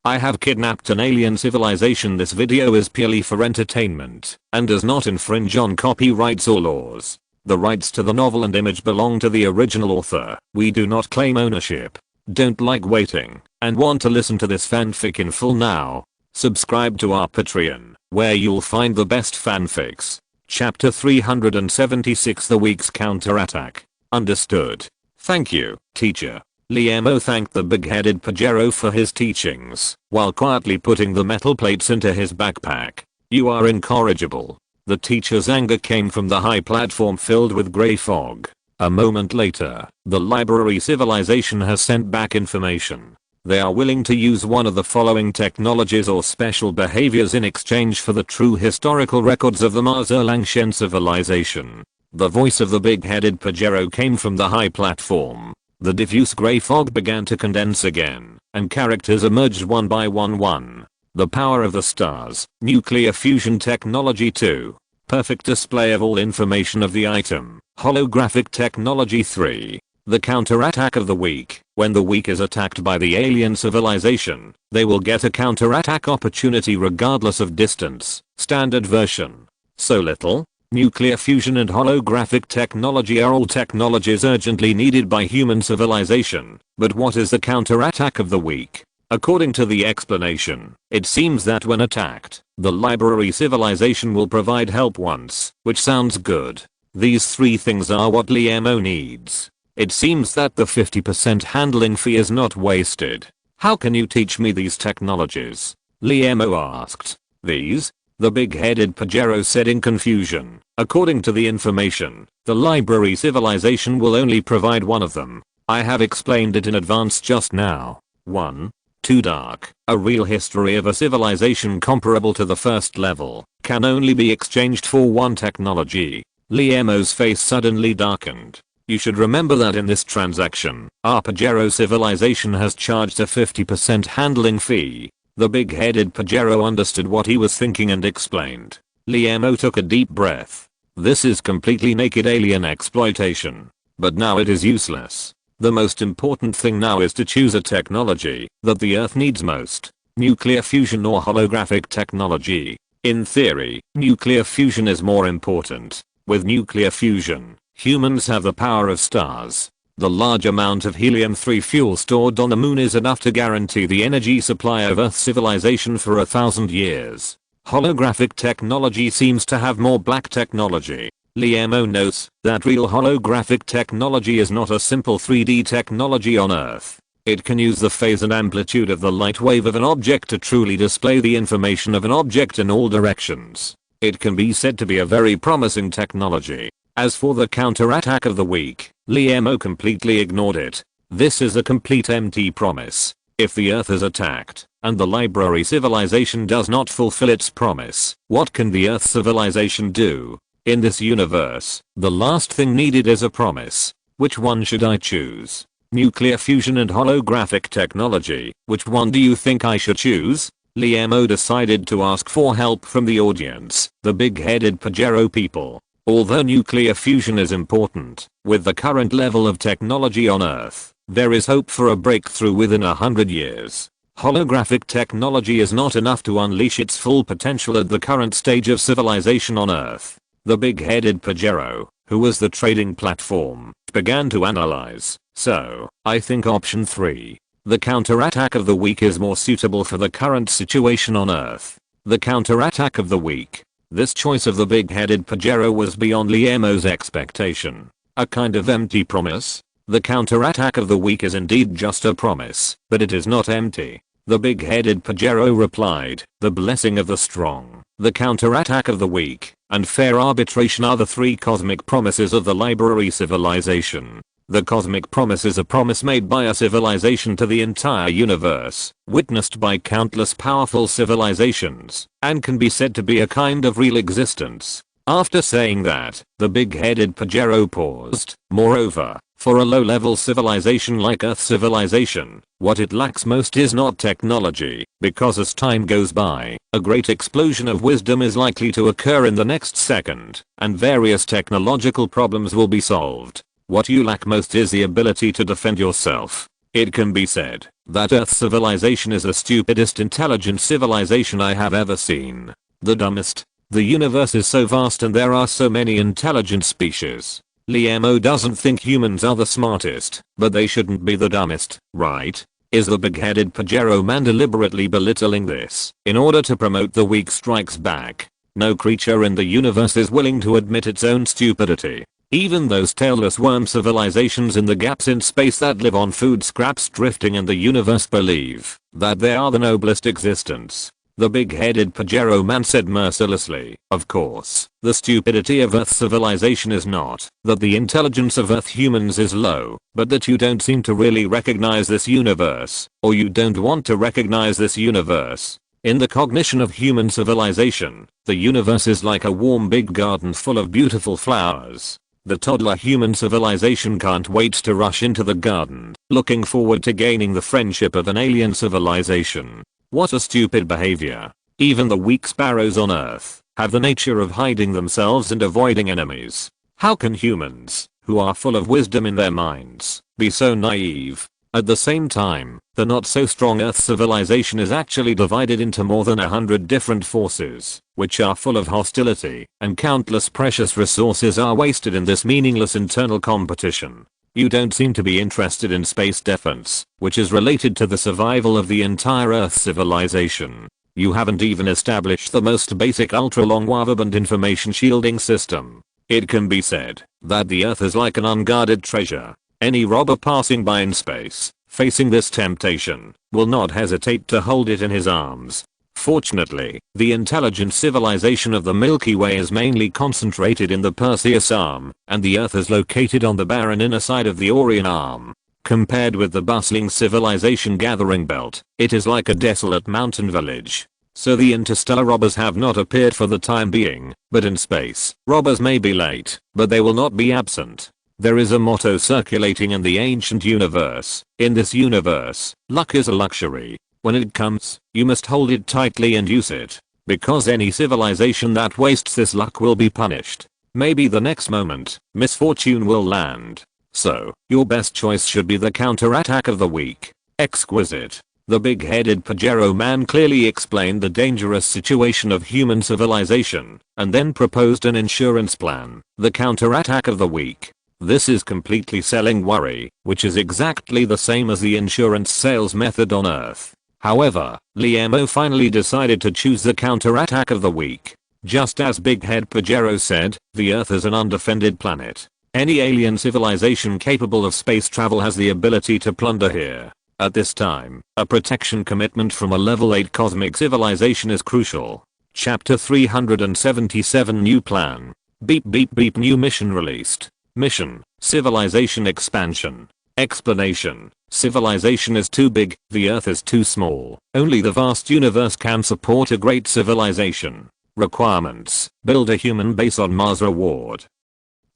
I have kidnapped an alien civilization. This video is purely for entertainment and does not infringe on copyrights or laws. The rights to the novel and image belong to the original author. We do not claim ownership. Don't like waiting and want to listen to this fanfic in full now? Subscribe to our Patreon, where you'll find the best fanfics. Chapter 376, The Week's Counterattack. Understood. Thank you, teacher. Liemo thanked the big-headed Pajero for his teachings, while quietly putting the metal plates into his backpack. You are incorrigible. The teacher's anger came from the high platform filled with grey fog. A moment later, the library civilization has sent back information. They are willing to use one of the following technologies or special behaviors in exchange for the true historical records of the Mazerlangshen civilization. The voice of the big-headed Pajero came from the high platform. The diffuse grey fog began to condense again, and characters emerged one by one. The power of the stars, nuclear fusion technology 2. Perfect display of all information of the item, holographic technology 3. The counterattack of the week. When the weak is attacked by the alien civilization, they will get a counterattack opportunity regardless of distance. Standard version. So little. Nuclear fusion and holographic technology are all technologies urgently needed by human civilization. But what is the counterattack of the week? According to the explanation, it seems that when attacked, the library civilization will provide help once, which sounds good. These three things are what Liemo needs. It seems that the 50% handling fee is not wasted. How can you teach me these technologies? Liemo asked. These? The big-headed Pajero said in confusion. According to the information, the library civilization will only provide one of them. I have explained it in advance just now. 1. Too dark. A real history of a civilization comparable to the first level can only be exchanged for one technology. Liemo's face suddenly darkened. You should remember that in this transaction, our Pajero civilization has charged a 50% handling fee. The big-headed Pajero understood what he was thinking and explained. Liemo took a deep breath. This is completely naked alien exploitation. But now it is useless. The most important thing now is to choose a technology that the Earth needs most. Nuclear fusion or holographic technology. In theory, nuclear fusion is more important. With nuclear fusion, humans have the power of stars. The large amount of helium-3 fuel stored on the moon is enough to guarantee the energy supply of Earth's civilization for 1,000 years. Holographic technology seems to have more black technology. Liemo notes that real holographic technology is not a simple 3D technology on Earth. It can use the phase and amplitude of the light wave of an object to truly display the information of an object in all directions. It can be said to be a very promising technology. As for the counterattack of the week, Liemo completely ignored it. This is a complete empty promise. If the Earth is attacked, and the library civilization does not fulfill its promise, what can the Earth civilization do? In this universe, the last thing needed is a promise. Which one should I choose? Nuclear fusion and holographic technology. Which one do you think I should choose? Liemo decided to ask for help from the audience, the big-headed Pajero people. Although nuclear fusion is important, with the current level of technology on Earth, there is hope for a breakthrough within 100 years. Holographic technology is not enough to unleash its full potential at the current stage of civilization on Earth. The big-headed Pajero, who was the trading platform, began to analyze. So, I think option 3. The counterattack of the week is more suitable for the current situation on Earth. The counterattack of the week. This choice of the big-headed Pajero was beyond Liemo's expectation. A kind of empty promise? The counterattack of the week is indeed just a promise, but it is not empty. The big-headed Pajero replied, the blessing of the strong, the counterattack of the weak, and fair arbitration are the three cosmic promises of the library civilization. The cosmic promise is a promise made by a civilization to the entire universe, witnessed by countless powerful civilizations, and can be said to be a kind of real existence. After saying that, the big-headed Pajero paused. Moreover, for a low-level civilization like Earth civilization, what it lacks most is not technology, because as time goes by, a great explosion of wisdom is likely to occur in the next second, and various technological problems will be solved. What you lack most is the ability to defend yourself. It can be said that Earth civilization is the stupidest intelligent civilization I have ever seen. The dumbest. The universe is so vast and there are so many intelligent species. Liam doesn't think humans are the smartest, but they shouldn't be the dumbest, right? Is the big-headed Pajero man deliberately belittling this in order to promote the weak strikes back? No creature in the universe is willing to admit its own stupidity. Even those tailless worm civilizations in the gaps in space that live on food scraps drifting in the universe believe that they are the noblest existence. The big-headed Pajero man said mercilessly, of course, the stupidity of Earth civilization is not that the intelligence of Earth humans is low, but that you don't seem to really recognize this universe, or you don't want to recognize this universe. In the cognition of human civilization, the universe is like a warm big garden full of beautiful flowers. The toddler human civilization can't wait to rush into the garden, looking forward to gaining the friendship of an alien civilization. What a stupid behavior. Even the weak sparrows on Earth have the nature of hiding themselves and avoiding enemies. How can humans, who are full of wisdom in their minds, be so naive? At the same time, the not so strong Earth civilization is actually divided into more than 100 different forces, which are full of hostility, and countless precious resources are wasted in this meaningless internal competition. You don't seem to be interested in space defense, which is related to the survival of the entire Earth civilization. You haven't even established the most basic ultra-long waverband information shielding system. It can be said that the Earth is like an unguarded treasure. Any robber passing by in space, facing this temptation, will not hesitate to hold it in his arms. Fortunately, the intelligent civilization of the Milky Way is mainly concentrated in the Perseus Arm, and the Earth is located on the barren inner side of the Orion Arm. Compared with the bustling civilization gathering belt, it is like a desolate mountain village. So the interstellar robbers have not appeared for the time being, but in space, robbers may be late, but they will not be absent. There is a motto circulating in the ancient universe. In this universe, luck is a luxury. When it comes, you must hold it tightly and use it. Because any civilization that wastes this luck will be punished. Maybe the next moment, misfortune will land. So, your best choice should be the counterattack of the week. Exquisite. The big-headed Pajero man clearly explained the dangerous situation of human civilization, and then proposed an insurance plan. The counterattack of the week. This is completely selling worry, which is exactly the same as the insurance sales method on Earth. However, Liam finally decided to choose the counterattack of the week. Just as Big Head Pajero said, the Earth is an undefended planet. Any alien civilization capable of space travel has the ability to plunder here. At this time, a protection commitment from a level 8 cosmic civilization is crucial. Chapter 377 New Plan. Beep beep beep. New mission released. Mission, civilization expansion. Explanation. Civilization is too big, the Earth is too small. Only the vast universe can support a great civilization. Requirements. Build a human base on Mars. Reward.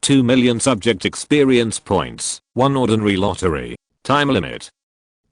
2 million subject experience points. 1 ordinary lottery. Time limit.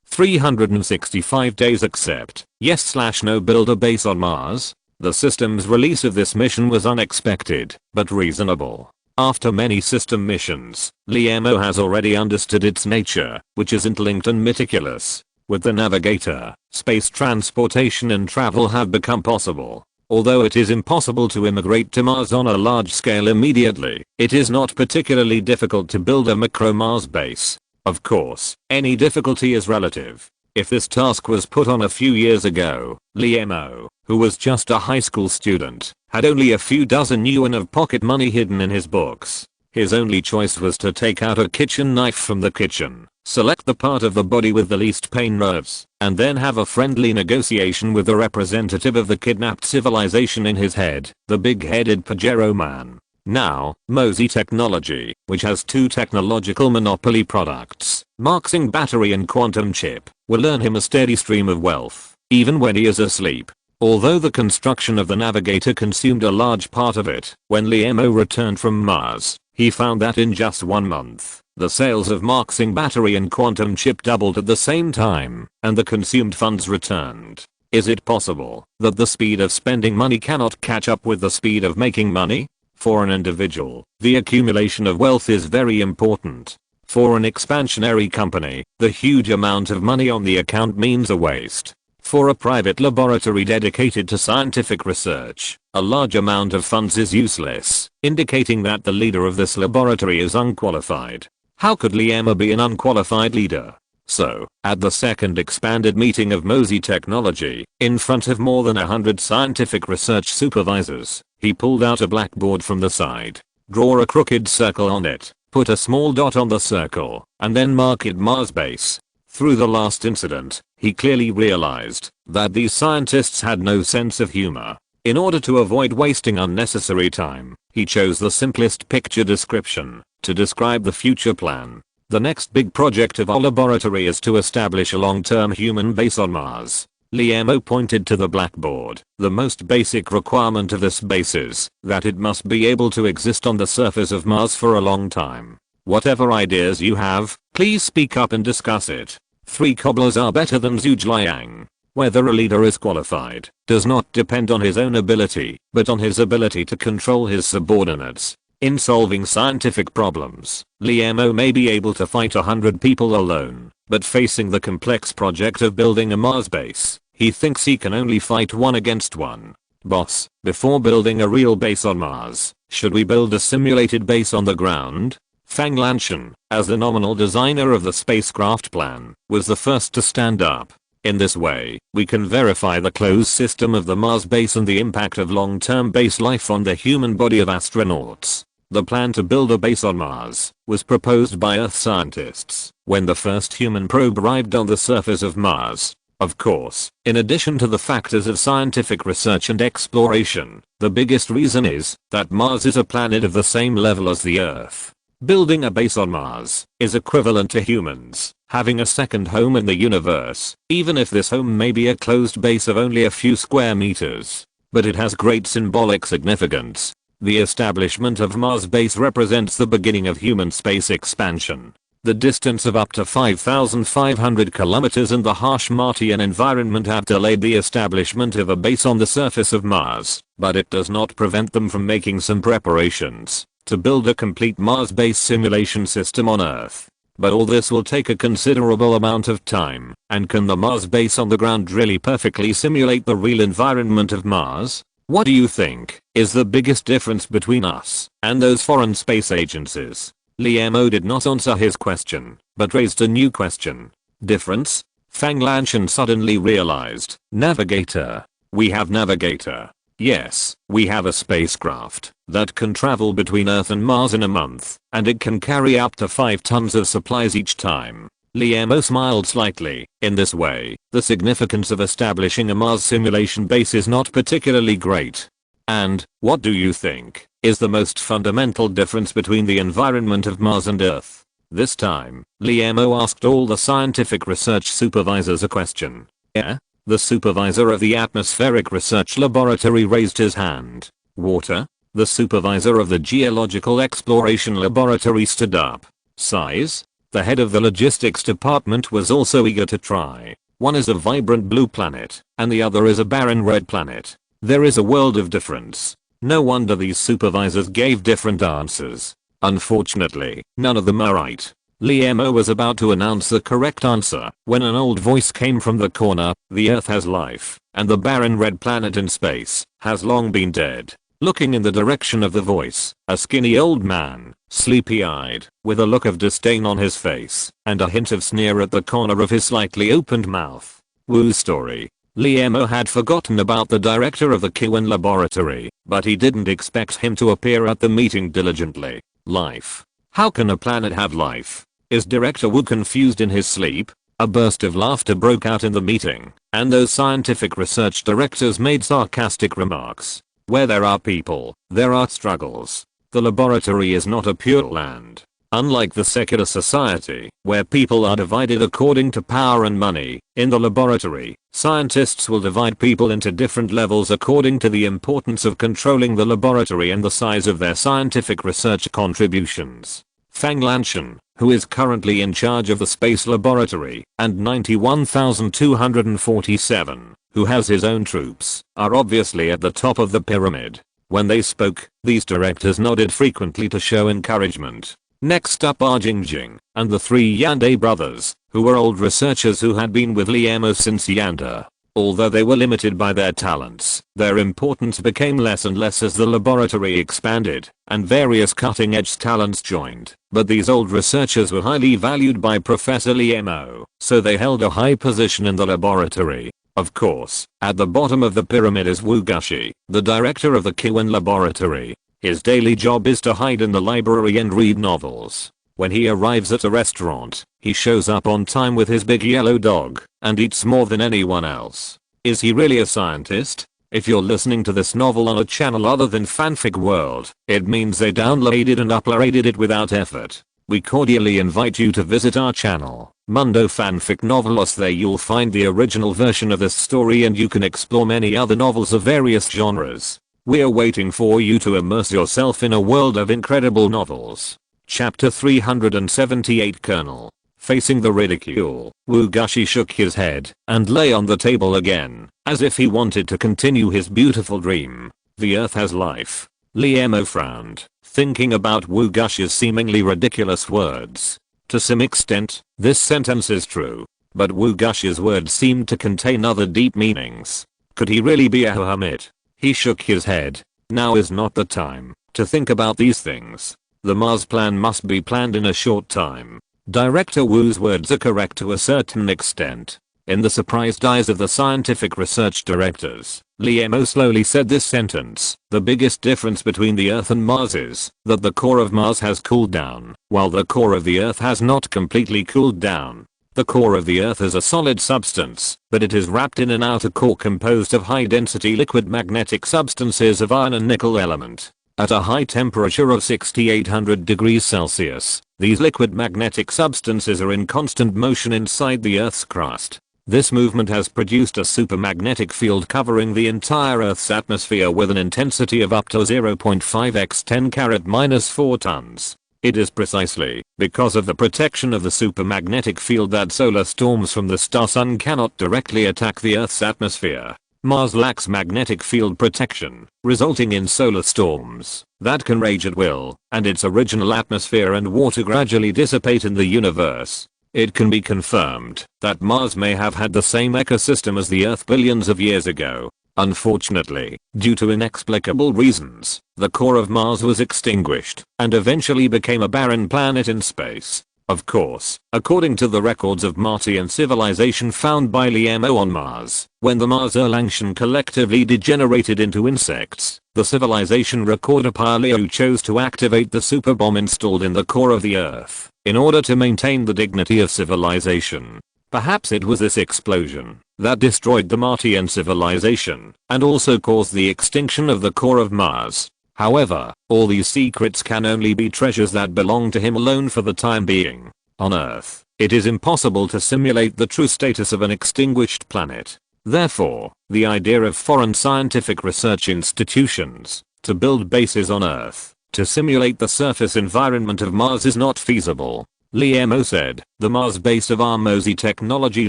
365 days. Accept. Yes/no. Build a base on Mars. The system's release of this mission was unexpected, but reasonable. After many system missions, Liam has already understood its nature, which is interlinked and meticulous. With the navigator, space transportation and travel have become possible. Although it is impossible to immigrate to Mars on a large scale immediately, it is not particularly difficult to build a micro-Mars base. Of course, any difficulty is relative. If this task was put on a few years ago, Liam, who was just a high school student, had only a few dozen yuan of pocket money hidden in his books. His only choice was to take out a kitchen knife from the kitchen, select the part of the body with the least pain nerves, and then have a friendly negotiation with the representative of the kidnapped civilization in his head, the big-headed Pajero man. Now, Mosey Technology, which has 2 technological monopoly products, Marxing battery and quantum chip, will earn him a steady stream of wealth, even when he is asleep. Although the construction of the navigator consumed a large part of it, when Liam returned from Mars, he found that in just 1 month, the sales of Marxing battery and quantum chip doubled at the same time, and the consumed funds returned. Is it possible that the speed of spending money cannot catch up with the speed of making money? For an individual, the accumulation of wealth is very important. For an expansionary company, the huge amount of money on the account means a waste. For a private laboratory dedicated to scientific research, a large amount of funds is useless, indicating that the leader of this laboratory is unqualified. How could Liema be an unqualified leader? So, at the second expanded meeting of Mosey Technology, in front of more than 100 scientific research supervisors, he pulled out a blackboard from the side. Draw a crooked circle on it, put a small dot on the circle, and then mark it Mars base. Through the last incident, he clearly realized that these scientists had no sense of humor. In order to avoid wasting unnecessary time, he chose the simplest picture description to describe the future plan. The next big project of our laboratory is to establish a long-term human base on Mars. Liemo pointed to the blackboard. The most basic requirement of this base is that it must be able to exist on the surface of Mars for a long time. Whatever ideas you have, please speak up and discuss it. 3 cobblers are better than Zhu Liang. Whether a leader is qualified does not depend on his own ability, but on his ability to control his subordinates. In solving scientific problems, Liemo may be able to fight 100 people alone, but facing the complex project of building a Mars base, he thinks he can only fight 1 against 1. Boss, before building a real base on Mars, should we build a simulated base on the ground? Fang Lanshan, as the nominal designer of the spacecraft plan, was the first to stand up. In this way, we can verify the closed system of the Mars base and the impact of long-term base life on the human body of astronauts. The plan to build a base on Mars was proposed by Earth scientists when the first human probe arrived on the surface of Mars. Of course, in addition to the factors of scientific research and exploration, the biggest reason is that Mars is a planet of the same level as the Earth. Building a base on Mars is equivalent to humans having a second home in the universe, even if this home may be a closed base of only a few square meters. But it has great symbolic significance. The establishment of Mars base represents the beginning of human space expansion. The distance of up to 5,500 kilometers and the harsh Martian environment have delayed the establishment of a base on the surface of Mars, but it does not prevent them from making some preparations to build a complete Mars base simulation system on Earth. But all this will take a considerable amount of time, and can the Mars base on the ground really perfectly simulate the real environment of Mars? What do you think is the biggest difference between us and those foreign space agencies? Liemo did not answer his question, but raised a new question. Difference? Fang Lanshan suddenly realized. Navigator. We have navigator. Yes, we have a spacecraft that can travel between Earth and Mars in a month, and it can carry up to 5 tons of supplies each time. Liemo smiled slightly. In this way, the significance of establishing a Mars simulation base is not particularly great. And, what do you think is the most fundamental difference between the environment of Mars and Earth? This time, Liemo asked all the scientific research supervisors a question. Yeah? The supervisor of the atmospheric research laboratory raised his hand. Water? The supervisor of the geological exploration laboratory stood up. Size? The head of the logistics department was also eager to try. One is a vibrant blue planet, and the other is a barren red planet. There is a world of difference. No wonder these supervisors gave different answers. Unfortunately, none of them are right. Liemo was about to announce the correct answer when an old voice came from the corner. The Earth has life, and the barren red planet in space has long been dead. Looking in the direction of the voice, a skinny old man, sleepy-eyed, with a look of disdain on his face, and a hint of sneer at the corner of his slightly opened mouth. Woo story. Liemo had forgotten about the director of the Kiwan laboratory, but he didn't expect him to appear at the meeting diligently. Life. How can a planet have life? Is Director Wu confused in his sleep? A burst of laughter broke out in the meeting, and those scientific research directors made sarcastic remarks. Where there are people, there are struggles. The laboratory is not a pure land. Unlike the secular society, where people are divided according to power and money, in the laboratory, scientists will divide people into different levels according to the importance of controlling the laboratory and the size of their scientific research contributions. Fang Lanshan, who is currently in charge of the space laboratory, and 91,247, who has his own troops, are obviously at the top of the pyramid. When they spoke, these directors nodded frequently to show encouragement. Next up are Jingjing and the three Yandere brothers, who were old researchers who had been with Liemo since Yanda. Although they were limited by their talents, their importance became less and less as the laboratory expanded and various cutting-edge talents joined. But these old researchers were highly valued by Professor Liemo, so they held a high position in the laboratory. Of course, at the bottom of the pyramid is Wugashi, the director of the Kiwin laboratory. His daily job is to hide in the library and read novels. When he arrives at a restaurant, he shows up on time with his big yellow dog and eats more than anyone else. Is he really a scientist? If you're listening to this novel on a channel other than Fanfic World, it means they downloaded and uploaded it without effort. We cordially invite you to visit our channel, Mundo Fanfic Novelos. There you'll find the original version of this story and you can explore many other novels of various genres. We're waiting for you to immerse yourself in a world of incredible novels. Chapter 378 Colonel. Facing the ridicule, Wugashi shook his head and lay on the table again, as if he wanted to continue his beautiful dream. The earth has life. Liemo frowned, thinking about Wugashi's seemingly ridiculous words. To some extent, this sentence is true, but Wugashi's words seemed to contain other deep meanings. Could he really be a hermit? He shook his head. Now is not the time to think about these things. The Mars plan must be planned in a short time. Director Wu's words are correct to a certain extent. In the surprised eyes of the scientific research directors, Liemo slowly said this sentence. The biggest difference between the Earth and Mars is that the core of Mars has cooled down, while the core of the Earth has not completely cooled down. The core of the Earth is a solid substance, but it is wrapped in an outer core composed of high-density liquid magnetic substances of iron and nickel element. At a high temperature of 6800 degrees Celsius, these liquid magnetic substances are in constant motion inside the Earth's crust. This movement has produced a supermagnetic field covering the entire Earth's atmosphere with an intensity of up to 0.5 x 10⁻⁻⁴ tons. It is precisely because of the protection of the supermagnetic field that solar storms from the star-sun cannot directly attack the Earth's atmosphere. Mars lacks magnetic field protection, resulting in solar storms that can rage at will, and its original atmosphere and water gradually dissipate in the universe. It can be confirmed that Mars may have had the same ecosystem as the Earth billions of years ago. Unfortunately, due to inexplicable reasons, the core of Mars was extinguished and eventually became a barren planet in space. Of course, according to the records of Martian civilization found by Liemo on Mars, when the Mars Erlangshon collectively degenerated into insects, the civilization recorder Paleo chose to activate the superbomb installed in the core of the Earth in order to maintain the dignity of civilization. Perhaps it was this explosion that destroyed the Martian civilization and also caused the extinction of the core of Mars. However, all these secrets can only be treasures that belong to him alone for the time being. On Earth, it is impossible to simulate the true status of an extinguished planet. Therefore, the idea of foreign scientific research institutions to build bases on Earth to simulate the surface environment of Mars is not feasible. Liemo said, the Mars base of our Mosey Technology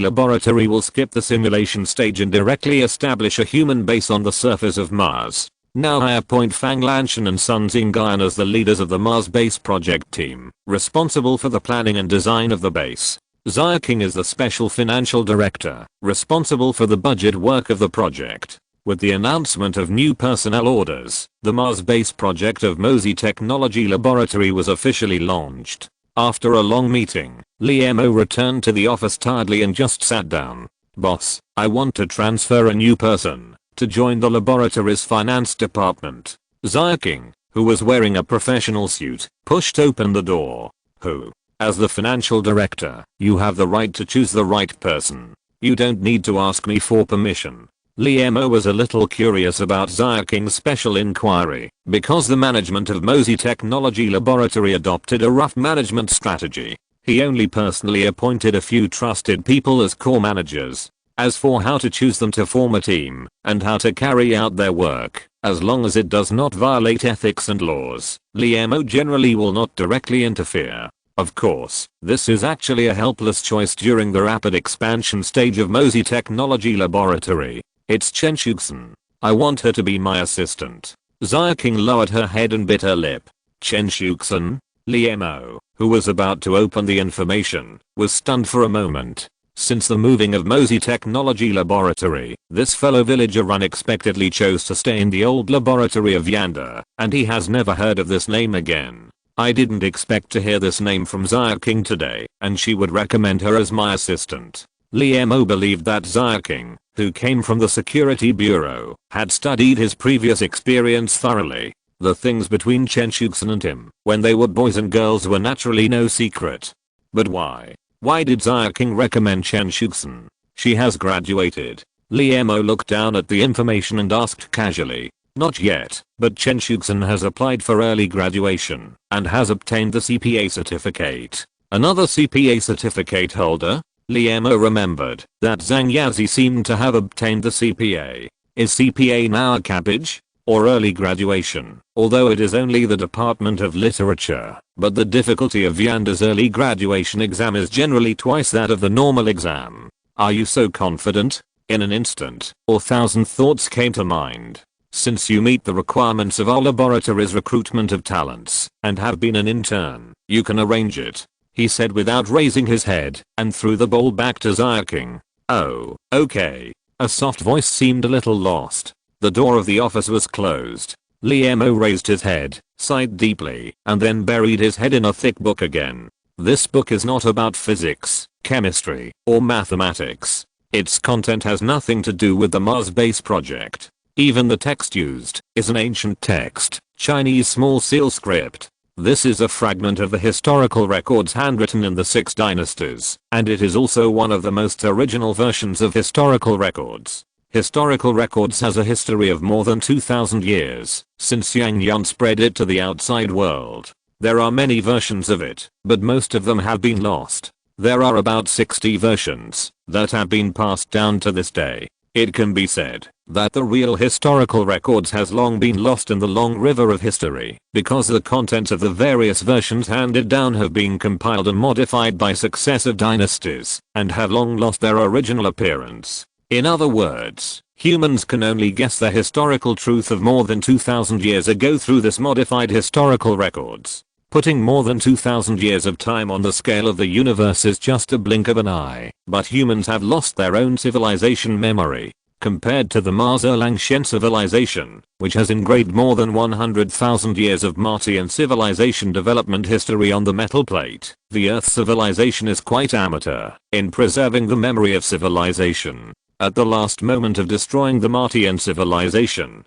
Laboratory will skip the simulation stage and directly establish a human base on the surface of Mars. Now I appoint Fang Lanshan and Sun Xingyan as the leaders of the Mars Base project team, responsible for the planning and design of the base. Xia King is the special financial director, responsible for the budget work of the project. With the announcement of new personnel orders, the Mars Base project of Mosey Technology Laboratory was officially launched. After a long meeting, Liemo returned to the office tiredly and just sat down. Boss, I want to transfer a new person to join the laboratory's finance department. Xia King, who was wearing a professional suit, pushed open the door. Who? As the financial director, you have the right to choose the right person. You don't need to ask me for permission. Liemo was a little curious about Xia King's special inquiry, because the management of Mosey Technology Laboratory adopted a rough management strategy. He only personally appointed a few trusted people as core managers. As for how to choose them to form a team, and how to carry out their work, as long as it does not violate ethics and laws, Liemo generally will not directly interfere. Of course, this is actually a helpless choice during the rapid expansion stage of Mosey Technology Laboratory. It's Chen Shuxian. I want her to be my assistant. Xia King lowered her head and bit her lip. Chen Shuxian? Liemo, who was about to open the information, was stunned for a moment. Since the moving of Mosey Technology Laboratory, this fellow villager unexpectedly chose to stay in the old laboratory of Yanda, and he has never heard of this name again. I didn't expect to hear this name from Zaya King today, and she would recommend her as my assistant. Liemo believed that Zaya King, who came from the Security Bureau, had studied his previous experience thoroughly. The things between Chen Shuxian and him, when they were boys and girls, were naturally no secret. But why? Why did Zaya King recommend Chen Shuxian? She has graduated. Liemo looked down at the information and asked casually. Not yet, but Chen Shuxian has applied for early graduation and has obtained the CPA certificate. Another CPA certificate holder? Liemo remembered that Zhang Yazi seemed to have obtained the CPA. Is CPA now a cabbage? Or early graduation, although it is only the Department of Literature, but the difficulty of Yanda's early graduation exam is generally twice that of the normal exam. Are you so confident? In an instant, 1,000 thoughts came to mind. Since you meet the requirements of our laboratory's recruitment of talents, and have been an intern, you can arrange it, he said without raising his head, and threw the ball back to Zaya King. Oh, okay. A soft voice seemed a little lost. The door of the office was closed. Liemo raised his head, sighed deeply, and then buried his head in a thick book again. This book is not about physics, chemistry, or mathematics. Its content has nothing to do with the Mars base project. Even the text used is an ancient text, Chinese small seal script. This is a fragment of the historical records handwritten in the 6 dynasties, and it is also one of the most original versions of historical records. Historical records has a history of more than 2,000 years, since Yang Yan spread it to the outside world. There are many versions of it, but most of them have been lost. There are about 60 versions that have been passed down to this day. It can be said that the real historical records has long been lost in the long river of history, because the contents of the various versions handed down have been compiled and modified by successive dynasties, and have long lost their original appearance. In other words, humans can only guess the historical truth of more than 2,000 years ago through this modified historical records. Putting more than 2,000 years of time on the scale of the universe is just a blink of an eye, but humans have lost their own civilization memory. Compared to the Mars Erlangchen civilization, which has engraved more than 100,000 years of Martian civilization development history on the metal plate, the Earth civilization is quite amateur in preserving the memory of civilization. At the last moment of destroying the Martian civilization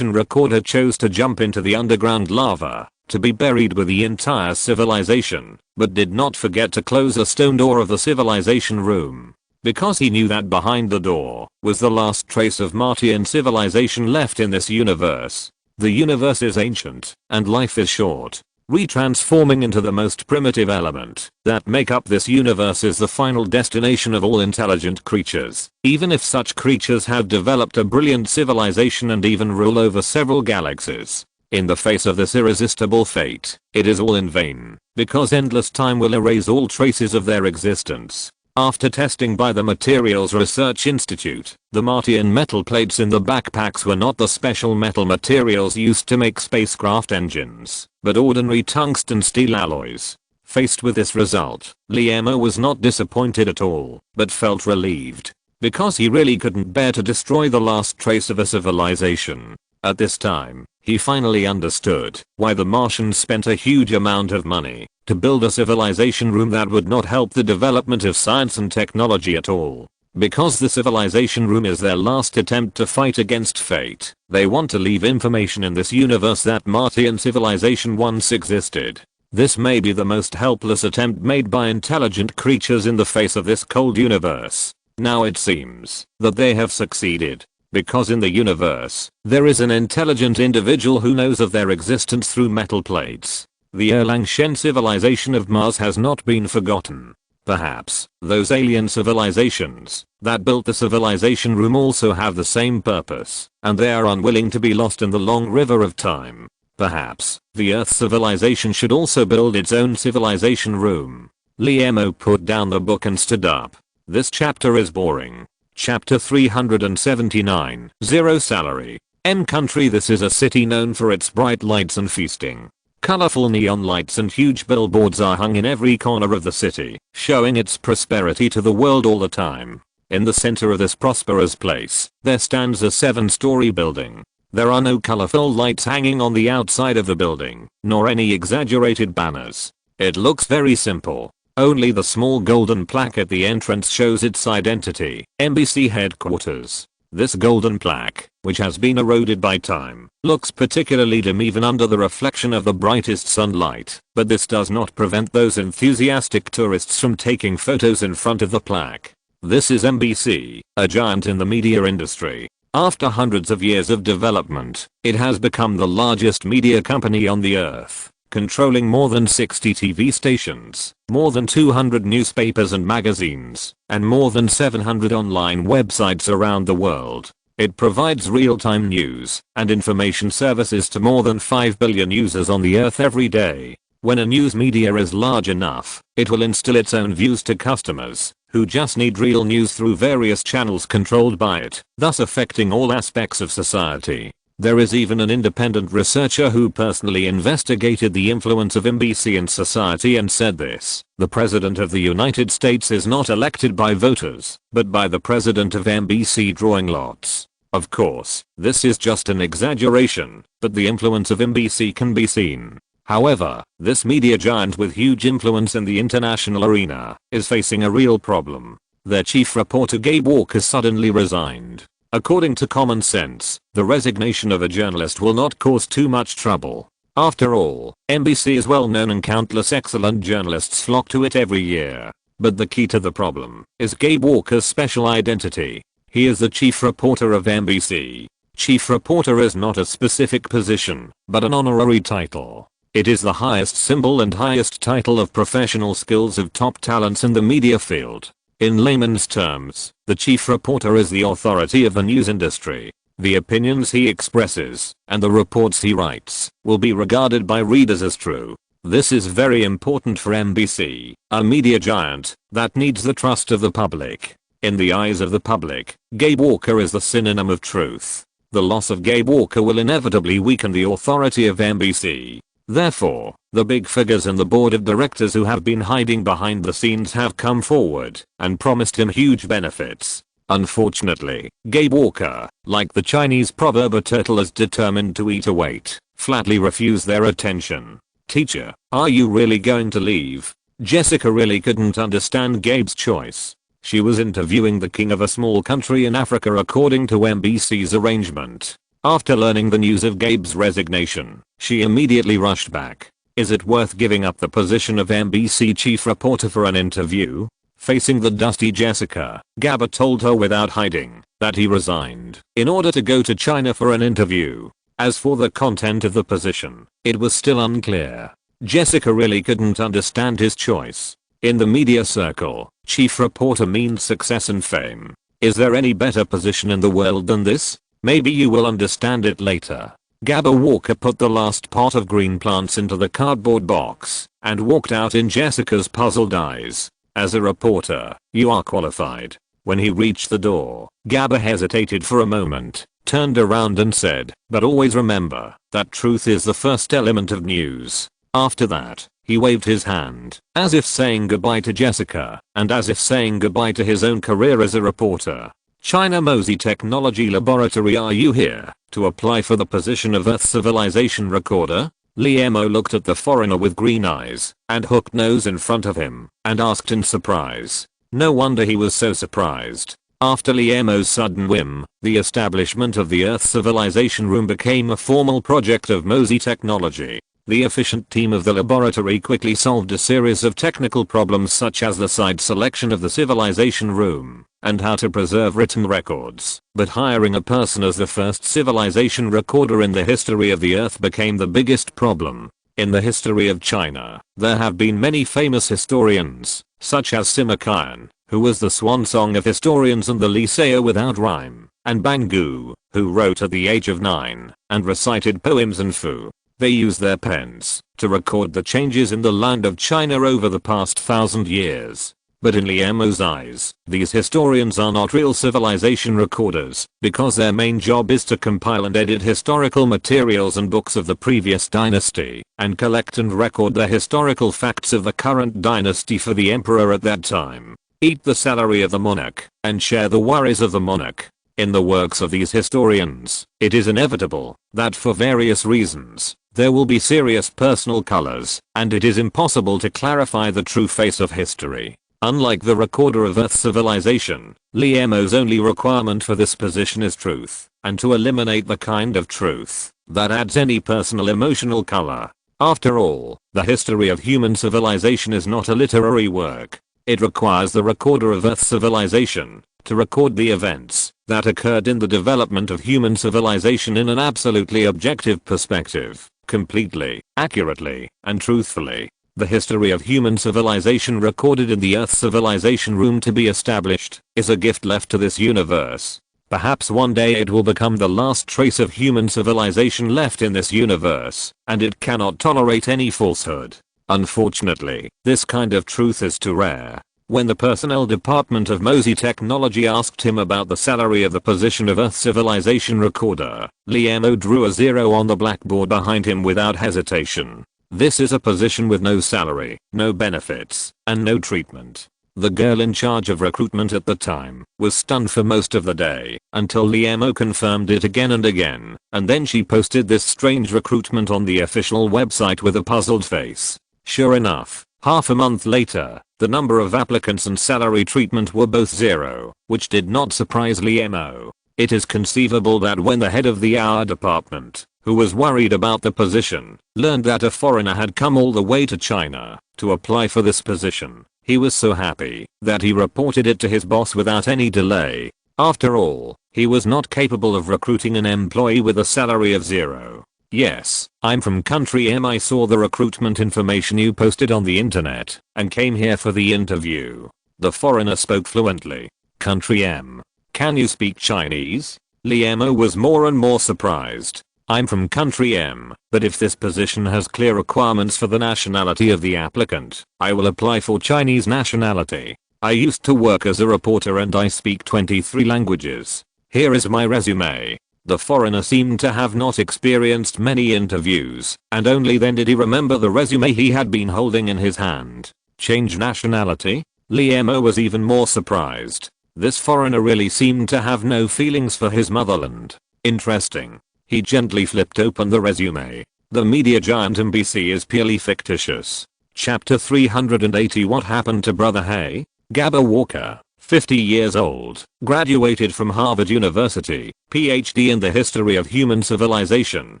recorder chose to jump into the underground lava to be buried with the entire civilization, but did not forget to close a stone door of the civilization room. Because he knew that behind the door was the last trace of Martian civilization left in this universe. The universe is ancient, and life is short. Retransforming into the most primitive element that make up this universe is the final destination of all intelligent creatures, even if such creatures have developed a brilliant civilization and even rule over several galaxies. In the face of this irresistible fate, it is all in vain, because endless time will erase all traces of their existence. After testing by the Materials Research Institute, the Martian metal plates in the backpacks were not the special metal materials used to make spacecraft engines, but ordinary tungsten steel alloys. Faced with this result, Liemo was not disappointed at all, but felt relieved. Because he really couldn't bear to destroy the last trace of a civilization. At this time, he finally understood why the Martians spent a huge amount of money to build a civilization room that would not help the development of science and technology at all. Because the civilization room is their last attempt to fight against fate, they want to leave information in this universe that Martian civilization once existed. This may be the most helpless attempt made by intelligent creatures in the face of this cold universe. Now it seems that they have succeeded. Because in the universe, there is an intelligent individual who knows of their existence through metal plates. The Erlangchen civilization of Mars has not been forgotten. Perhaps, those alien civilizations that built the civilization room also have the same purpose, and they are unwilling to be lost in the long river of time. Perhaps, the Earth civilization should also build its own civilization room. Liemo put down the book and stood up. This chapter is boring. Chapter 379, Zero Salary. M Country. This is a city known for its bright lights and feasting. Colorful neon lights and huge billboards are hung in every corner of the city, showing its prosperity to the world all the time. In the center of this prosperous place, there stands a 7-story building. There are no colorful lights hanging on the outside of the building, nor any exaggerated banners. It looks very simple. Only the small golden plaque at the entrance shows its identity, MBC headquarters. This golden plaque, which has been eroded by time, looks particularly dim even under the reflection of the brightest sunlight, but this does not prevent those enthusiastic tourists from taking photos in front of the plaque. This is MBC, a giant in the media industry. After hundreds of years of development, it has become the largest media company on the earth, controlling more than 60 TV stations, more than 200 newspapers and magazines, and more than 700 online websites around the world. It provides real-time news and information services to more than 5 billion users on the earth every day. When a news media is large enough, it will instill its own views to customers, who just need real news through various channels controlled by it, thus affecting all aspects of society. There is even an independent researcher who personally investigated the influence of MBC in society and said this: the President of the United States is not elected by voters, but by the President of MBC drawing lots. Of course, this is just an exaggeration, but the influence of MBC can be seen. However, this media giant with huge influence in the international arena is facing a real problem. Their chief reporter Gabe Walker suddenly resigned. According to common sense, the resignation of a journalist will not cause too much trouble. After all, MBC is well known and countless excellent journalists flock to it every year. But the key to the problem is Gabe Walker's special identity. He is the chief reporter of MBC. Chief reporter is not a specific position, but an honorary title. It is the highest symbol and highest title of professional skills of top talents in the media field. In layman's terms, the chief reporter is the authority of the news industry. The opinions he expresses, and the reports he writes, will be regarded by readers as true. This is very important for MBC, a media giant that needs the trust of the public. In the eyes of the public, Gabe Walker is the synonym of truth. The loss of Gabe Walker will inevitably weaken the authority of MBC. Therefore, the big figures in the board of directors who have been hiding behind the scenes have come forward and promised him huge benefits. Unfortunately, Gabe Walker, like the Chinese proverb "a turtle is determined to eat a weight," flatly refused their attention. "Teacher, are you really going to leave?" Jessica really couldn't understand Gabe's choice. She was interviewing the king of a small country in Africa according to MBC's arrangement. After learning the news of Gabe's resignation, she immediately rushed back. Is it worth giving up the position of MBC chief reporter for an interview? Facing the dusty Jessica, Gabe told her without hiding that he resigned in order to go to China for an interview. As for the content of the position, it was still unclear. Jessica really couldn't understand his choice. In the media circle, chief reporter means success and fame. Is there any better position in the world than this? Maybe you will understand it later. Gabe Walker put the last pot of green plants into the cardboard box and walked out in Jessica's puzzled eyes. As a reporter, you are qualified. When he reached the door, Gabe hesitated for a moment, turned around and said, "But always remember that truth is the first element of news." After that, he waved his hand, as if saying goodbye to Jessica, and as if saying goodbye to his own career as a reporter. China Mosey Technology Laboratory, are you here to apply for the position of Earth Civilization Recorder? Liemo looked at the foreigner with green eyes and hooked nose in front of him and asked in surprise. No wonder he was so surprised. After Liemo's sudden whim, the establishment of the Earth Civilization Room became a formal project of Mosey Technology. The efficient team of the laboratory quickly solved a series of technical problems such as the site selection of the civilization room and how to preserve written records. But hiring a person as the first civilization recorder in the history of the Earth became the biggest problem. In the history of China, there have been many famous historians, such as Sima Qian, who was the swan song of historians and the Lycée without rhyme, and Bangu, who wrote at the age of 9 and recited poems and fu. They used their pens to record the changes in the land of China over the past 1,000 years. But in Liamo's eyes, these historians are not real civilization recorders, because their main job is to compile and edit historical materials and books of the previous dynasty, and collect and record the historical facts of the current dynasty for the emperor at that time, eat the salary of the monarch, and share the worries of the monarch. In the works of these historians, it is inevitable that for various reasons, there will be serious personal colors, and it is impossible to clarify the true face of history. Unlike the recorder of Earth civilization, Liamo's only requirement for this position is truth, and to eliminate the kind of truth that adds any personal emotional color. After all, the history of human civilization is not a literary work. It requires the recorder of Earth civilization to record the events that occurred in the development of human civilization in an absolutely objective perspective, completely, accurately, and truthfully. The history of human civilization recorded in the Earth civilization room to be established is a gift left to this universe. Perhaps one day it will become the last trace of human civilization left in this universe, and it cannot tolerate any falsehood. Unfortunately, this kind of truth is too rare. When the personnel department of Mosey Technology asked him about the salary of the position of Earth civilization recorder, Liamo drew a 0 on the blackboard behind him without hesitation. This is a position with no salary, no benefits, and no treatment. The girl in charge of recruitment at the time was stunned for most of the day, until Liamo confirmed it again and again, and then she posted this strange recruitment on the official website with a puzzled face. Sure enough, half a month later, the number of applicants and salary treatment were both 0, which did not surprise Liamo. It is conceivable that when the head of the HR department, who was worried about the position, learned that a foreigner had come all the way to China to apply for this position, he was so happy that he reported it to his boss without any delay. After all, he was not capable of recruiting an employee with a salary of 0. Yes, I'm from country M. I saw the recruitment information you posted on the internet and came here for the interview. The foreigner spoke fluently. Country M. Can you speak Chinese? Liamo was more and more surprised. I'm from country M, but if this position has clear requirements for the nationality of the applicant, I will apply for Chinese nationality. I used to work as a reporter and I speak 23 languages. Here is my resume. The foreigner seemed to have not experienced many interviews, and only then did he remember the resume he had been holding in his hand. Change nationality? Liamo was even more surprised. This foreigner really seemed to have no feelings for his motherland. Interesting. He gently flipped open the resume. The media giant NBC is purely fictitious. Chapter 380 What happened to Brother Hay? Gabba Walker, 50 years old, graduated from Harvard University, PhD in the history of human civilization,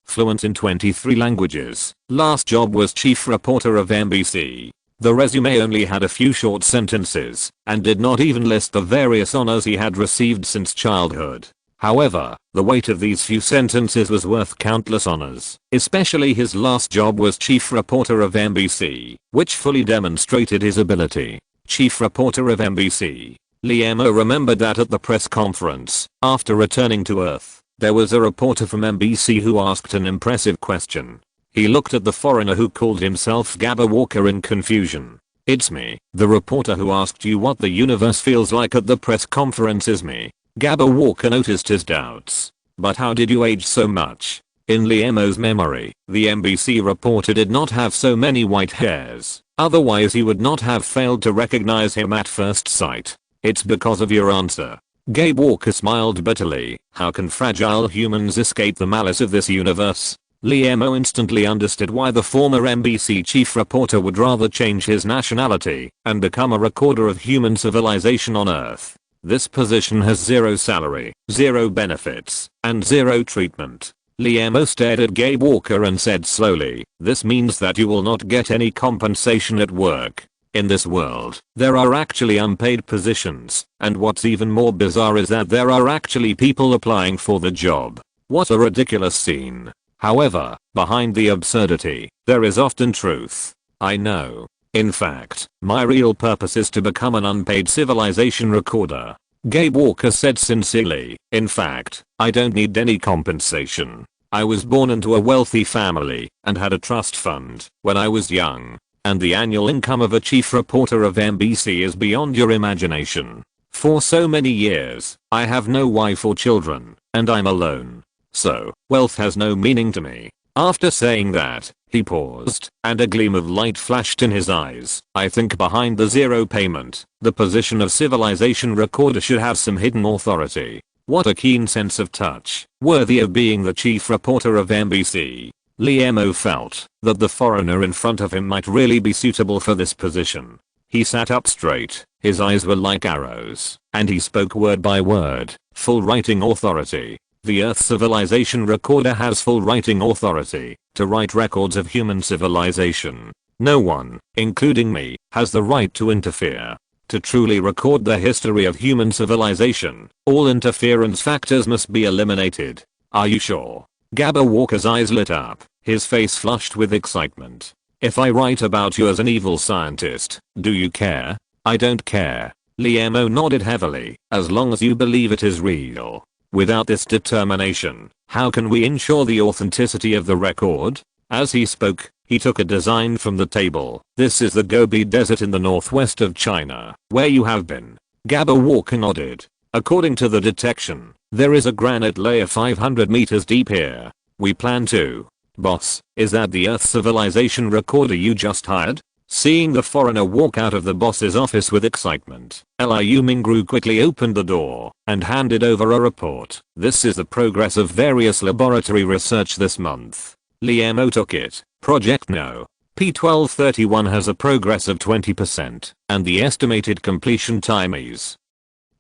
fluent in 23 languages. Last job was chief reporter of NBC. The resume only had a few short sentences, and did not even list the various honors he had received since childhood. However, the weight of these few sentences was worth countless honors, especially his last job was chief reporter of NBC, which fully demonstrated his ability. Chief reporter of NBC. Liamo remembered that at the press conference, after returning to Earth, there was a reporter from NBC who asked an impressive question. He looked at the foreigner who called himself Gabba Walker in confusion. It's me, the reporter who asked you what the universe feels like at the press conference is me. Gabba Walker noticed his doubts. But how did you age so much? In Liamo's memory, the NBC reporter did not have so many white hairs, otherwise he would not have failed to recognize him at first sight. It's because of your answer. Gabe Walker smiled bitterly. How can fragile humans escape the malice of this universe? Liamo instantly understood why the former NBC chief reporter would rather change his nationality and become a recorder of human civilization on Earth. This position has 0 salary, 0 benefits, and 0 treatment. Liamo stared at Gabe Walker and said slowly, this means that you will not get any compensation at work. In this world, there are actually unpaid positions, and what's even more bizarre is that there are actually people applying for the job. What a ridiculous scene. However, behind the absurdity, there is often truth. I know. In fact, my real purpose is to become an unpaid civilization recorder. Gabe Walker said sincerely. In fact, I don't need any compensation. I was born into a wealthy family and had a trust fund when I was young. and the annual income of a chief reporter of NBC is beyond your imagination. For so many years, I have no wife or children, and I'm alone. So, wealth has no meaning to me. After saying that, he paused, and a gleam of light flashed in his eyes. I think behind the zero payment, the position of civilization recorder should have some hidden authority. What a keen sense of touch, worthy of being the chief reporter of NBC. Liemo felt that the foreigner in front of him might really be suitable for this position. He sat up straight, his eyes were like arrows, and he spoke word by word, full writing authority. The Earth Civilization Recorder has full writing authority to write records of human civilization. No one, including me, has the right to interfere. To truly record the history of human civilization, all interference factors must be eliminated. Are you sure? Gabba Walker's eyes lit up, his face flushed with excitement. If I write about you as an evil scientist, do you care? I don't care. Liemo nodded heavily, as long as you believe it is real. Without this determination, how can we ensure the authenticity of the record? As he spoke, he took a design from the table. This is the Gobi Desert in the northwest of China, where you have been. Gabba Walker nodded. According to the detection, there is a granite layer 500 meters deep here. We plan to. Boss, is that the Earth Civilization Recorder you just hired? Seeing the foreigner walk out of the boss's office with excitement, Liu Mingru quickly opened the door and handed over a report. This is the progress of various laboratory research this month. Liemo took it. Project No. P1231 has a progress of 20%, and the estimated completion time is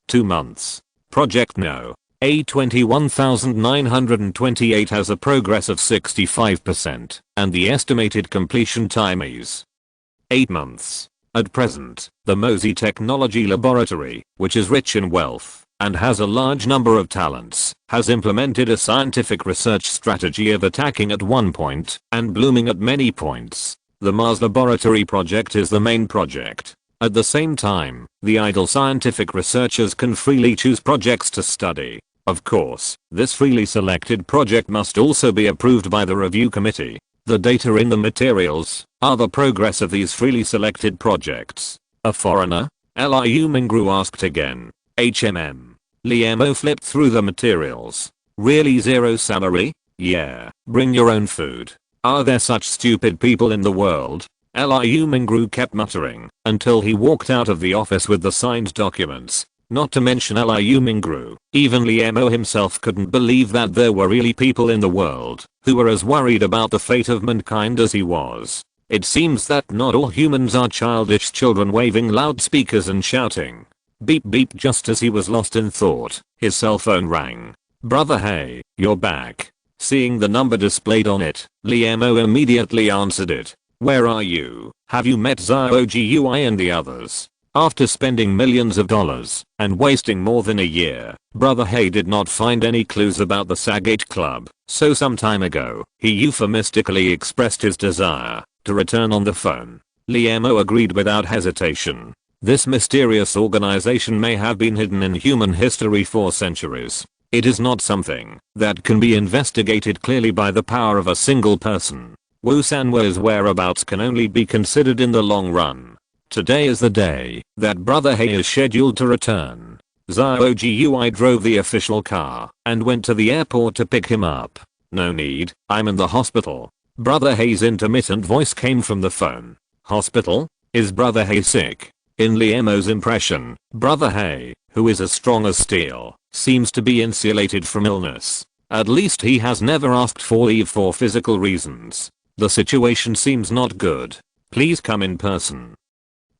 2 months. Project No. A21928 has a progress of 65%, and the estimated completion time is 8 months. At present, the Mosey Technology Laboratory, which is rich in wealth and has a large number of talents, has implemented a scientific research strategy of attacking at one point and blooming at many points. The Mars Laboratory project is the main project. At the same time, the idle scientific researchers can freely choose projects to study. Of course, this freely selected project must also be approved by the review committee. The data in the materials are the progress of these freely selected projects. A foreigner? Liu Mingru asked again. Liemo flipped through the materials. Really zero salary? Yeah. Bring your own food. Are there such stupid people in the world? Liu Mingru kept muttering until he walked out of the office with the signed documents. Not to mention Liu Mingru, even Liemo himself couldn't believe that there were really people in the world who were as worried about the fate of mankind as he was. It seems that not all humans are childish children waving loudspeakers and shouting. Beep beep. Just as he was lost in thought, his cell phone rang. Brother, hey, you're back. Seeing the number displayed on it, Liemo immediately answered it. Where are you? Have you met Zhao Gui and the others? After spending millions of dollars and wasting more than a year, Brother Hay did not find any clues about the Sagate Club, so some time ago, he euphemistically expressed his desire to return on the phone. Liemo agreed without hesitation. This mysterious organization may have been hidden in human history for centuries. It is not something that can be investigated clearly by the power of a single person. Wu Sanwu's whereabouts can only be considered in the long run. Today is the day that Brother Hay is scheduled to return. Zhao Gui drove the official car and went to the airport to pick him up. No need, I'm in the hospital. Brother Hay's intermittent voice came from the phone. Hospital? Is Brother Hay sick? In Liemo's impression, Brother Hay, who is as strong as steel, seems to be insulated from illness. At least he has never asked for leave for physical reasons. The situation seems not good. Please come in person.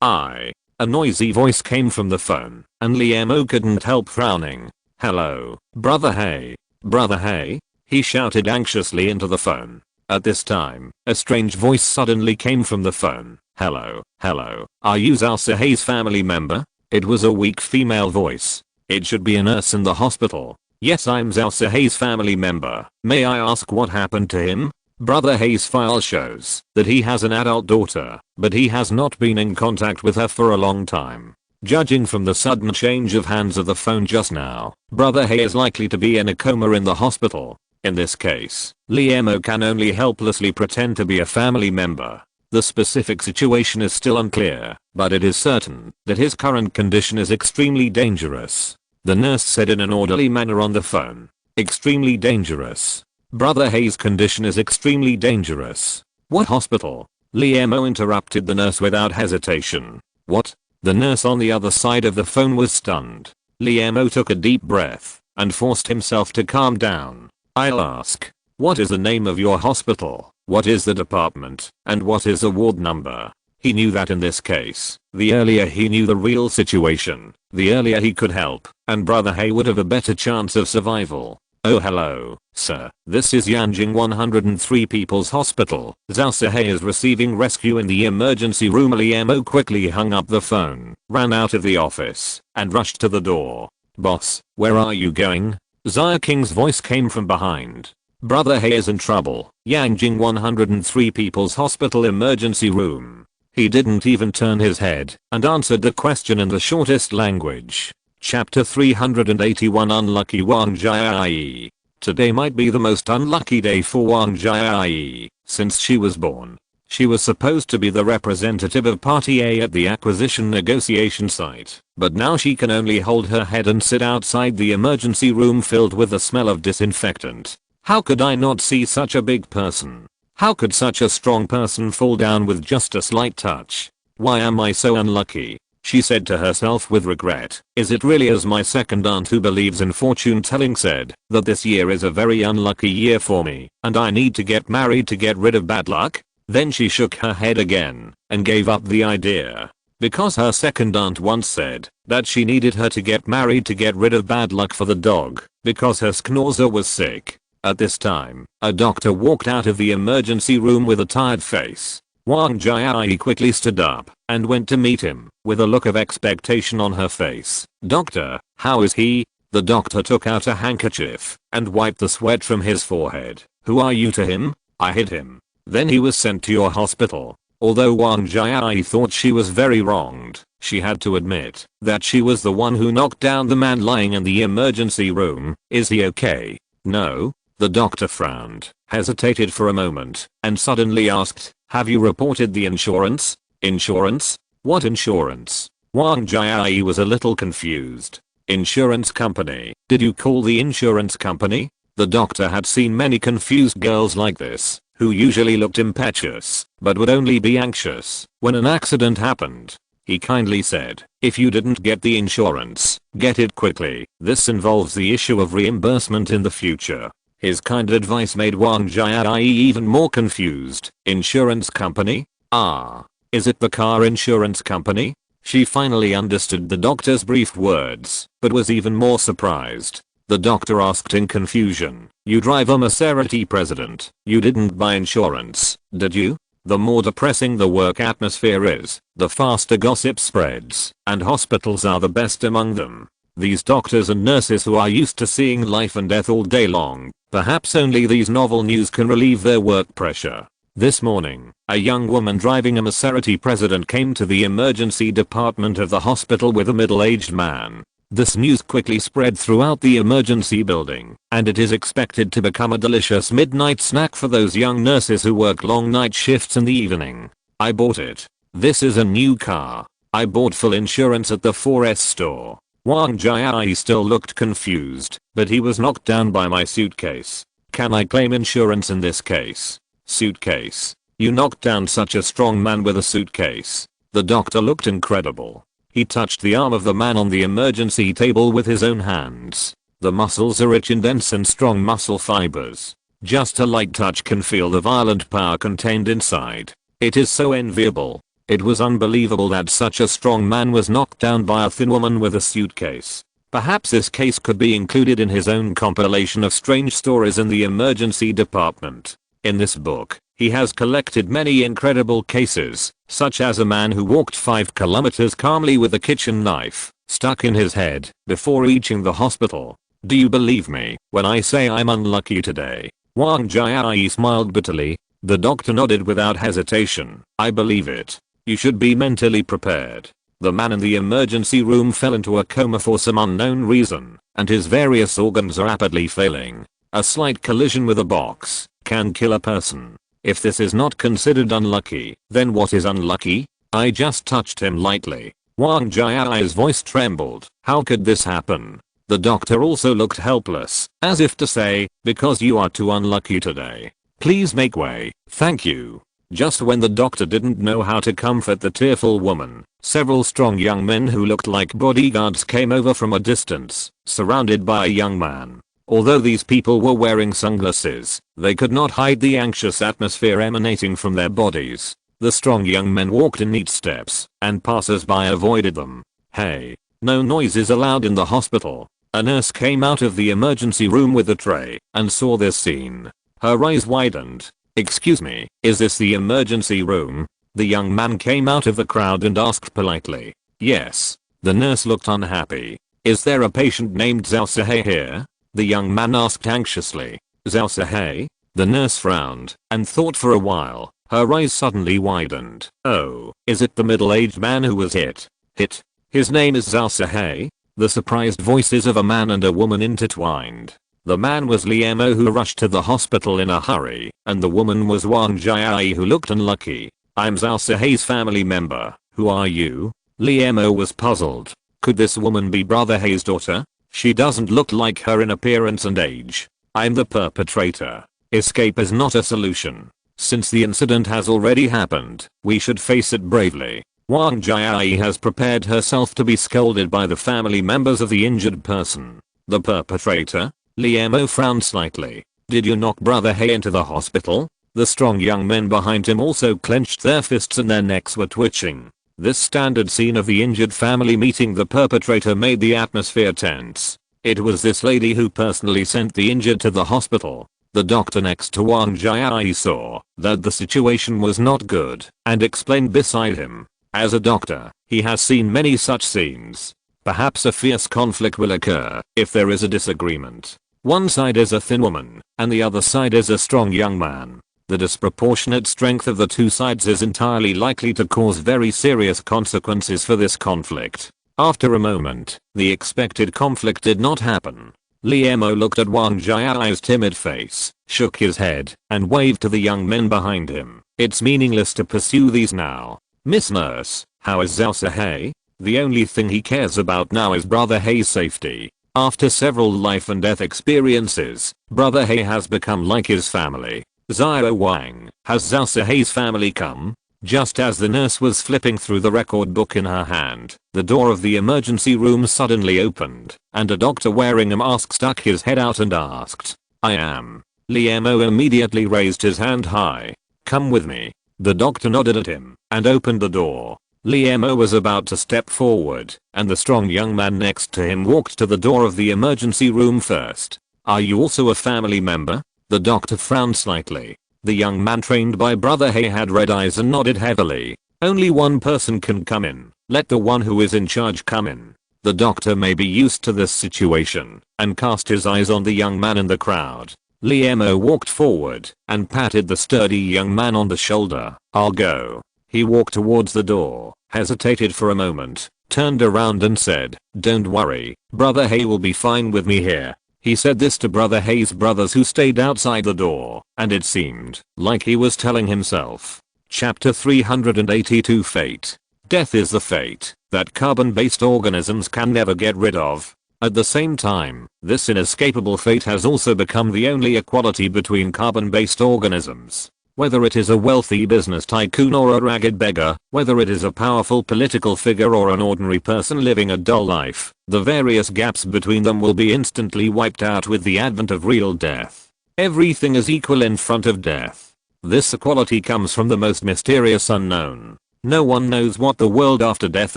A noisy voice came from the phone, and Liemo couldn't help frowning. Hello, Brother Hay. Brother Hay? He shouted anxiously into the phone. At this time, a strange voice suddenly came from the phone. Hello, hello, are you Zhao Hay's family member? It was a weak female voice. It should be a nurse in the hospital. Yes, I'm Zhao Hay's family member. May I ask what happened to him? Brother Hay's file shows that he has an adult daughter, but he has not been in contact with her for a long time. Judging from the sudden change of hands of the phone just now, Brother Hay is likely to be in a coma in the hospital. In this case, Liemo can only helplessly pretend to be a family member. The specific situation is still unclear, but it is certain that his current condition is extremely dangerous. The nurse said in an orderly manner on the phone. Extremely dangerous. Brother Hayes' condition is extremely dangerous. What hospital? Liam interrupted the nurse without hesitation. What? The nurse on the other side of the phone was stunned. Liam took a deep breath and forced himself to calm down. I'll ask. What is the name of your hospital? What is the department? And what is the ward number? He knew that in this case, the earlier he knew the real situation, the earlier he could help, and Brother Hay would have a better chance of survival. Oh hello, sir. This is Yanjing 103 People's Hospital. Zhao Hay is receiving rescue in the emergency room. Liam quickly hung up the phone, ran out of the office, and rushed to the door. Boss, where are you going? Zia King's voice came from behind. Brother Hay is in trouble. Yanjing 103 People's Hospital emergency room. He didn't even turn his head and answered the question in the shortest language. Chapter 381 Unlucky Wang Jiayi. Today might be the most unlucky day for Wang Jiayi since she was born. She was supposed to be the representative of Party A at the acquisition negotiation site, but now she can only hold her head and sit outside the emergency room filled with the smell of disinfectant. How could I not see such a big person? How could such a strong person fall down with just a slight touch? Why am I so unlucky? She said to herself with regret. Is it really as my second aunt who believes in fortune telling said, that this year is a very unlucky year for me, and I need to get married to get rid of bad luck? Then she shook her head again, and gave up the idea. Because her second aunt once said, that she needed her to get married to get rid of bad luck for the dog, because her schnauzer was sick. At this time, a doctor walked out of the emergency room with a tired face. Wang Jiayi quickly stood up and went to meet him with a look of expectation on her face. Doctor, how is he? The doctor took out a handkerchief and wiped the sweat from his forehead. Who are you to him? I hit him. Then he was sent to your hospital. Although Wang Jiayi thought she was very wronged, she had to admit that she was the one who knocked down the man lying in the emergency room. Is he okay? No. The doctor frowned, hesitated for a moment, and suddenly asked, have you reported the insurance? Insurance? What insurance? Wang Jiayi was a little confused. Insurance company. Did you call the insurance company? The doctor had seen many confused girls like this, who usually looked impetuous, but would only be anxious when an accident happened. He kindly said, if you didn't get the insurance, get it quickly. This involves the issue of reimbursement in the future. His kind advice made Wang Jiayi even more confused. Insurance company? Ah. Is it the car insurance company? She finally understood the doctor's brief words, but was even more surprised. The doctor asked in confusion, you drive a Maserati president. You didn't buy insurance, did you? The more depressing the work atmosphere is, the faster gossip spreads, and hospitals are the best among them. These doctors and nurses who are used to seeing life and death all day long, perhaps only these novel news can relieve their work pressure. This morning, a young woman driving a Maserati president came to the emergency department of the hospital with a middle-aged man. This news quickly spread throughout the emergency building, and it is expected to become a delicious midnight snack for those young nurses who work long night shifts in the evening. I bought it. This is a new car. I bought full insurance at the 4S store. Wang Jiayi still looked confused, but he was knocked down by my suitcase. Can I claim insurance in this case? Suitcase. You knocked down such a strong man with a suitcase. The doctor looked incredible. He touched the arm of the man on the emergency table with his own hands. The muscles are rich in dense and strong muscle fibers. Just a light touch can feel the violent power contained inside. It is so enviable. It was unbelievable that such a strong man was knocked down by a thin woman with a suitcase. Perhaps this case could be included in his own compilation of strange stories in the emergency department. In this book, he has collected many incredible cases, such as a man who walked 5 kilometers calmly with a kitchen knife stuck in his head before reaching the hospital. Do you believe me when I say I'm unlucky today? Wang Jiayi smiled bitterly. The doctor nodded without hesitation. I believe it. You should be mentally prepared. The man in the emergency room fell into a coma for some unknown reason, and his various organs are rapidly failing. A slight collision with a box can kill a person. If this is not considered unlucky, then what is unlucky? I just touched him lightly. Wang Jiai's voice trembled. How could this happen? The doctor also looked helpless, as if to say, because you are too unlucky today. Please make way, thank you. Just when the doctor didn't know how to comfort the tearful woman, several strong young men who looked like bodyguards came over from a distance, surrounded by a young man. Although these people were wearing sunglasses, they could not hide the anxious atmosphere emanating from their bodies. The strong young men walked in neat steps, and passers-by avoided them. Hey, no noise is allowed in the hospital. A nurse came out of the emergency room with a tray, and saw this scene. Her eyes widened. Excuse me, is this the emergency room? The young man came out of the crowd and asked politely. Yes. The nurse looked unhappy. Is there a patient named Zhao Sihei here? The young man asked anxiously. Zhao Sihei? The nurse frowned, and thought for a while. Her eyes suddenly widened. Oh, is it the middle-aged man who was hit? Hit? His name is Zhao Sihei? The surprised voices of a man and a woman intertwined. The man was Liemo, who rushed to the hospital in a hurry, and the woman was Wang Jiai, who looked unlucky. I'm Zhao Sihei's family member. Who are you? Liemo was puzzled. Could this woman be Brother Hei's daughter? She doesn't look like her in appearance and age. I'm the perpetrator. Escape is not a solution. Since the incident has already happened, we should face it bravely. Wang Jiai has prepared herself to be scolded by the family members of the injured person. The perpetrator? Liemo frowned slightly. Did you knock Brother Hei into the hospital? The strong young men behind him also clenched their fists and their necks were twitching. This standard scene of the injured family meeting the perpetrator made the atmosphere tense. It was this lady who personally sent the injured to the hospital. The doctor next to Wang Jiai saw that the situation was not good and explained beside him. As a doctor, he has seen many such scenes. Perhaps a fierce conflict will occur if there is a disagreement. One side is a thin woman, and the other side is a strong young man. The disproportionate strength of the two sides is entirely likely to cause very serious consequences for this conflict. After a moment, the expected conflict did not happen. Liemo looked at Wang Jiai's timid face, shook his head, and waved to the young men behind him. It's meaningless to pursue these now. Miss Nurse, how is Zhao Sihei? The only thing he cares about now is Brother Hei's safety. After several life and death experiences, Brother Hei has become like his family. Xiao Wang, has Zhao Sihei's family come? Just as the nurse was flipping through the record book in her hand, the door of the emergency room suddenly opened, and a doctor wearing a mask stuck his head out and asked, I am. Liemo immediately raised his hand high. Come with me. The doctor nodded at him, and opened the door. Liemo was about to step forward, and the strong young man next to him walked to the door of the emergency room first. Are you also a family member? The doctor frowned slightly. The young man trained by Brother Hei had red eyes and nodded heavily. Only one person can come in. Let the one who is in charge come in. The doctor may be used to this situation, and cast his eyes on the young man in the crowd. Liemo walked forward, and patted the sturdy young man on the shoulder. I'll go. He walked towards the door, hesitated for a moment, turned around and said, Don't worry, Brother Hei will be fine with me here. He said this to Brother Hei's brothers who stayed outside the door, and it seemed like he was telling himself. Chapter 382 Fate. Death is the fate that carbon-based organisms can never get rid of. At the same time, this inescapable fate has also become the only equality between carbon-based organisms. Whether it is a wealthy business tycoon or a ragged beggar, whether it is a powerful political figure or an ordinary person living a dull life, the various gaps between them will be instantly wiped out with the advent of real death. Everything is equal in front of death. This equality comes from the most mysterious unknown. No one knows what the world after death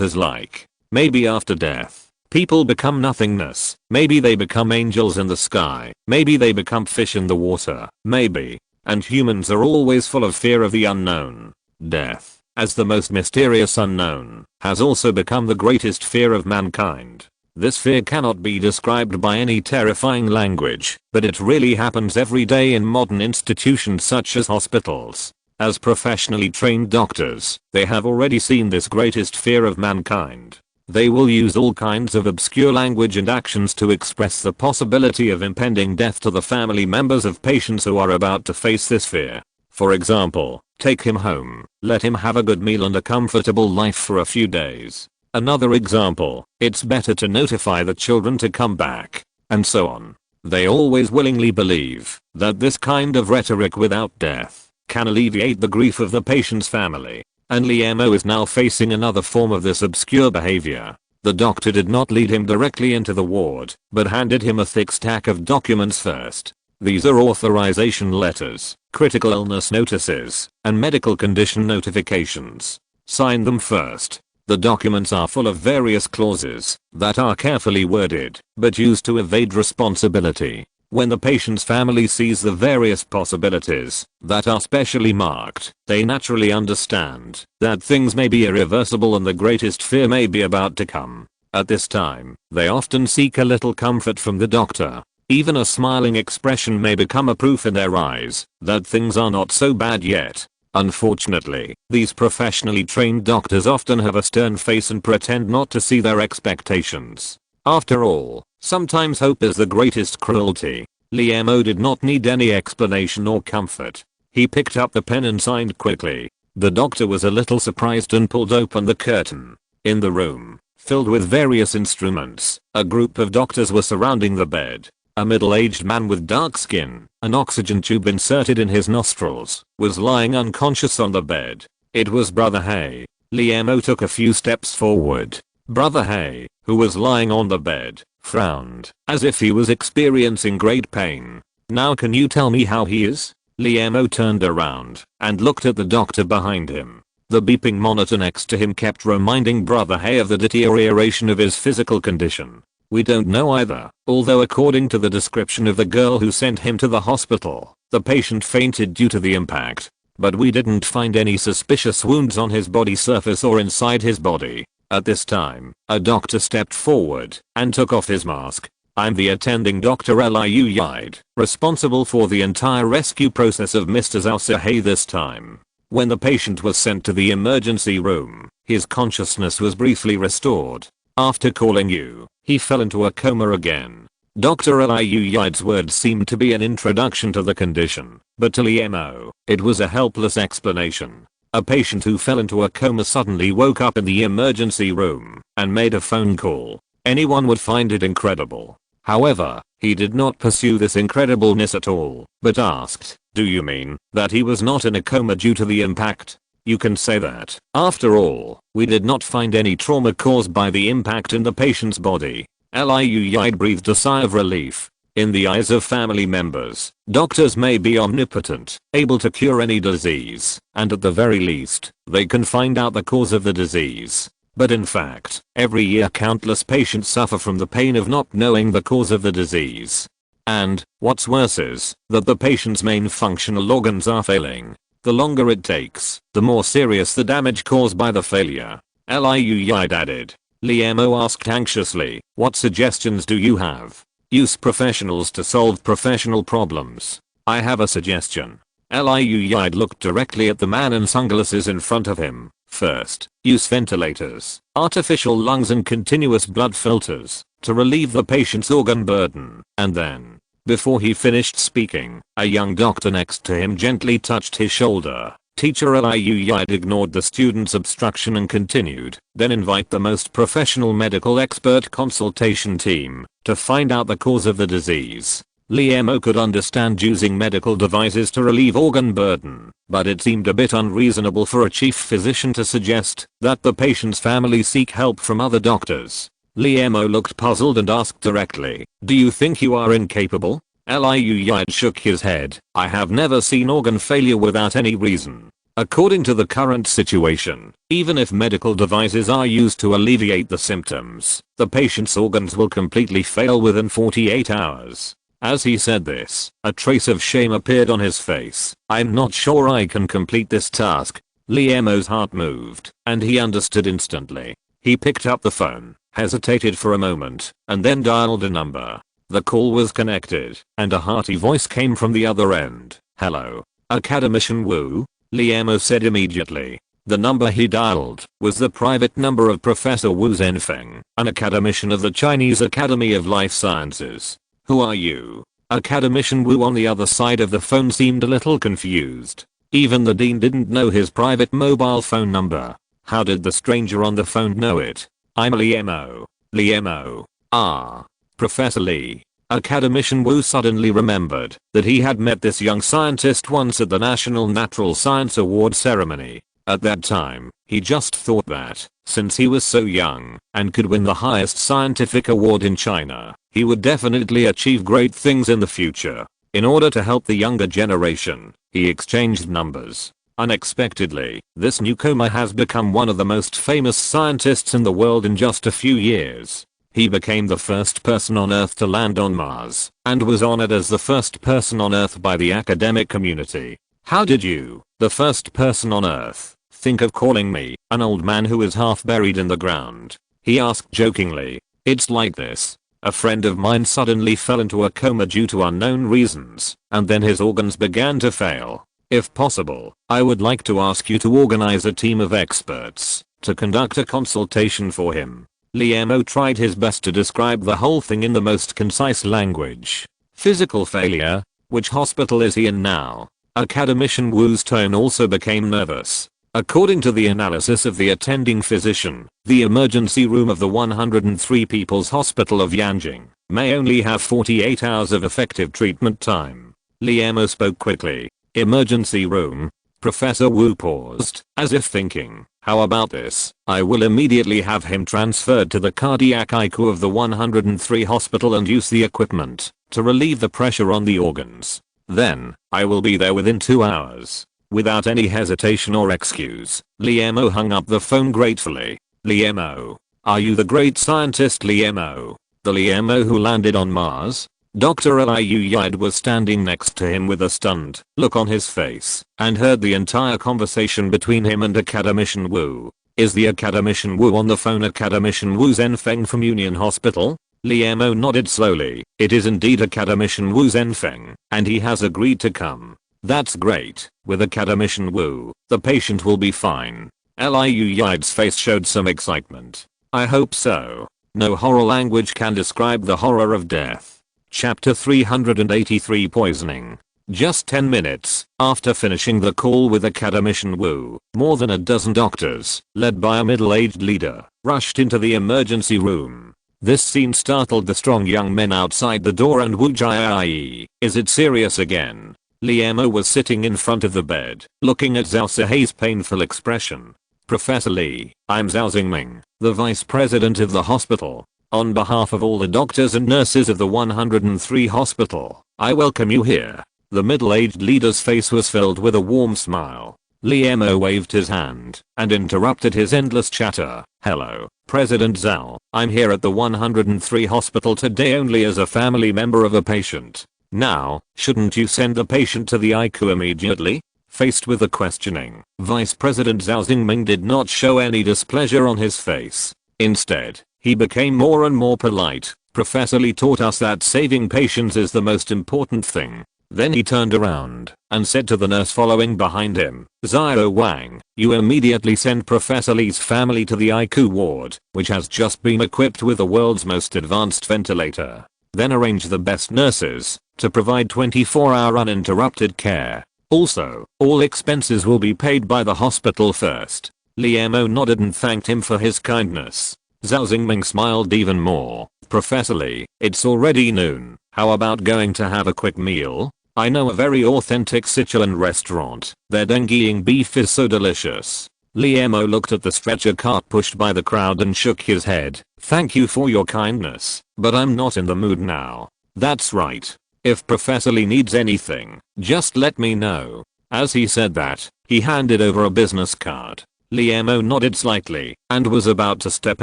is like. Maybe after death, people become nothingness. Maybe they become angels in the sky. Maybe they become fish in the water. Maybe. And humans are always full of fear of the unknown. Death, as the most mysterious unknown, has also become the greatest fear of mankind. This fear cannot be described by any terrifying language, but it really happens every day in modern institutions such as hospitals. As professionally trained doctors, they have already seen this greatest fear of mankind. They will use all kinds of obscure language and actions to express the possibility of impending death to the family members of patients who are about to face this fear. For example, take him home, let him have a good meal and a comfortable life for a few days. Another example, it's better to notify the children to come back, and so on. They always willingly believe that this kind of rhetoric without death can alleviate the grief of the patient's family. And Liemo is now facing another form of this obscure behavior. The doctor did not lead him directly into the ward, but handed him a thick stack of documents first. These are authorization letters, critical illness notices, and medical condition notifications. Sign them first. The documents are full of various clauses that are carefully worded, but used to evade responsibility. When the patient's family sees the various possibilities that are specially marked, they naturally understand that things may be irreversible and the greatest fear may be about to come. At this time, they often seek a little comfort from the doctor. Even a smiling expression may become a proof in their eyes that things are not so bad yet. Unfortunately, these professionally trained doctors often have a stern face and pretend not to see their expectations. After all, sometimes hope is the greatest cruelty. Liemo did not need any explanation or comfort. He picked up the pen and signed quickly. The doctor was a little surprised and pulled open the curtain. In the room, filled with various instruments, a group of doctors were surrounding the bed. A middle-aged man with dark skin, an oxygen tube inserted in his nostrils, was lying unconscious on the bed. It was Brother Hay. Liemo took a few steps forward. Brother Hay, who was lying on the bed, frowned, as if he was experiencing great pain. "Now can you tell me how he is?" Liemo turned around and looked at the doctor behind him. The beeping monitor next to him kept reminding Brother Hay of the deterioration of his physical condition. "We don't know either, although according to the description of the girl who sent him to the hospital, the patient fainted due to the impact. But we didn't find any suspicious wounds on his body surface or inside his body." At this time, a doctor stepped forward and took off his mask. "I'm the attending Dr. Liu Yide, responsible for the entire rescue process of Mr. Zhao Sihei this time." When the patient was sent to the emergency room, his consciousness was briefly restored. "After calling you, he fell into a coma again." Dr. Liu Yide's words seemed to be an introduction to the condition, but to Liemo, it was a helpless explanation. A patient who fell into a coma suddenly woke up in the emergency room and made a phone call. Anyone would find it incredible. However, he did not pursue this incredibleness at all, but asked, "Do you mean that he was not in a coma due to the impact?" "You can say that. After all, we did not find any trauma caused by the impact in the patient's body." Liu Yide breathed a sigh of relief. In the eyes of family members, doctors may be omnipotent, able to cure any disease, and at the very least, they can find out the cause of the disease. But in fact, every year countless patients suffer from the pain of not knowing the cause of the disease. And, what's worse is, that the patient's main functional organs are failing. The longer it takes, the more serious the damage caused by the failure. Liu Yide added. Liemo asked anxiously, "What suggestions do you have?" "Use professionals to solve professional problems." "I have a suggestion." Liu Yide looked directly at the man in sunglasses in front of him. "First, use ventilators, artificial lungs and continuous blood filters to relieve the patient's organ burden." And then, before he finished speaking, a young doctor next to him gently touched his shoulder. Teacher Liu Yide ignored the student's obstruction and continued, "Then invite the most professional medical expert consultation team to find out the cause of the disease." Liemo could understand using medical devices to relieve organ burden, but it seemed a bit unreasonable for a chief physician to suggest that the patient's family seek help from other doctors. Liemo looked puzzled and asked directly, "Do you think you are incapable?" Liu Yide shook his head. "I have never seen organ failure without any reason. According to the current situation, even if medical devices are used to alleviate the symptoms, the patient's organs will completely fail within 48 hours. As he said this, a trace of shame appeared on his face. "I'm not sure I can complete this task." Liemo's heart moved, and he understood instantly. He picked up the phone, hesitated for a moment, and then dialed a number. The call was connected, and a hearty voice came from the other end. "Hello, Academician Wu?" Liemo said immediately. The number he dialed was the private number of Professor Wu Zhenfeng, an academician of the Chinese Academy of Life Sciences. "Who are you?" Academician Wu on the other side of the phone seemed a little confused. Even the dean didn't know his private mobile phone number. How did the stranger on the phone know it? I'm Liemo. Liemo. Ah. Professor Lee. Academician Wu suddenly remembered that he had met this young scientist once at the National Natural Science Award ceremony. At that time, he just thought that, since he was so young and could win the highest scientific award in China, he would definitely achieve great things in the future. In order to help the younger generation, he exchanged numbers. Unexpectedly, this newcomer has become one of the most famous scientists in the world in just a few years. He became the first person on Earth to land on Mars, and was honored as the first person on Earth by the academic community. How did you, the first person on Earth, think of calling me, an old man who is half buried in the ground? He asked jokingly. It's like this. A friend of mine suddenly fell into a coma due to unknown reasons, and then his organs began to fail. If possible, I would like to ask you to organize a team of experts to conduct a consultation for him. Liemo tried his best to describe the whole thing in the most concise language. Physical failure? Which hospital is he in now? Academician Wu's tone also became nervous. According to the analysis of the attending physician, the emergency room of the 103 People's Hospital of Yanjing may only have 48 hours of effective treatment time. Liemo spoke quickly. Emergency room? Professor Wu paused, as if thinking, how about this? I will immediately have him transferred to the cardiac ICU of the 103 hospital and use the equipment to relieve the pressure on the organs. Then, I will be there within 2 hours. Without any hesitation or excuse, Liemo hung up the phone gratefully. Liemo. Are you the great scientist Liemo? The Liemo who landed on Mars? Dr. Liu Yide was standing next to him with a stunned look on his face and heard the entire conversation between him and Academician Wu. Is the Academician Wu on the phone? Academician Wu Zhenfeng from Union Hospital? Liemo nodded slowly. It is indeed Academician Wu Zhenfeng, and he has agreed to come. That's great. With Academician Wu, the patient will be fine. Liu Yide's face showed some excitement. I hope so. No horror language can describe the horror of death. Chapter 383 Poisoning. Just 10 minutes after finishing the call with Academician Wu, more than a dozen doctors, led by a middle-aged leader, rushed into the emergency room. This scene startled the strong young men outside the door and Wu Jia. Is it serious again? Liemo was sitting in front of the bed, looking at Zhao Sihei's painful expression. Professor Lee, I'm Zhao Xingming, the vice president of the hospital. On behalf of all the doctors and nurses of the 103 hospital, I welcome you here. The middle-aged leader's face was filled with a warm smile. Liemo waved his hand and interrupted his endless chatter. Hello, President Zhao. I'm here at the 103 hospital today only as a family member of a patient. Now, shouldn't you send the patient to the ICU immediately? Faced with the questioning, Vice President Zhao Xingming did not show any displeasure on his face. Instead, he became more and more polite. Professor Lee taught us that saving patients is the most important thing. Then he turned around and said to the nurse following behind him, Xiao Wang, you immediately send Professor Lee's family to the ICU ward, which has just been equipped with the world's most advanced ventilator. Then arrange the best nurses to provide 24-hour uninterrupted care. Also, all expenses will be paid by the hospital first. Liemo nodded and thanked him for his kindness. Zhao Xingming smiled even more. Professor Lee, it's already noon. How about going to have a quick meal? I know a very authentic Sichuan restaurant. Their dengue beef is so delicious. Liemo looked at the stretcher cart pushed by the crowd and shook his head. Thank you for your kindness, but I'm not in the mood now. That's right. If Professor Lee needs anything, just let me know. As he said that, he handed over a business card. Liemo nodded slightly and was about to step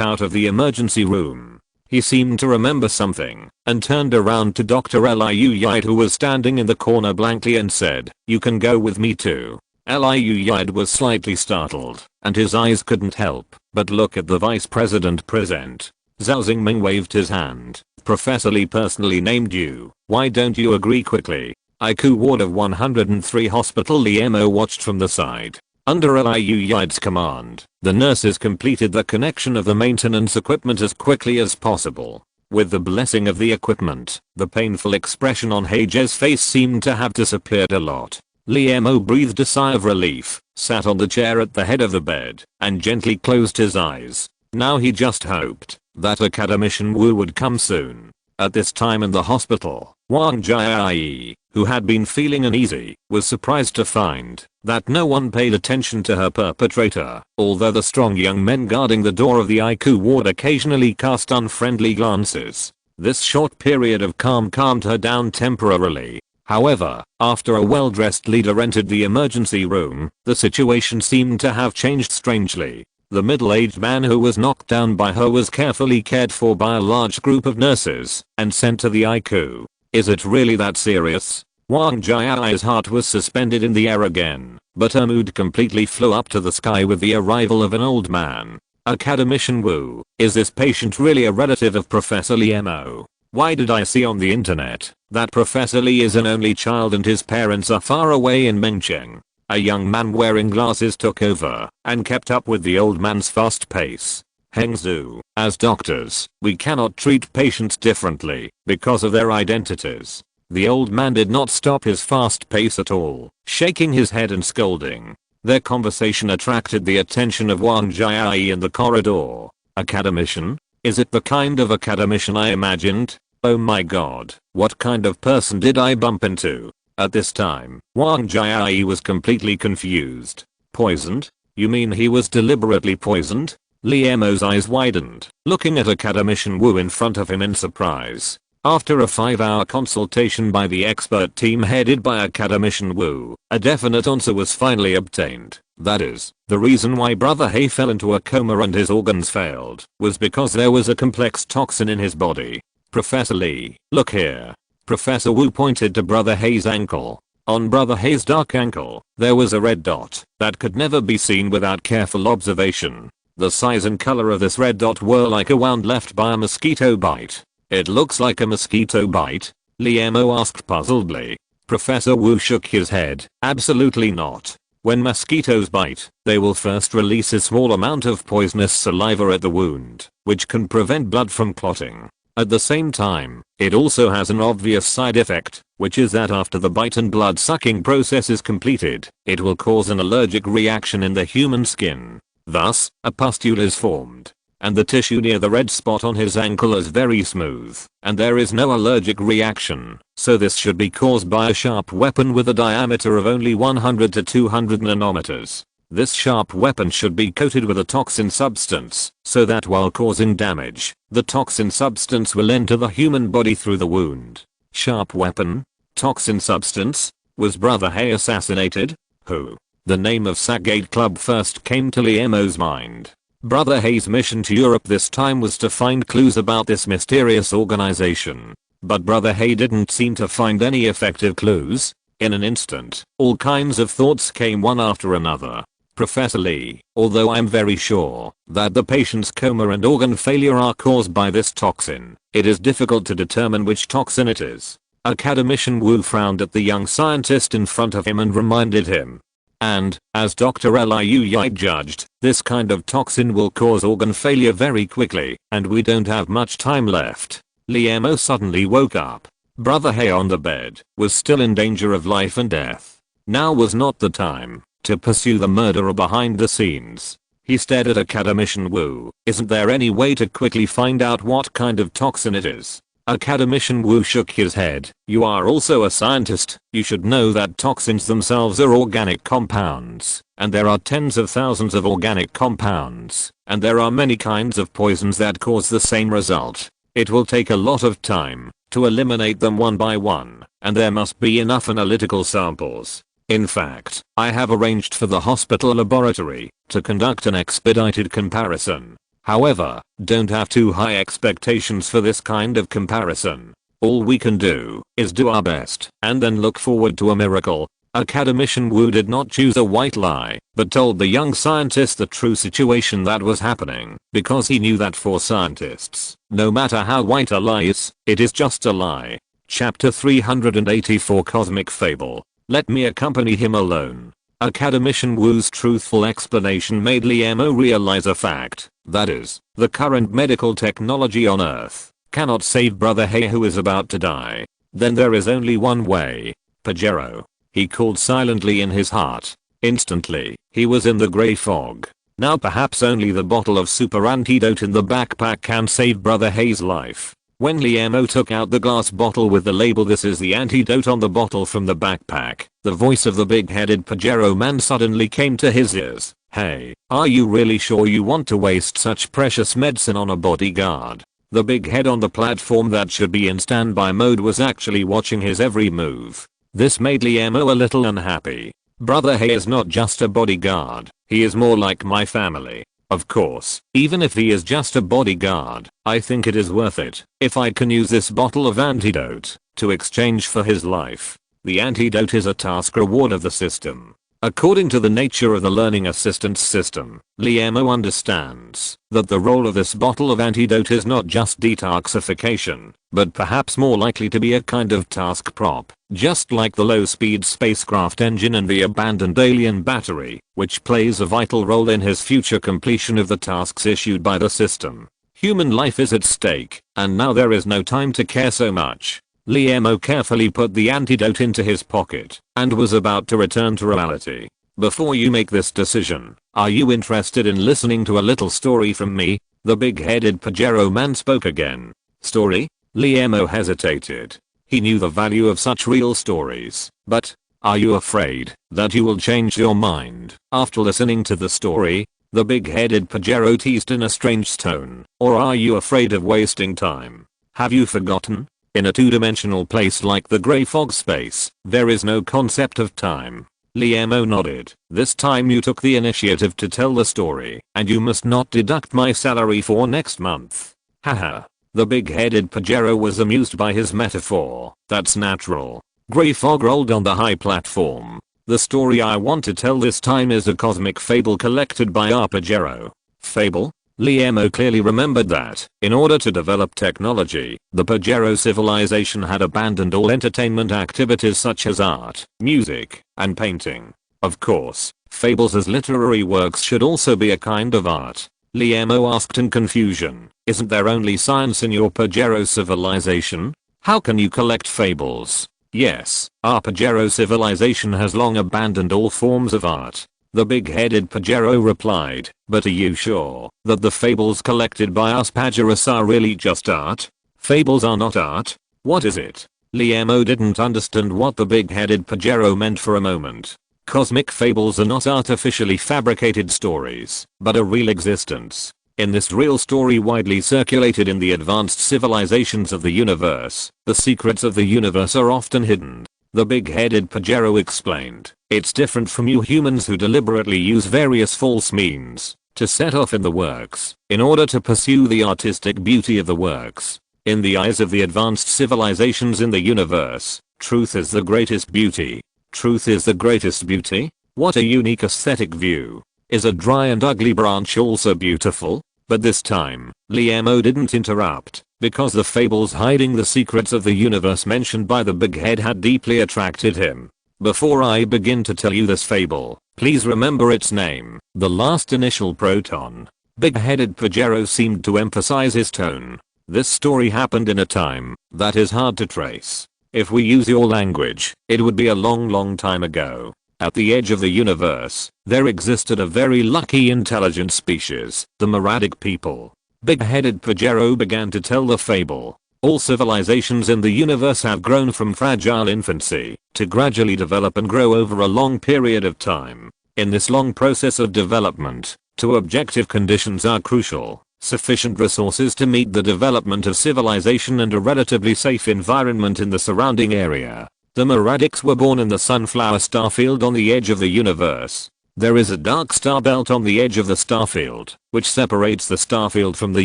out of the emergency room. He seemed to remember something and turned around to Dr. Liu Yide who was standing in the corner blankly and said, you can go with me too. Liu Yide was slightly startled and his eyes couldn't help but look at the vice president present. Zhao Xingming waved his hand. Professor Lee personally named you. Why don't you agree quickly? ICU ward of 103 hospital. Liemo watched from the side. Under Liu Yide's command, the nurses completed the connection of the maintenance equipment as quickly as possible. With the blessing of the equipment, the painful expression on He Jie's face seemed to have disappeared a lot. Liemo breathed a sigh of relief, sat on the chair at the head of the bed, and gently closed his eyes. Now he just hoped that Academician Wu would come soon. At this time in the hospital, Wang Jiayi, who had been feeling uneasy, was surprised to find that no one paid attention to her perpetrator, although the strong young men guarding the door of the ICU ward occasionally cast unfriendly glances. This short period of calm calmed her down temporarily. However, after a well-dressed leader entered the emergency room, the situation seemed to have changed strangely. The middle-aged man who was knocked down by her was carefully cared for by a large group of nurses and sent to the ICU. Is it really that serious? Wang Jiayi's heart was suspended in the air again, but her mood completely flew up to the sky with the arrival of an old man. Academician Wu, is this patient really a relative of Professor Liemo? Why did I see on the internet that Professor Li is an only child and his parents are far away in Mengcheng? A young man wearing glasses took over and kept up with the old man's fast pace. Hengzhu, as doctors, we cannot treat patients differently because of their identities. The old man did not stop his fast pace at all, shaking his head and scolding. Their conversation attracted the attention of Wang Jiayi in the corridor. Academician? Is it the kind of academician I imagined? Oh my god, what kind of person did I bump into? At this time, Wang Jiayi was completely confused. Poisoned? You mean he was deliberately poisoned? Liemo's eyes widened, looking at Academician Wu in front of him in surprise. After a 5-hour consultation by the expert team headed by Academician Wu, a definite answer was finally obtained. That is, the reason why Brother He fell into a coma and his organs failed was because there was a complex toxin in his body. Professor Lee, look here. Professor Wu pointed to Brother He's ankle. On Brother He's dark ankle, there was a red dot that could never be seen without careful observation. The size and color of this red dot were like a wound left by a mosquito bite. It looks like a mosquito bite? Liemo asked puzzledly. Professor Wu shook his head. Absolutely not. When mosquitoes bite, they will first release a small amount of poisonous saliva at the wound, which can prevent blood from clotting. At the same time, it also has an obvious side effect, which is that after the bite and blood sucking process is completed, it will cause an allergic reaction in the human skin. Thus, a pustule is formed. And the tissue near the red spot on his ankle is very smooth, and there is no allergic reaction, so this should be caused by a sharp weapon with a diameter of only 100 to 200 nanometers. This sharp weapon should be coated with a toxin substance, so that while causing damage, the toxin substance will enter the human body through the wound. Sharp weapon? Toxin substance? Was Brother He assassinated? Who? The name of Saggate Club first came to Liemo's mind. Brother He's mission to Europe this time was to find clues about this mysterious organization. But Brother He didn't seem to find any effective clues. In an instant, all kinds of thoughts came one after another. Professor Lee, although I'm very sure that the patient's coma and organ failure are caused by this toxin, it is difficult to determine which toxin it is. Academician Wu frowned at the young scientist in front of him and reminded him. And, as Dr. Liu Yi judged, this kind of toxin will cause organ failure very quickly, and we don't have much time left. Liemo suddenly woke up. Brother He on the bed was still in danger of life and death. Now was not the time to pursue the murderer behind the scenes. He stared at Academician Wu. Isn't there any way to quickly find out what kind of toxin it is? Academician Wu shook his head. You are also a scientist. You should know that toxins themselves are organic compounds, and there are tens of thousands of organic compounds, and there are many kinds of poisons that cause the same result. It will take a lot of time to eliminate them one by one, and there must be enough analytical samples. In fact, I have arranged for the hospital laboratory to conduct an expedited comparison. However, don't have too high expectations for this kind of comparison. All we can do is do our best and then look forward to a miracle. Academician Wu did not choose a white lie, but told the young scientist the true situation that was happening, because he knew that for scientists, no matter how white a lie is, it is just a lie. Chapter 384 Cosmic Fable. Let me accompany him alone. Academician Wu's truthful explanation made Liemo realize a fact, that is, the current medical technology on Earth cannot save Brother He who is about to die. Then there is only one way. Pajero. He called silently in his heart. Instantly, he was in the grey fog. Now perhaps only the bottle of super antidote in the backpack can save Brother Hayes' life. When Liam took out the glass bottle with the label "This is the antidote" on the bottle from the backpack, the voice of the big-headed Pajero man suddenly came to his ears. "Hey, are you really sure you want to waste such precious medicine on a bodyguard?" The big head on the platform that should be in standby mode was actually watching his every move. This made Liam a little unhappy. Brother Hay is not just a bodyguard, he is more like my family. Of course, even if he is just a bodyguard, I think it is worth it if I can use this bottle of antidote to exchange for his life. The antidote is a task reward of the system. According to the nature of the learning assistance system, Liam understands that the role of this bottle of antidote is not just detoxification, but perhaps more likely to be a kind of task prop, just like the low-speed spacecraft engine and the abandoned alien battery, which plays a vital role in his future completion of the tasks issued by the system. Human life is at stake, and now there is no time to care so much. Liam carefully put the antidote into his pocket and was about to return to reality. "Before you make this decision, are you interested in listening to a little story from me?" The big-headed Pajero man spoke again. "Story?" Liam hesitated. He knew the value of such real stories, but, "Are you afraid that you will change your mind after listening to the story?" The big-headed Pajero teased in a strange tone. "Or are you afraid of wasting time? Have you forgotten? In a two-dimensional place like the grey fog space, there is no concept of time." Liam nodded. "This time you took the initiative to tell the story, and you must not deduct my salary for next month." Haha. The big-headed Pajero was amused by his metaphor. "That's natural." Grey fog rolled on the high platform. "The story I want to tell this time is a cosmic fable collected by our Pajero." Fable? Liam clearly remembered that, in order to develop technology, the Pajero civilization had abandoned all entertainment activities such as art, music, and painting. Of course, fables as literary works should also be a kind of art. Liam asked in confusion, "Isn't there only science in your Pajero civilization? How can you collect fables?" "Yes, our Pajero civilization has long abandoned all forms of art." The big-headed Pajero replied, "But are you sure that the fables collected by us Pajeros are really just art? Fables are not art. What is it?" Liam didn't understand what the big-headed Pajero meant for a moment. Cosmic fables are not artificially fabricated stories, but a real existence. In this real story widely circulated in the advanced civilizations of the universe, the secrets of the universe are often hidden. The big-headed Pajero explained, "It's different from you humans who deliberately use various false means to set off in the works in order to pursue the artistic beauty of the works. In the eyes of the advanced civilizations in the universe, truth is the greatest beauty." Truth is the greatest beauty? What a unique aesthetic view. Is a dry and ugly branch also beautiful? But this time, Liam didn't interrupt, because the fables hiding the secrets of the universe mentioned by the big head had deeply attracted him. "Before I begin to tell you this fable, please remember its name, the last initial proton." Big-headed Pajero seemed to emphasize his tone. "This story happened in a time that is hard to trace. If we use your language, it would be a long time ago. At the edge of the universe, there existed a very lucky intelligent species, the Moradic people." Big-headed Pajero began to tell the fable. "All civilizations in the universe have grown from fragile infancy to gradually develop and grow over a long period of time. In this long process of development, two objective conditions are crucial: sufficient resources to meet the development of civilization and a relatively safe environment in the surrounding area. The Moradics were born in the sunflower starfield on the edge of the universe. There is a dark star belt on the edge of the starfield, which separates the starfield from the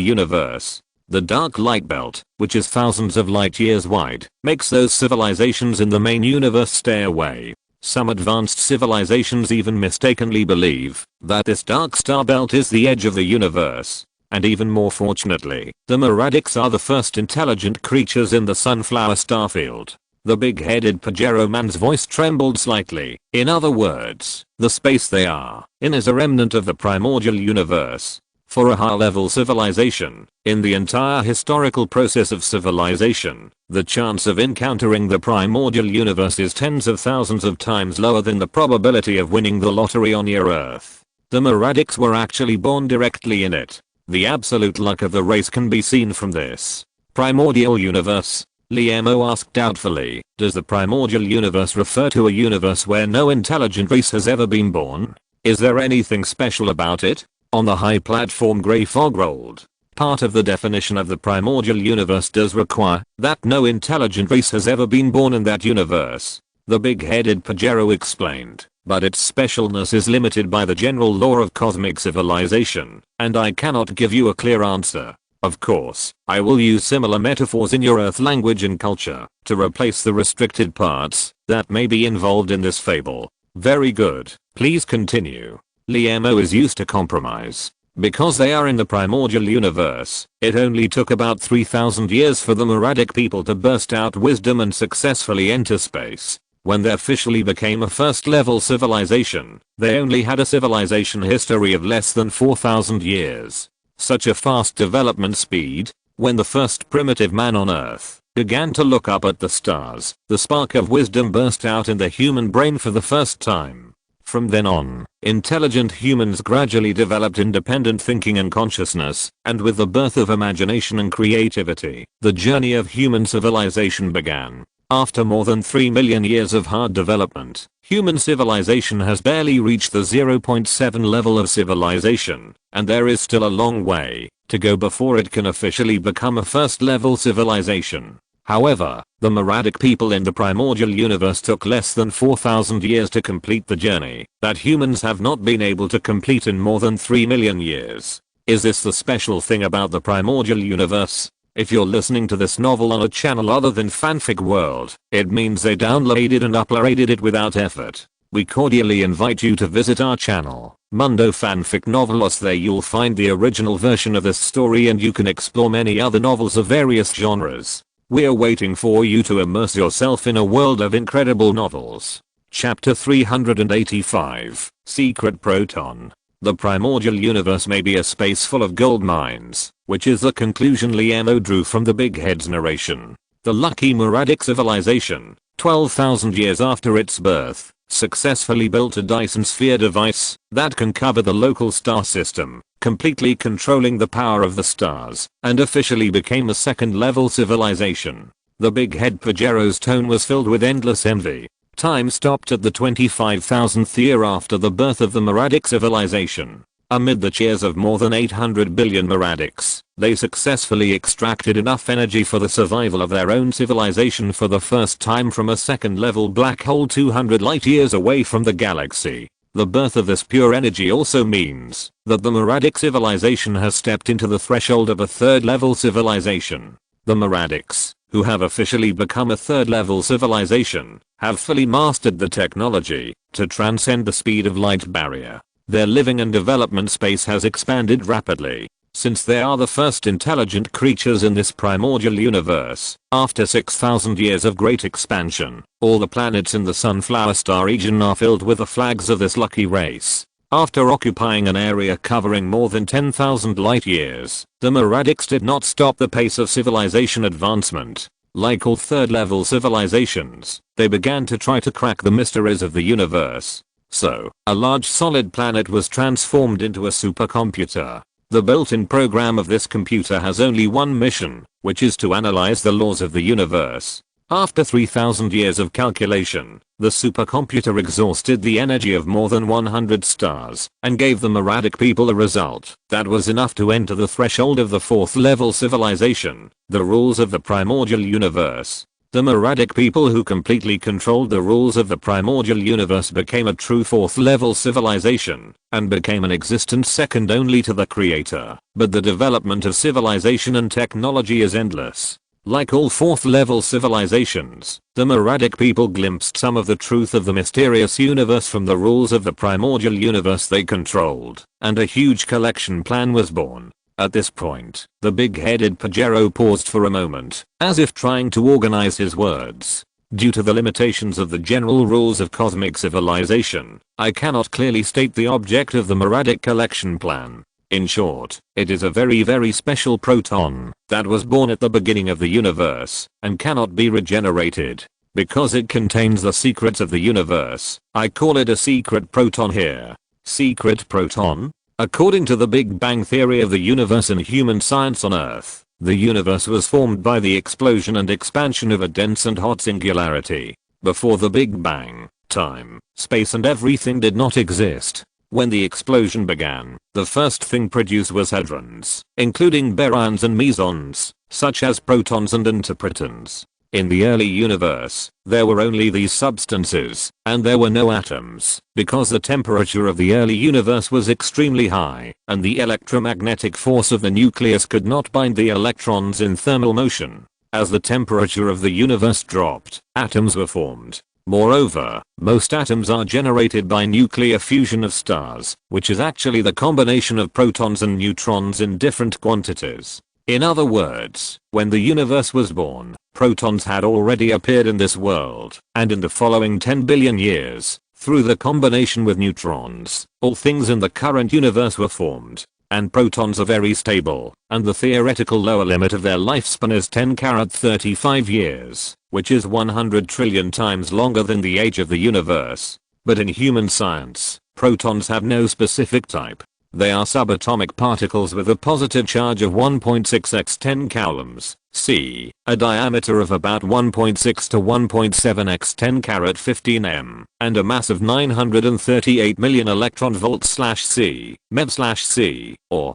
universe. The dark light belt, which is thousands of light years wide, makes those civilizations in the main universe stay away. Some advanced civilizations even mistakenly believe that this dark star belt is the edge of the universe. And even more fortunately, the Moradics are the first intelligent creatures in the sunflower starfield." The big-headed Pajero man's voice trembled slightly. "In other words, the space they are in is a remnant of the primordial universe. For a high-level civilization, in the entire historical process of civilization, the chance of encountering the primordial universe is tens of thousands of times lower than the probability of winning the lottery on your Earth. The Moradics were actually born directly in it. The absolute luck of the race can be seen from this primordial universe. Liemo asked doubtfully, does the primordial universe refer to a universe where no intelligent race has ever been born? Is there anything special about it? On the high platform Grey Fog rolled. Part of the definition of the primordial universe does require that no intelligent race has ever been born in that universe. The big-headed Pajero explained, but its specialness is limited by the general law of cosmic civilization, and I cannot give you a clear answer. Of course, I will use similar metaphors in your Earth language and culture to replace the restricted parts that may be involved in this fable. Very good, please continue. Liemo is used to compromise. Because they are in the primordial universe, it only took about 3,000 years for the Moradic people to burst out wisdom and successfully enter space. When they officially became a first-level civilization, they only had a civilization history of less than 4,000 years. Such a fast development speed, when the first primitive man on Earth began to look up at the stars, the spark of wisdom burst out in the human brain for the first time. From then on, intelligent humans gradually developed independent thinking and consciousness, and with the birth of imagination and creativity, the journey of human civilization began. After more than 3 million years of hard development, human civilization has barely reached the 0.7 level of civilization, and there is still a long way to go before it can officially become a first-level civilization. However, the Moradic people in the primordial universe took less than 4,000 years to complete the journey that humans have not been able to complete in more than 3 million years. Is this the special thing about the primordial universe? If you're listening to this novel on a channel other than Fanfic World, it means they downloaded and uploaded it without effort. We cordially invite you to visit our channel, Mundo Fanfic Novelos. There you'll find the original version of this story and you can explore many other novels of various genres. We're waiting for you to immerse yourself in a world of incredible novels. Chapter 385, Secret Proton. The primordial universe may be a space full of gold mines, which is the conclusion Liemo drew from the Big Head's narration. The lucky Moradic civilization, 12,000 years after its birth, successfully built a Dyson sphere device that can cover the local star system, completely controlling the power of the stars, and officially became a second-level civilization. The Big Head Pajero's tone was filled with endless envy. Time stopped at the 25,000th year after the birth of the Moradic civilization. Amid the cheers of more than 800 billion Moradics, they successfully extracted enough energy for the survival of their own civilization for the first time from a second-level black hole 200 light-years away from the galaxy. The birth of this pure energy also means that the Moradic civilization has stepped into the threshold of a third-level civilization. The Moradics, who have officially become a third-level civilization, have fully mastered the technology to transcend the speed of light barrier. Their living and development space has expanded rapidly. Since they are the first intelligent creatures in this primordial universe, after 6,000 years of great expansion, all the planets in the Sunflower Star region are filled with the flags of this lucky race. After occupying an area covering more than 10,000 light years, the Moradics did not stop the pace of civilization advancement. Like all third-level civilizations, they began to try to crack the mysteries of the universe. So, a large solid planet was transformed into a supercomputer. The built-in program of this computer has only one mission, which is to analyze the laws of the universe. After 3,000 years of calculation, the supercomputer exhausted the energy of more than 100 stars and gave the Moradic people a result that was enough to enter the threshold of the fourth-level civilization, the rules of the primordial universe. The Moradic people who completely controlled the rules of the primordial universe became a true fourth-level civilization and became an existence second only to the creator. But the development of civilization and technology is endless. Like all fourth-level civilizations, the Moradic people glimpsed some of the truth of the mysterious universe from the rules of the primordial universe they controlled, and a huge collection plan was born. At this point, the big-headed Pajero paused for a moment, as if trying to organize his words. Due to the limitations of the general rules of cosmic civilization, I cannot clearly state the object of the Moradic collection plan. In short, it is a very special proton that was born at the beginning of the universe and cannot be regenerated. Because it contains the secrets of the universe, I call it a secret proton here. Secret proton? According to the Big Bang theory of the universe and human science on Earth, the universe was formed by the explosion and expansion of a dense and hot singularity. Before the Big Bang, time, space and everything did not exist. When the explosion began, the first thing produced was hadrons, including baryons and mesons, such as protons and interprotons. In the early universe, there were only these substances, and there were no atoms, because the temperature of the early universe was extremely high, and the electromagnetic force of the nucleus could not bind the electrons in thermal motion. As the temperature of the universe dropped, atoms were formed. Moreover, most atoms are generated by nuclear fusion of stars, which is actually the combination of protons and neutrons in different quantities. In other words, when the universe was born, protons had already appeared in this world, and in the following 10 billion years, through the combination with neutrons, all things in the current universe were formed. And protons are very stable, and the theoretical lower limit of their lifespan is 10⁻35 years, which is 100 trillion times longer than the age of the universe. But in human science, protons have no specific type. They are subatomic particles with a positive charge of 1.6 x 10 coulombs, c, a diameter of about 1.6 to 1.7 x 10⁻15 m, and a mass of 938 million electron volts/c, mev/c, or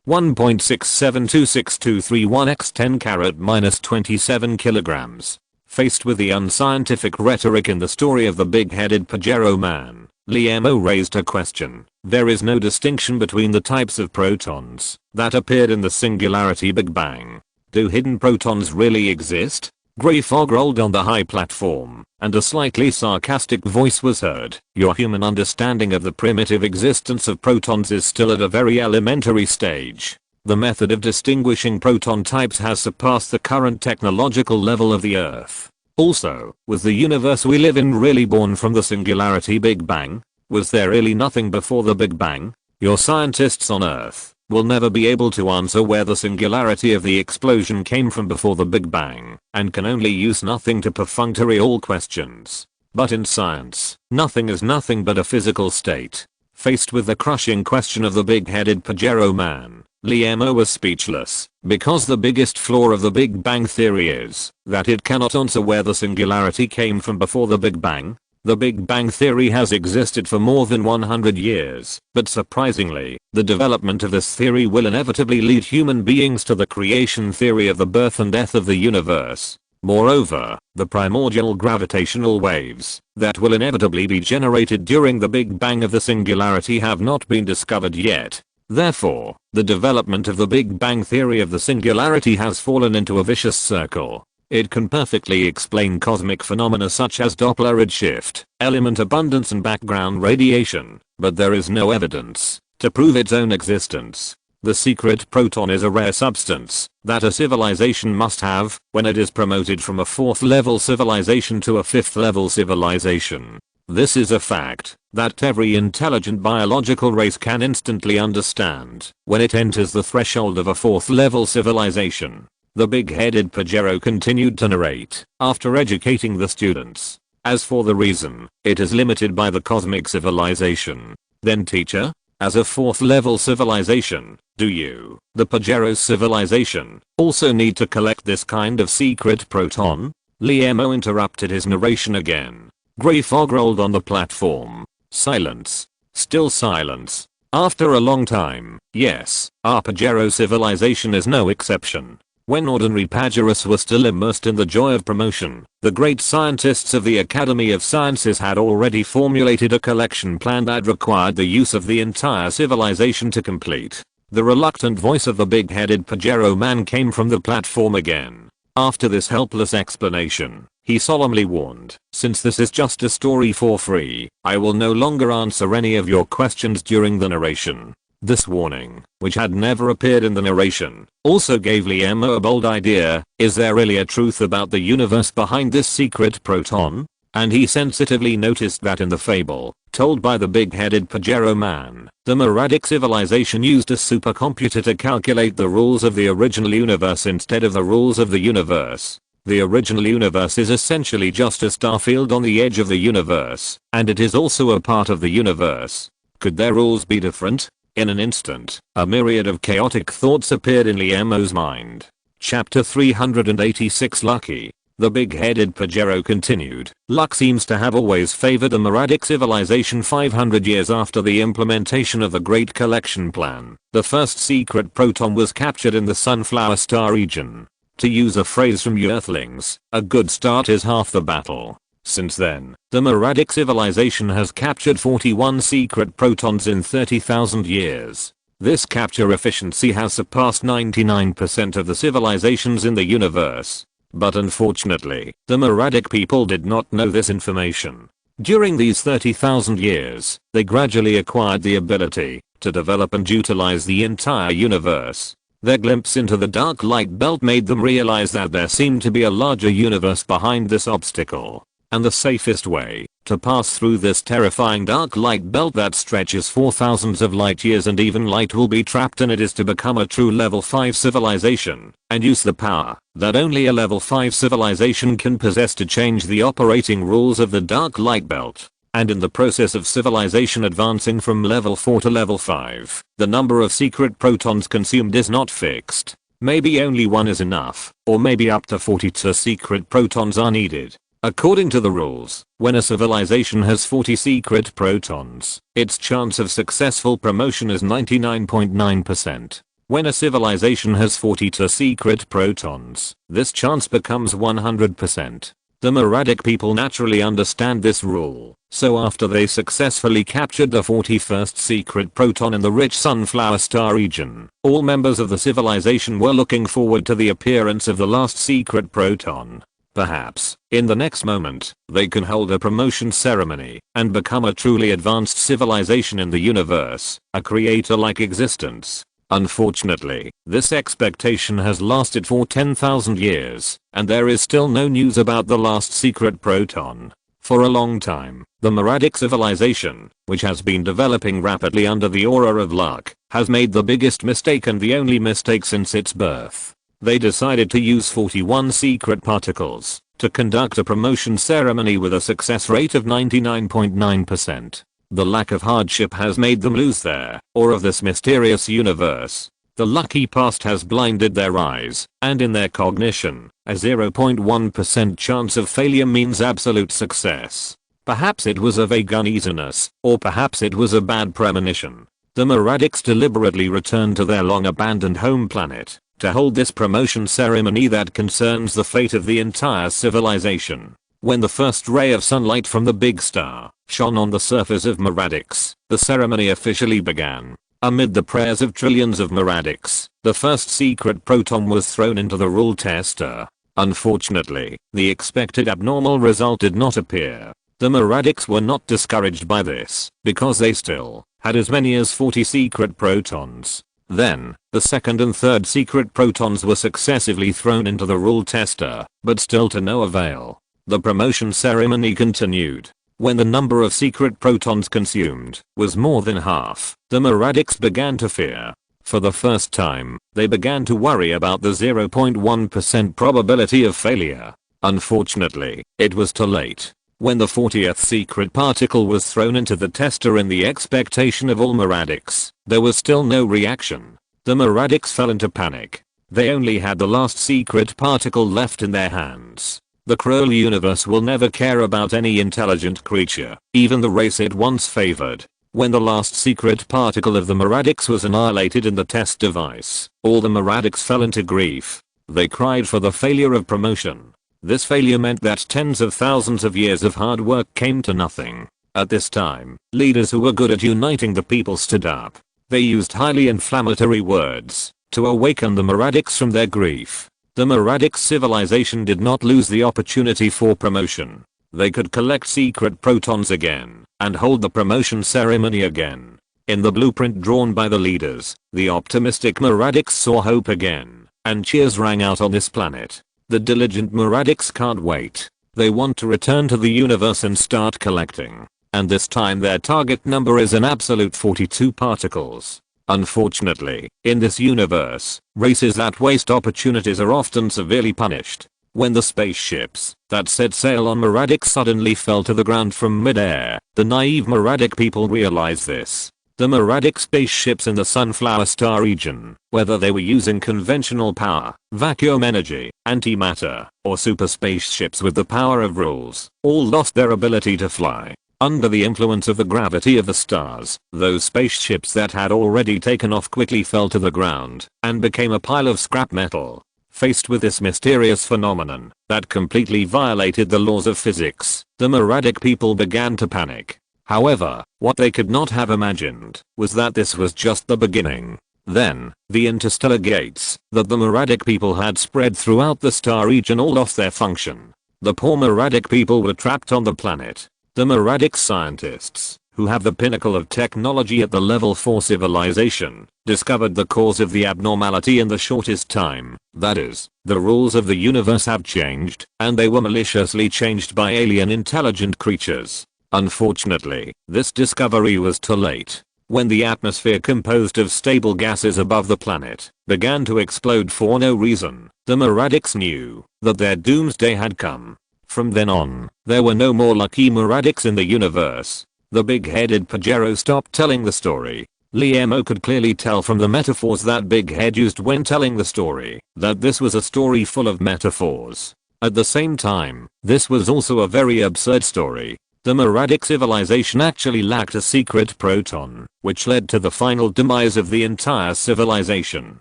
1.672623 x 10⁻⁻27 kilograms. Faced with the unscientific rhetoric in the story of the big-headed Pajero man, Liemo raised a question. There is no distinction between the types of protons that appeared in the singularity Big Bang. Do hidden protons really exist? Grey fog rolled on the high platform, and a slightly sarcastic voice was heard. Your human understanding of the primitive existence of protons is still at a very elementary stage. The method of distinguishing proton types has surpassed the current technological level of the Earth. Also, was the universe we live in really born from the singularity Big Bang? Was there really nothing before the Big Bang? Your scientists on Earth will never be able to answer where the singularity of the explosion came from before the Big Bang, and can only use nothing to perfunctory all questions. But in science, nothing is nothing but a physical state. Faced with the crushing question of the big-headed Pajero man, Liemo was speechless, because the biggest flaw of the Big Bang theory is that it cannot answer where the singularity came from before the Big Bang. The Big Bang theory has existed for more than 100 years, but surprisingly, the development of this theory will inevitably lead human beings to the creation theory of the birth and death of the universe. Moreover, the primordial gravitational waves that will inevitably be generated during the Big Bang of the singularity have not been discovered yet. Therefore, the development of the Big Bang theory of the singularity has fallen into a vicious circle. It can perfectly explain cosmic phenomena such as Doppler redshift, element abundance and background radiation, but there is no evidence to prove its own existence. The secret proton is a rare substance that a civilization must have when it is promoted from a 4th level civilization to a 5th level civilization. This is a fact that every intelligent biological race can instantly understand when it enters the threshold of a 4th level civilization. The big-headed Pajero continued to narrate, after educating the students. As for the reason, it is limited by the cosmic civilization. Then teacher, as a 4th level civilization, do you, the Pajero civilization, also need to collect this kind of secret proton? Liemo interrupted his narration again. Grey fog rolled on the platform. Silence. Still silence. After a long time, yes, our Pajero civilization is no exception. When ordinary Pajeros were still immersed in the joy of promotion, the great scientists of the Academy of Sciences had already formulated a collection plan that required the use of the entire civilization to complete. The reluctant voice of the big-headed Pajero man came from the platform again. After this helpless explanation, he solemnly warned, since this is just a story for free, I will no longer answer any of your questions during the narration. This warning, which had never appeared in the narration, also gave Liemo a bold idea. Is there really a truth about the universe behind this secret proton? And he sensitively noticed that in the fable, Told by the big-headed Pajero man, the Maradic civilization used a supercomputer to calculate the rules of the original universe instead of the rules of the universe. The original universe is essentially just a starfield on the edge of the universe, and it is also a part of the universe. Could their rules be different? In an instant, a myriad of chaotic thoughts appeared in Liamo's mind. Chapter 386 Lucky. The big-headed Pajero continued. Luck seems to have always favored the Maradic civilization 500 years after the implementation of the Great Collection Plan. The first secret proton was captured in the Sunflower Star region. To use a phrase from you Earthlings, a good start is half the battle. Since then, the Maradic civilization has captured 41 secret protons in 30,000 years. This capture efficiency has surpassed 99% of the civilizations in the universe. But unfortunately, the Maradic people did not know this information. During these 30,000 years, they gradually acquired the ability to develop and utilize the entire universe. Their glimpse into the dark light belt made them realize that there seemed to be a larger universe behind this obstacle. And the safest way to pass through this terrifying dark light belt that stretches for thousands of light years and even light will be trapped in it is to become a true level 5 civilization and use the power that only a level 5 civilization can possess to change the operating rules of the dark light belt. And in the process of civilization advancing from level 4 to level 5, the number of secret protons consumed is not fixed. Maybe only one is enough, or maybe up to 42 secret protons are needed. According to the rules, when a civilization has 40 secret protons, its chance of successful promotion is 99.9%. When a civilization has 42 secret protons, this chance becomes 100%. The Maradic people naturally understand this rule, so after they successfully captured the 41st secret proton in the rich Sunflower Star region, all members of the civilization were looking forward to the appearance of the last secret proton. Perhaps, in the next moment, they can hold a promotion ceremony and become a truly advanced civilization in the universe, a creator-like existence. Unfortunately, this expectation has lasted for 10,000 years, and there is still no news about the last secret proton. For a long time, the Maradic civilization, which has been developing rapidly under the aura of luck, has made the biggest mistake and the only mistake since its birth. They decided to use 41 secret particles to conduct a promotion ceremony with a success rate of 99.9%. The lack of hardship has made them lose their awe of this mysterious universe. The lucky past has blinded their eyes, and in their cognition, a 0.1% chance of failure means absolute success. Perhaps it was a vague uneasiness, or perhaps it was a bad premonition. The Maradics deliberately returned to their long-abandoned home planet to hold this promotion ceremony that concerns the fate of the entire civilization. When the first ray of sunlight from the big star shone on the surface of Maradics, the ceremony officially began. Amid the prayers of trillions of Maradics, the first secret proton was thrown into the rule tester. Unfortunately, the expected abnormal result did not appear. The Maradics were not discouraged by this, because they still had as many as 40 secret protons. Then, the second and third secret protons were successively thrown into the rule tester, but still to no avail. The promotion ceremony continued. When the number of secret protons consumed was more than half, the Maradics began to fear. For the first time, they began to worry about the 0.1% probability of failure. Unfortunately, it was too late. When the 40th secret particle was thrown into the tester in the expectation of all Maradics, there was still no reaction. The Maradics fell into panic. They only had the last secret particle left in their hands. The cruel universe will never care about any intelligent creature, even the race it once favored. When the last secret particle of the Maradics was annihilated in the test device, all the Maradics fell into grief. They cried for the failure of promotion. This failure meant that tens of thousands of years of hard work came to nothing. At this time, leaders who were good at uniting the people stood up. They used highly inflammatory words to awaken the Maradics from their grief. The Maradic civilization did not lose the opportunity for promotion. They could collect secret protons again and hold the promotion ceremony again. In the blueprint drawn by the leaders, the optimistic Maradics saw hope again, and cheers rang out on this planet. The diligent Maradics can't wait. They want to return to the universe and start collecting and this time their target number is an absolute 42 particles. Unfortunately, in this universe, races that waste opportunities are often severely punished. When the spaceships that set sail on Meradik suddenly fell to the ground from mid-air, the naive Meradik people realized this. The Meradik spaceships in the Sunflower Star region, whether they were using conventional power, vacuum energy, antimatter, or super spaceships with the power of rules, all lost their ability to fly. Under the influence of the gravity of the stars, those spaceships that had already taken off quickly fell to the ground and became a pile of scrap metal. Faced with this mysterious phenomenon that completely violated the laws of physics, the Meradik people began to panic. However, what they could not have imagined was that this was just the beginning. Then, the interstellar gates that the Meradik people had spread throughout the star region all lost their function. The poor Meradik people were trapped on the planet. The Meradik scientists, who have the pinnacle of technology at the level 4 civilization, discovered the cause of the abnormality in the shortest time. That is, the rules of the universe have changed, and they were maliciously changed by alien intelligent creatures. Unfortunately, this discovery was too late. When the atmosphere composed of stable gases above the planet began to explode for no reason, the Meradiks knew that their doomsday had come. From then on, there were no more lucky Meradiks in the universe. The big-headed Pajero stopped telling the story. Liemo could clearly tell from the metaphors that Big Head used when telling the story that this was a story full of metaphors. At the same time, this was also a very absurd story. The Meradik civilization actually lacked a secret proton, which led to the final demise of the entire civilization.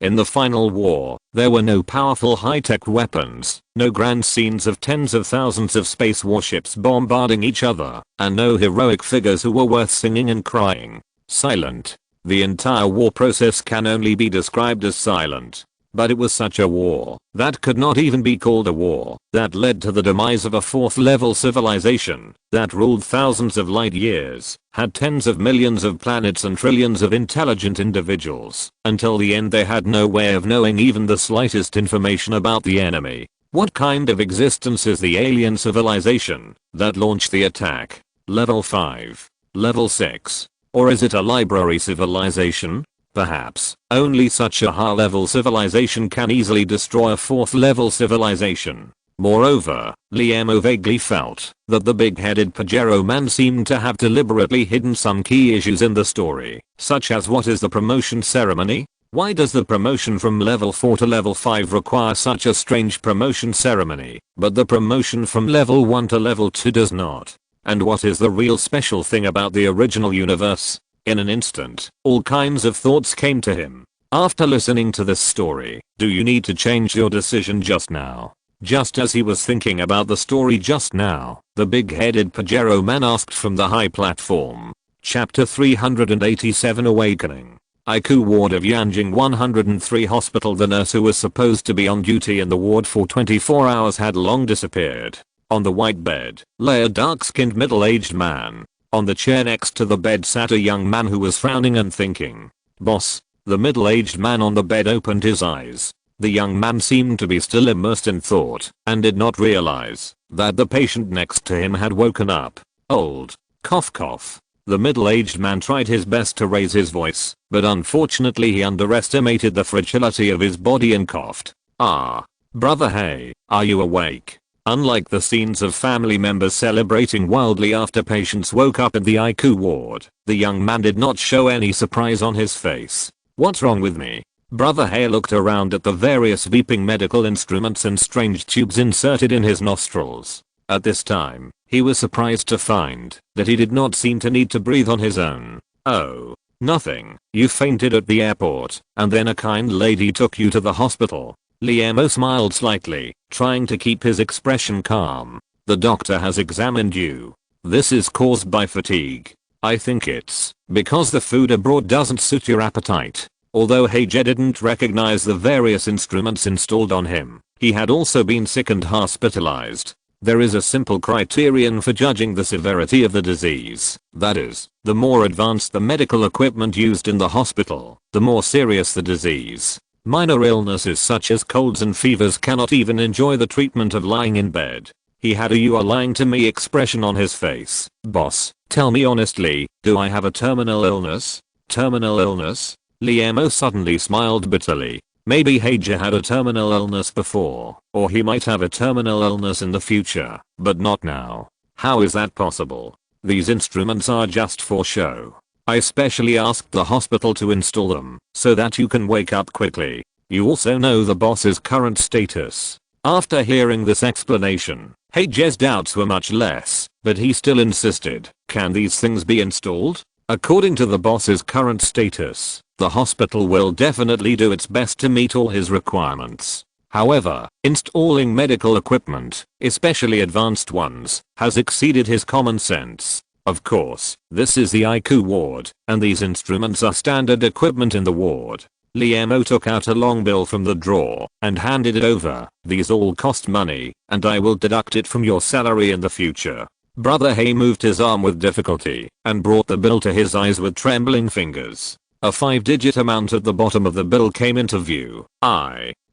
In the final war, there were no powerful high-tech weapons, no grand scenes of tens of thousands of space warships bombarding each other, and no heroic figures who were worth singing and crying. Silent. The entire war process can only be described as silent. But it was such a war that could not even be called a war that led to the demise of a 4th level civilization that ruled thousands of light years, had tens of millions of planets and trillions of intelligent individuals. Until the end they had no way of knowing even the slightest information about the enemy. What kind of existence is the alien civilization that launched the attack? Level 5? Level 6? Or is it a library civilization? Perhaps, only such a high-level civilization can easily destroy a 4th level civilization. Moreover, Liemo vaguely felt that the big-headed Pajero man seemed to have deliberately hidden some key issues in the story, such as what is the promotion ceremony? Why does the promotion from level 4 to level 5 require such a strange promotion ceremony, but the promotion from level 1 to level 2 does not? And what is the real special thing about the original universe? In an instant, all kinds of thoughts came to him. After listening to this story, do you need to change your decision just now? Just as he was thinking about the story just now, the big-headed Pajero man asked from the high platform. Chapter 387 Awakening. IQ ward of Yanjing 103 hospital. The nurse who was supposed to be on duty in the ward for 24 hours had long disappeared. On the white bed lay a dark-skinned middle-aged man. On the chair next to the bed sat a young man who was frowning and thinking. Boss. The middle-aged man on the bed opened his eyes. The young man seemed to be still immersed in thought and did not realize that the patient next to him had woken up. Old. Cough cough. The middle-aged man tried his best to raise his voice, but unfortunately he underestimated the fragility of his body and coughed. Ah. Brother, hey, are you awake? Unlike the scenes of family members celebrating wildly after patients woke up in the IQ ward, the young man did not show any surprise on his face. What's wrong with me? Brother Hay looked around at the various beeping medical instruments and strange tubes inserted in his nostrils. At this time, he was surprised to find that he did not seem to need to breathe on his own. Oh, nothing. You fainted at the airport, and then a kind lady took you to the hospital. Liemo smiled slightly, trying to keep his expression calm. The doctor has examined you. This is caused by fatigue. I think it's because the food abroad doesn't suit your appetite. Although Heije didn't recognize the various instruments installed on him, he had also been sick and hospitalized. There is a simple criterion for judging the severity of the disease. That is, the more advanced the medical equipment used in the hospital, the more serious the disease. Minor illnesses such as colds and fevers cannot even enjoy the treatment of lying in bed. He had a "you are lying to me" expression on his face. "Boss, tell me honestly, do I have a terminal illness?" "Terminal illness?" Liam suddenly smiled bitterly. Maybe Heija had a terminal illness before, or he might have a terminal illness in the future, but not now. How is that possible? These instruments are just for show. I specially asked the hospital to install them, so that you can wake up quickly. You also know the boss's current status. After hearing this explanation, Heija's doubts were much less, but he still insisted, "Can these things be installed?" According to the boss's current status, the hospital will definitely do its best to meet all his requirements. However, installing medical equipment, especially advanced ones, has exceeded his common sense. Of course, this is the ICU ward, and these instruments are standard equipment in the ward. Liam took out a long bill from the drawer and handed it over. "These all cost money, and I will deduct it from your salary in the future." Brother Hay moved his arm with difficulty and brought the bill to his eyes with trembling fingers. A 5-digit amount at the bottom of the bill came into view.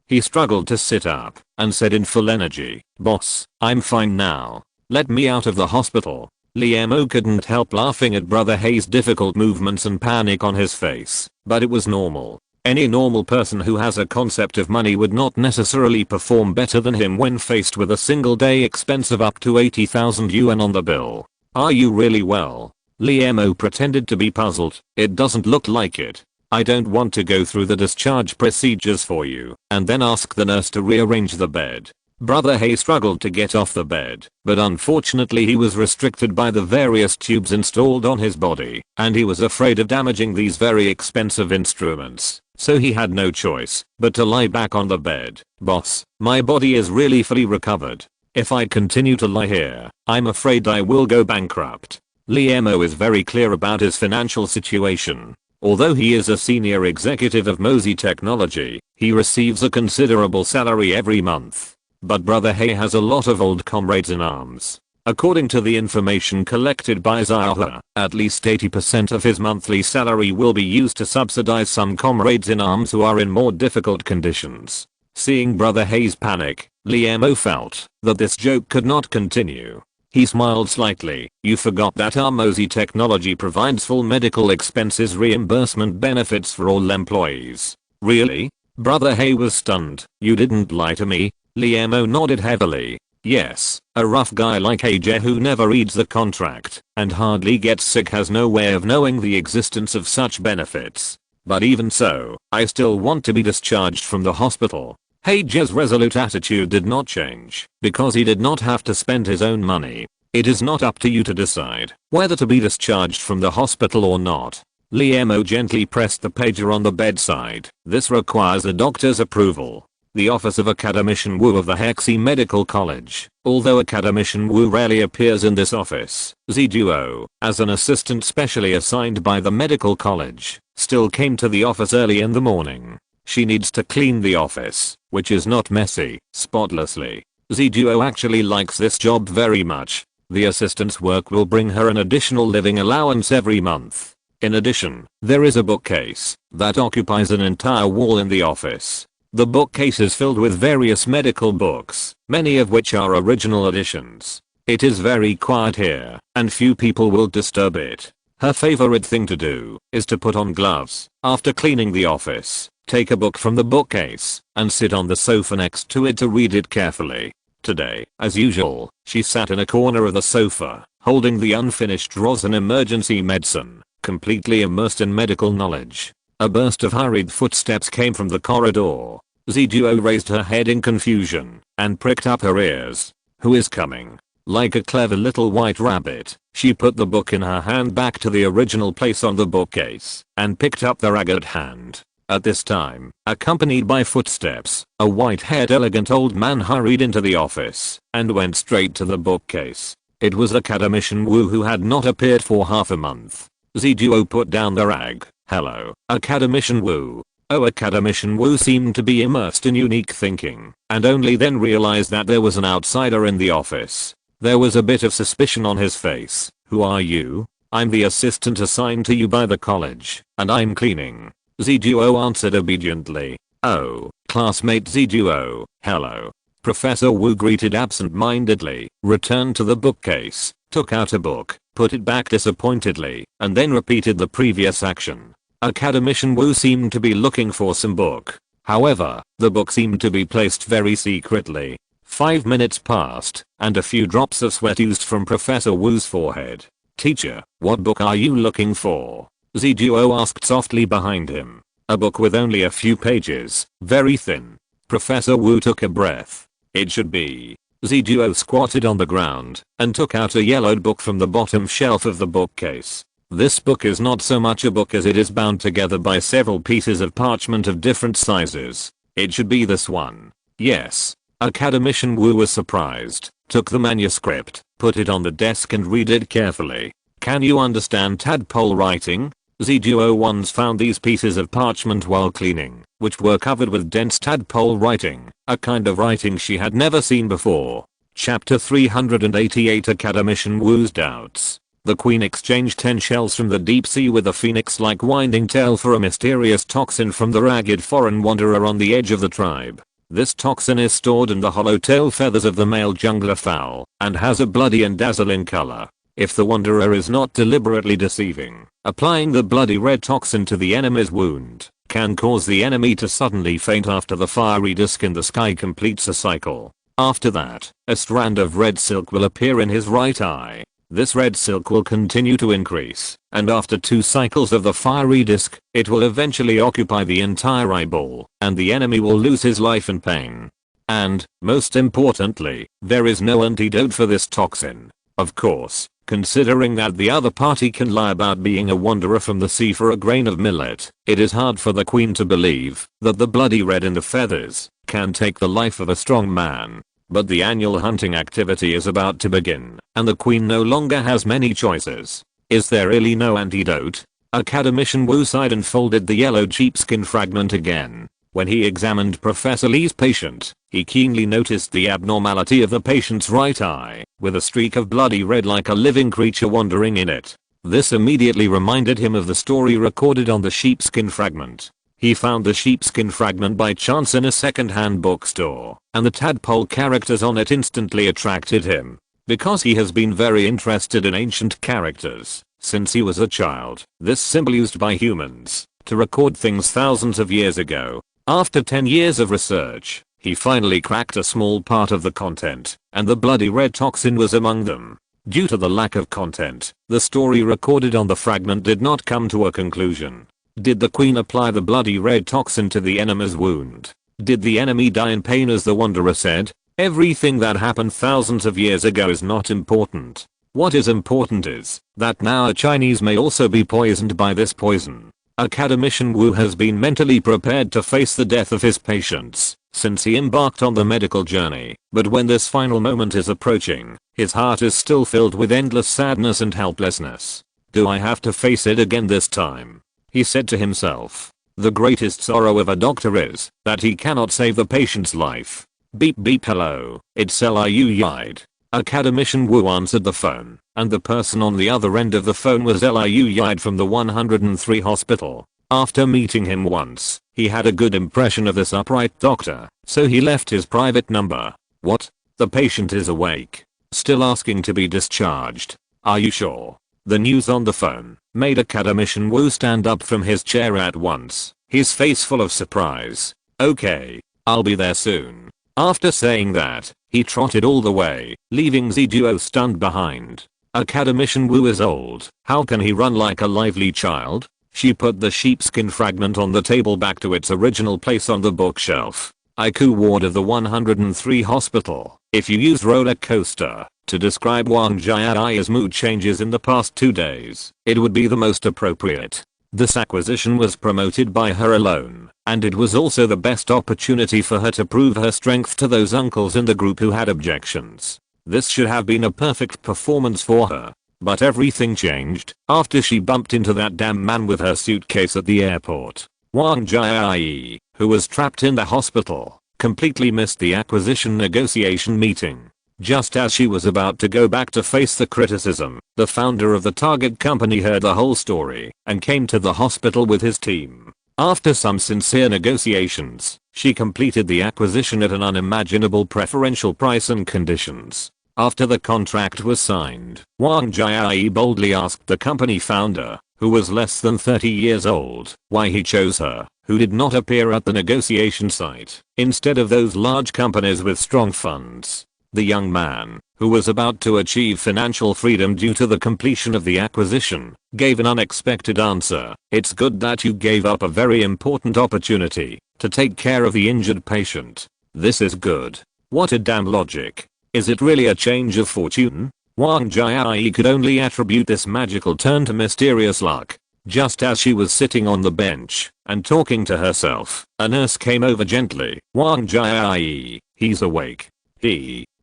He struggled to sit up and said in full energy, "Boss, I'm fine now. Let me out of the hospital." Liam couldn't help laughing at Brother Hay's difficult movements and panic on his face, but it was normal. Any normal person who has a concept of money would not necessarily perform better than him when faced with a single day expense of up to 80,000 yuan on the bill. "Are you really well?" Liam pretended to be puzzled. "It doesn't look like it. I don't want to go through the discharge procedures for you and then ask the nurse to rearrange the bed." Brother Hay struggled to get off the bed, but unfortunately he was restricted by the various tubes installed on his body, and he was afraid of damaging these very expensive instruments, so he had no choice but to lie back on the bed. "Boss, my body is really fully recovered. If I continue to lie here, I'm afraid I will go bankrupt." Liam is very clear about his financial situation. Although he is a senior executive of Mosey Technology, he receives a considerable salary every month. But Brother Hay has a lot of old comrades in arms. According to the information collected by Zaha, at least 80% of his monthly salary will be used to subsidize some comrades in arms who are in more difficult conditions. Seeing Brother Hay's panic, Liam felt that this joke could not continue. He smiled slightly. "You forgot that our Mosey Technology provides full medical expenses reimbursement benefits for all employees." "Really?" Brother Hay was stunned. "You didn't lie to me?" Liam nodded heavily. "Yes, a rough guy like AJ who never reads the contract and hardly gets sick has no way of knowing the existence of such benefits. But even so, I still want to be discharged from the hospital." AJ's resolute attitude did not change because he did not have to spend his own money. "It is not up to you to decide whether to be discharged from the hospital or not." Liam gently pressed the pager on the bedside. "This requires a doctor's approval. The office of Academician Wu of the Hexi Medical College. Although Academician Wu rarely appears in this office, Ziduo, as an assistant specially assigned by the medical college, still came to the office early in the morning. She needs to clean the office, which is not messy, spotlessly. Ziduo actually likes this job very much. The assistant's work will bring her an additional living allowance every month. In addition, there is a bookcase that occupies an entire wall in the office. The bookcase is filled with various medical books, many of which are original editions. It is very quiet here, and few people will disturb it. Her favorite thing to do is to put on gloves after cleaning the office, take a book from the bookcase, and sit on the sofa next to it to read it carefully. Today, as usual, she sat in a corner of the sofa, holding the unfinished rosin emergency medicine, completely immersed in medical knowledge. A burst of hurried footsteps came from the corridor. Ziduo raised her head in confusion and pricked up her ears. "Who is coming?" Like a clever little white rabbit, she put the book in her hand back to the original place on the bookcase and picked up the ragged hand. At this time, accompanied by footsteps, a white-haired elegant old man hurried into the office and went straight to the bookcase. It was Academician Wu, who had not appeared for half a month. Ziduo put down the rag. "Hello, Academician Wu." Academician Wu seemed to be immersed in unique thinking, and only then realized that there was an outsider in the office. There was a bit of suspicion on his face. "Who are you?" "I'm the assistant assigned to you by the college, and I'm cleaning." Ziduo answered obediently. "Oh, classmate Ziduo, hello." Professor Wu greeted absent-mindedly, returned to the bookcase, took out a book, put it back disappointedly, and then repeated the previous action. Academician Wu seemed to be looking for some book. However, the book seemed to be placed very secretly. 5 minutes passed, and a few drops of sweat oozed from Professor Wu's forehead. "Teacher, what book are you looking for?" Ziduo asked softly behind him. "A book with only a few pages, very thin." Professor Wu took a breath. "It should be." Ziduo squatted on the ground and took out a yellowed book from the bottom shelf of the bookcase. "This book is not so much a book as it is bound together by several pieces of parchment of different sizes. It should be this one." "Yes." Academician Wu was surprised, took the manuscript, put it on the desk and read it carefully. "Can you understand tadpole writing?" Ziduo once found these pieces of parchment while cleaning, which were covered with dense tadpole writing, a kind of writing she had never seen before. Chapter 388 Academician Wu's doubts. The queen exchanged 10 shells from the deep sea with a phoenix-like winding tail for a mysterious toxin from the ragged foreign wanderer on the edge of the tribe. This toxin is stored in the hollow tail feathers of the male jungler fowl, and has a bloody and dazzling color. If the wanderer is not deliberately deceiving, applying the bloody red toxin to the enemy's wound can cause the enemy to suddenly faint after the fiery disk in the sky completes a cycle. After that, a strand of red silk will appear in his right eye. This red silk will continue to increase, and after 2 cycles of the fiery disk, it will eventually occupy the entire eyeball, and the enemy will lose his life in pain. And, most importantly, there is no antidote for this toxin. Of course, considering that the other party can lie about being a wanderer from the sea for a grain of millet, it is hard for the queen to believe that the bloody red in the feathers can take the life of a strong man. But the annual hunting activity is about to begin, and the queen no longer has many choices. Is there really no antidote? Academician Wu sighed and folded the yellowed sheepskin fragment again. When he examined Professor Li's patient, he keenly noticed the abnormality of the patient's right eye, with a streak of bloody red like a living creature wandering in it. This immediately reminded him of the story recorded on the sheepskin fragment. He found the sheepskin fragment by chance in a second-hand bookstore, and the tadpole characters on it instantly attracted him. Because he has been very interested in ancient characters since he was a child, this symbol used by humans to record things thousands of years ago. After 10 years of research, he finally cracked a small part of the content, and the bloody red toxin was among them. Due to the lack of content, the story recorded on the fragment did not come to a conclusion. Did the queen apply the bloody red toxin to the enemy's wound? Did the enemy die in pain as the wanderer said? Everything that happened thousands of years ago is not important. What is important is that now a Chinese may also be poisoned by this poison. Academician Wu has been mentally prepared to face the death of his patients since he embarked on the medical journey, but when this final moment is approaching, his heart is still filled with endless sadness and helplessness. Do I have to face it again this time? He said to himself. The greatest sorrow of a doctor is that he cannot save the patient's life. Beep beep hello, it's Liu Yide. Academician Wu answered the phone, and the person on the other end of the phone was Liu Yide from the 103 hospital. After meeting him once, he had a good impression of this upright doctor, so he left his private number. What? The patient is awake. Still asking to be discharged. Are you sure? The news on the phone made Academician Wu stand up from his chair at once, his face full of surprise. Okay, I'll be there soon. After saying that, he trotted all the way, leaving Ziduo stunned behind. Academician Wu is old, how can he run like a lively child? She put the sheepskin fragment on the table back to its original place on the bookshelf. IQ ward of the 103 hospital. If you use roller coaster to describe Wang Jiai's mood changes in the past 2 days, it would be the most appropriate. This acquisition was promoted by her alone, and it was also the best opportunity for her to prove her strength to those uncles in the group who had objections. This should have been a perfect performance for her. But everything changed after she bumped into that damn man with her suitcase at the airport. Wang Jiai, who was trapped in the hospital, completely missed the acquisition negotiation meeting. Just as she was about to go back to face the criticism, the founder of the target company heard the whole story and came to the hospital with his team. After some sincere negotiations, she completed the acquisition at an unimaginable preferential price and conditions. After the contract was signed, Wang Jiai boldly asked the company founder, who was less than 30 years old, why he chose her, who did not appear at the negotiation site, instead of those large companies with strong funds. The young man, who was about to achieve financial freedom due to the completion of the acquisition, gave an unexpected answer. It's good that you gave up a very important opportunity to take care of the injured patient. This is good. What a damn logic. Is it really a change of fortune? Wang Jiai could only attribute this magical turn to mysterious luck. Just as she was sitting on the bench and talking to herself, a nurse came over gently. Wang Jiai, he's awake.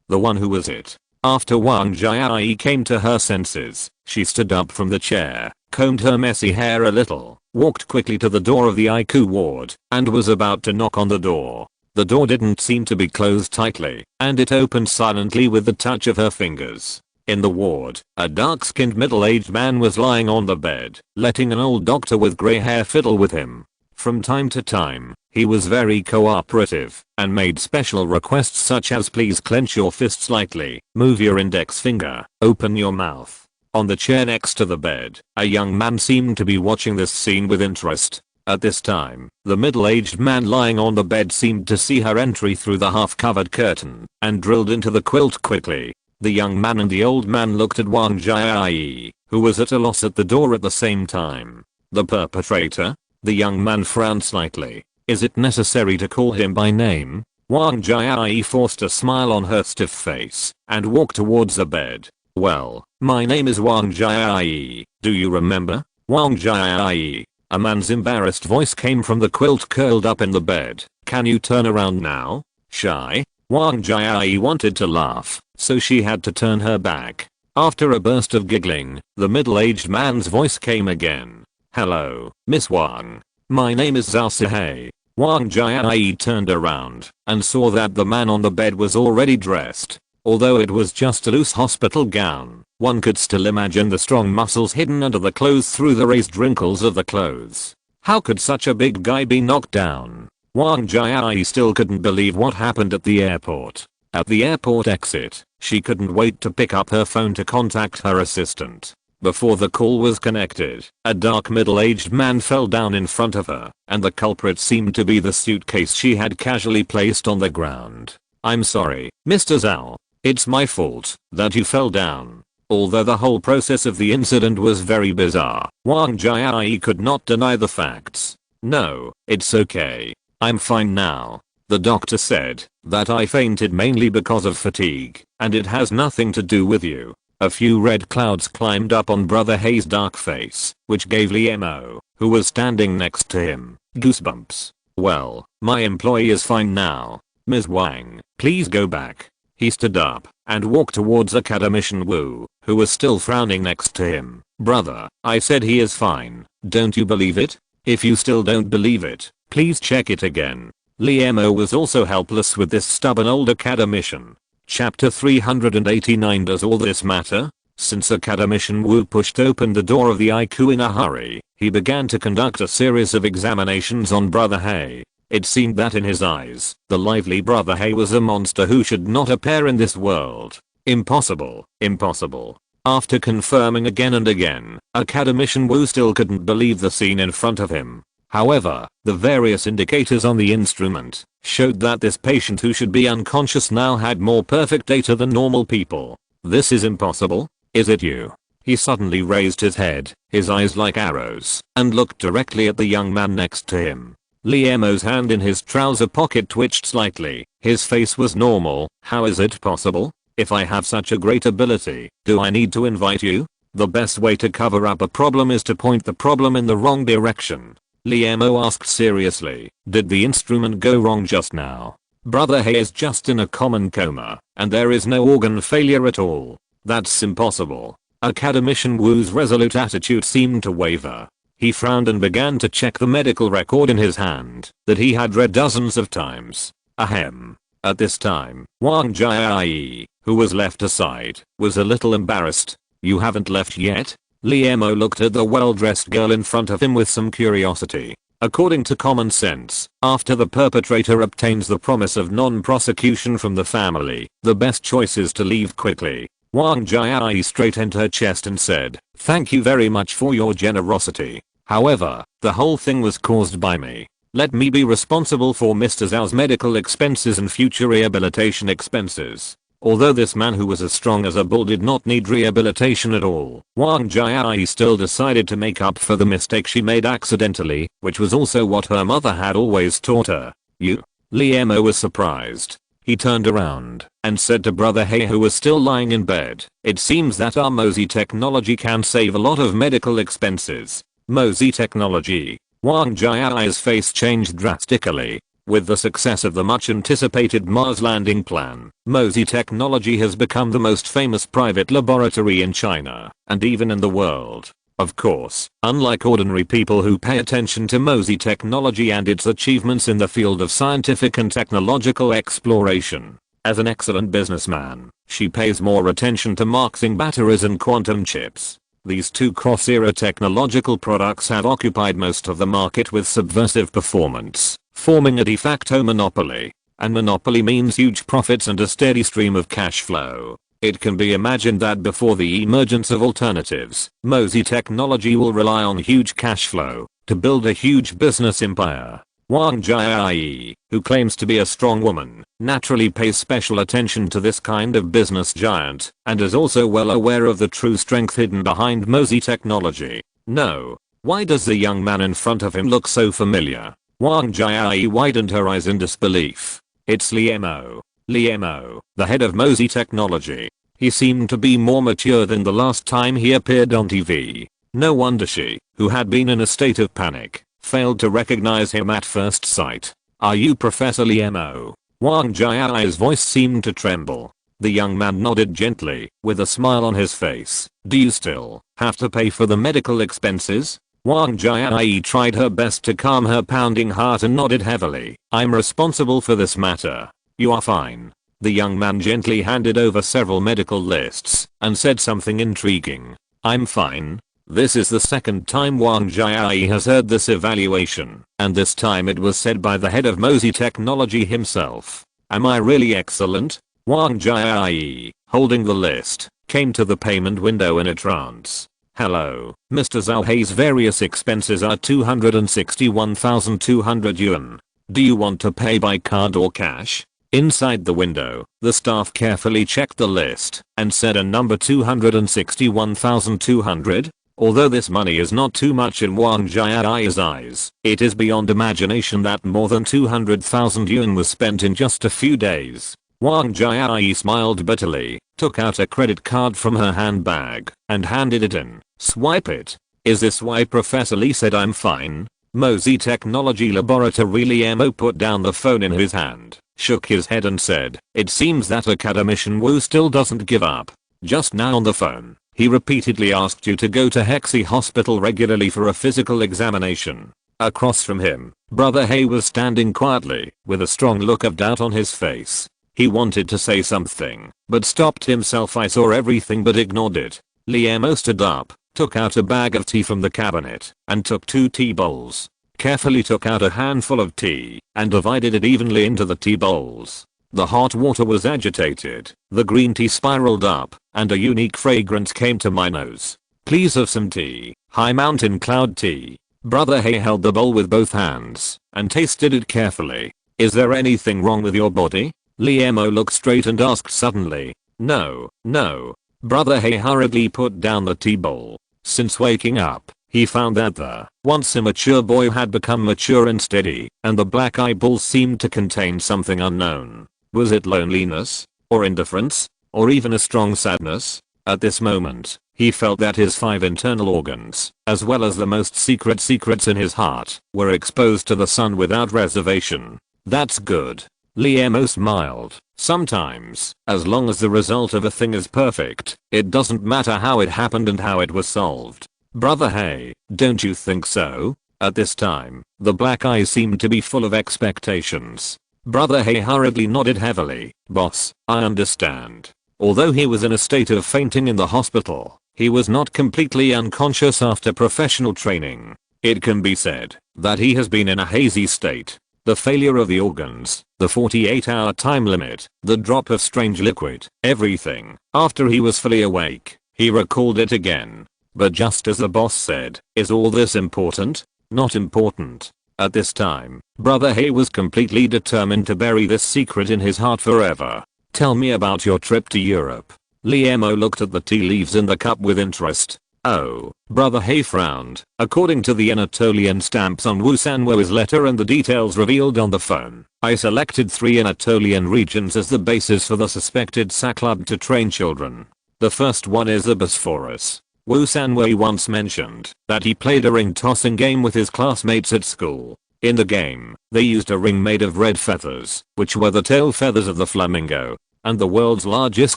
The one who was it. After Wang Jiai came to her senses, she stood up from the chair, combed her messy hair a little, walked quickly to the door of the ICU ward, and was about to knock on the door. The door didn't seem to be closed tightly, and it opened silently with the touch of her fingers. In the ward, a dark-skinned middle-aged man was lying on the bed, letting an old doctor with grey hair fiddle with him. From time to time, he was very cooperative and made special requests such as please clench your fist slightly, move your index finger, open your mouth. On the chair next to the bed, a young man seemed to be watching this scene with interest. At this time, the middle-aged man lying on the bed seemed to see her entry through the half-covered curtain and drilled into the quilt quickly. The young man and the old man looked at Wang Jiai, who was at a loss at the door at the same time. The perpetrator? The young man frowned slightly. Is it necessary to call him by name? Wang Jiai forced a smile on her stiff face and walked towards the bed. Well, my name is Wang Jiai. Do you remember? Wang Jiai. A man's embarrassed voice came from the quilt curled up in the bed. Can you turn around now? Shy? Wang Jiai wanted to laugh, so she had to turn her back. After a burst of giggling, the middle-aged man's voice came again. Hello, Miss Wang. My name is Zhao Sihei. Wang Jiai turned around and saw that the man on the bed was already dressed. Although it was just a loose hospital gown, one could still imagine the strong muscles hidden under the clothes through the raised wrinkles of the clothes. How could such a big guy be knocked down? Wang Jiai still couldn't believe what happened at the airport. At the airport exit, she couldn't wait to pick up her phone to contact her assistant. Before the call was connected, a dark middle-aged man fell down in front of her, and the culprit seemed to be the suitcase she had casually placed on the ground. I'm sorry, Mr. Zhao. It's my fault that you fell down. Although the whole process of the incident was very bizarre, Wang Jiai could not deny the facts. No, it's okay. I'm fine now. The doctor said that I fainted mainly because of fatigue, and it has nothing to do with you. A few red clouds climbed up on Brother Hay's dark face, which gave Liemo, who was standing next to him, goosebumps. Well, my employee is fine now. Ms. Wang, please go back. He stood up and walked towards Academician Wu, who was still frowning next to him. Brother, I said he is fine. Don't you believe it? If you still don't believe it, please check it again. Liemo was also helpless with this stubborn old academician. Chapter 389. Does all this matter? Since Academician Wu pushed open the door of the IQ in a hurry, he began to conduct a series of examinations on Brother Hay. It seemed that in his eyes, the lively Brother Hay was a monster who should not appear in this world. Impossible, impossible. After confirming again and again, Academician Wu still couldn't believe the scene in front of him. However, the various indicators on the instrument showed that this patient who should be unconscious now had more perfect data than normal people. This is impossible. Is it you? He suddenly raised his head, his eyes like arrows, and looked directly at the young man next to him. Liemo's hand in his trouser pocket twitched slightly. His face was normal. How is it possible? If I have such a great ability, do I need to invite you? The best way to cover up a problem is to point the problem in the wrong direction. Liemo asked seriously, did the instrument go wrong just now? Brother Hay is just in a common coma, and there is no organ failure at all. That's impossible. Academician Wu's resolute attitude seemed to waver. He frowned and began to check the medical record in his hand that he had read dozens of times. Ahem. At this time, Wang Jiai, who was left aside, was a little embarrassed. You haven't left yet? Liemo looked at the well-dressed girl in front of him with some curiosity. According to common sense, after the perpetrator obtains the promise of non-prosecution from the family, the best choice is to leave quickly. Wang Jiai straightened her chest and said, "Thank you very much for your generosity. However, the whole thing was caused by me. Let me be responsible for Mr. Zhao's medical expenses and future rehabilitation expenses." Although this man who was as strong as a bull did not need rehabilitation at all, Wang Jiai still decided to make up for the mistake she made accidentally, which was also what her mother had always taught her. "You?" Liemo was surprised. He turned around and said to Brother He, who was still lying in bed, "It seems that our Mozi technology can save a lot of medical expenses." Mozi technology. Wang Jiai's face changed drastically. With the success of the much anticipated Mars landing plan, Mozi technology has become the most famous private laboratory in China, and even in the world. Of course, unlike ordinary people who pay attention to Mozi technology and its achievements in the field of scientific and technological exploration, as an excellent businessman, she pays more attention to marketing batteries and quantum chips. These two cross-era technological products have occupied most of the market with subversive performance, forming a de facto monopoly. And monopoly means huge profits and a steady stream of cash flow. It can be imagined that before the emergence of alternatives, Mozi technology will rely on huge cash flow to build a huge business empire. Wang Jiai, who claims to be a strong woman, naturally pays special attention to this kind of business giant, and is also well aware of the true strength hidden behind Mozi technology. No. Why does the young man in front of him look so familiar? Wang Jiai widened her eyes in disbelief. It's Liemo. Liemo, the head of Mozi technology. He seemed to be more mature than the last time he appeared on TV. No wonder she, who had been in a state of panic, failed to recognize him at first sight. "Are you Professor Liemo?" Wang Jiai's voice seemed to tremble. The young man nodded gently, with a smile on his face. "Do you still have to pay for the medical expenses?" Wang Jiai tried her best to calm her pounding heart and nodded heavily. "I'm responsible for this matter." "You are fine." The young man gently handed over several medical lists and said something intriguing. "I'm fine." This is the second time Wang Jiai has heard this evaluation, and this time it was said by the head of Mozi technology himself. "Am I really excellent?" Wang Jiai, holding the list, came to the payment window in a trance. "Hello, Mr. Zhao Hei's various expenses are 261,200 yuan. Do you want to pay by card or cash?" Inside the window, the staff carefully checked the list and said a number 261,200. Although this money is not too much in Wang Jiai's eyes, it is beyond imagination that more than 200,000 yuan was spent in just a few days. Wang Jiai smiled bitterly, took out a credit card from her handbag, and handed it in. "Swipe it." "Is this why Professor Lee said I'm fine?" Mozi Technology Laboratory. Liemo put down the phone in his hand, shook his head and said, "It seems that Academician Wu still doesn't give up. Just now on the phone, he repeatedly asked you to go to Hexi Hospital regularly for a physical examination." Across from him, Brother He was standing quietly, with a strong look of doubt on his face. He wanted to say something, but stopped himself. "I saw everything but ignored it." Liemo stood up, took out a bag of tea from the cabinet, and took 2 tea bowls. Carefully took out a handful of tea, and divided it evenly into the tea bowls. The hot water was agitated, the green tea spiraled up, and a unique fragrance came to my nose. "Please have some tea, High Mountain Cloud tea." Brother He held the bowl with both hands, and tasted it carefully. "Is there anything wrong with your body?" Liemo looked straight and asked suddenly. "No, no." Brother He hurriedly put down the tea bowl. Since waking up, he found that the once immature boy had become mature and steady, and the black eyeballs seemed to contain something unknown. Was it loneliness? Or indifference? Or even a strong sadness? At this moment, he felt that his 5 internal organs, as well as the most secret secrets in his heart, were exposed to the sun without reservation. "That's good." Liemo smiled. "Sometimes, as long as the result of a thing is perfect, it doesn't matter how it happened and how it was solved." "Brother He, don't you think so?" At this time, the black eyes seemed to be full of expectations. Brother He hurriedly nodded heavily. "Boss, I understand." Although he was in a state of fainting in the hospital, he was not completely unconscious after professional training. It can be said that he has been in a hazy state. The failure of the organs, the 48-hour time limit, the drop of strange liquid, everything. After he was fully awake, he recalled it again. But just as the boss said, is all this important? Not important. At this time, Brother Hay was completely determined to bury this secret in his heart forever. Tell me about your trip to Europe. Liemo looked at the tea leaves in the cup with interest. Oh, Brother Hay frowned. According to the Anatolian stamps on Wu Sanwo's letter and the details revealed on the phone, I selected 3 Anatolian regions as the basis for the suspected Club to train children. The first one is the Bosphorus. Wu Sanwo once mentioned that he played a ring tossing game with his classmates at school. In the game, they used a ring made of red feathers, which were the tail feathers of the flamingo, and the world's largest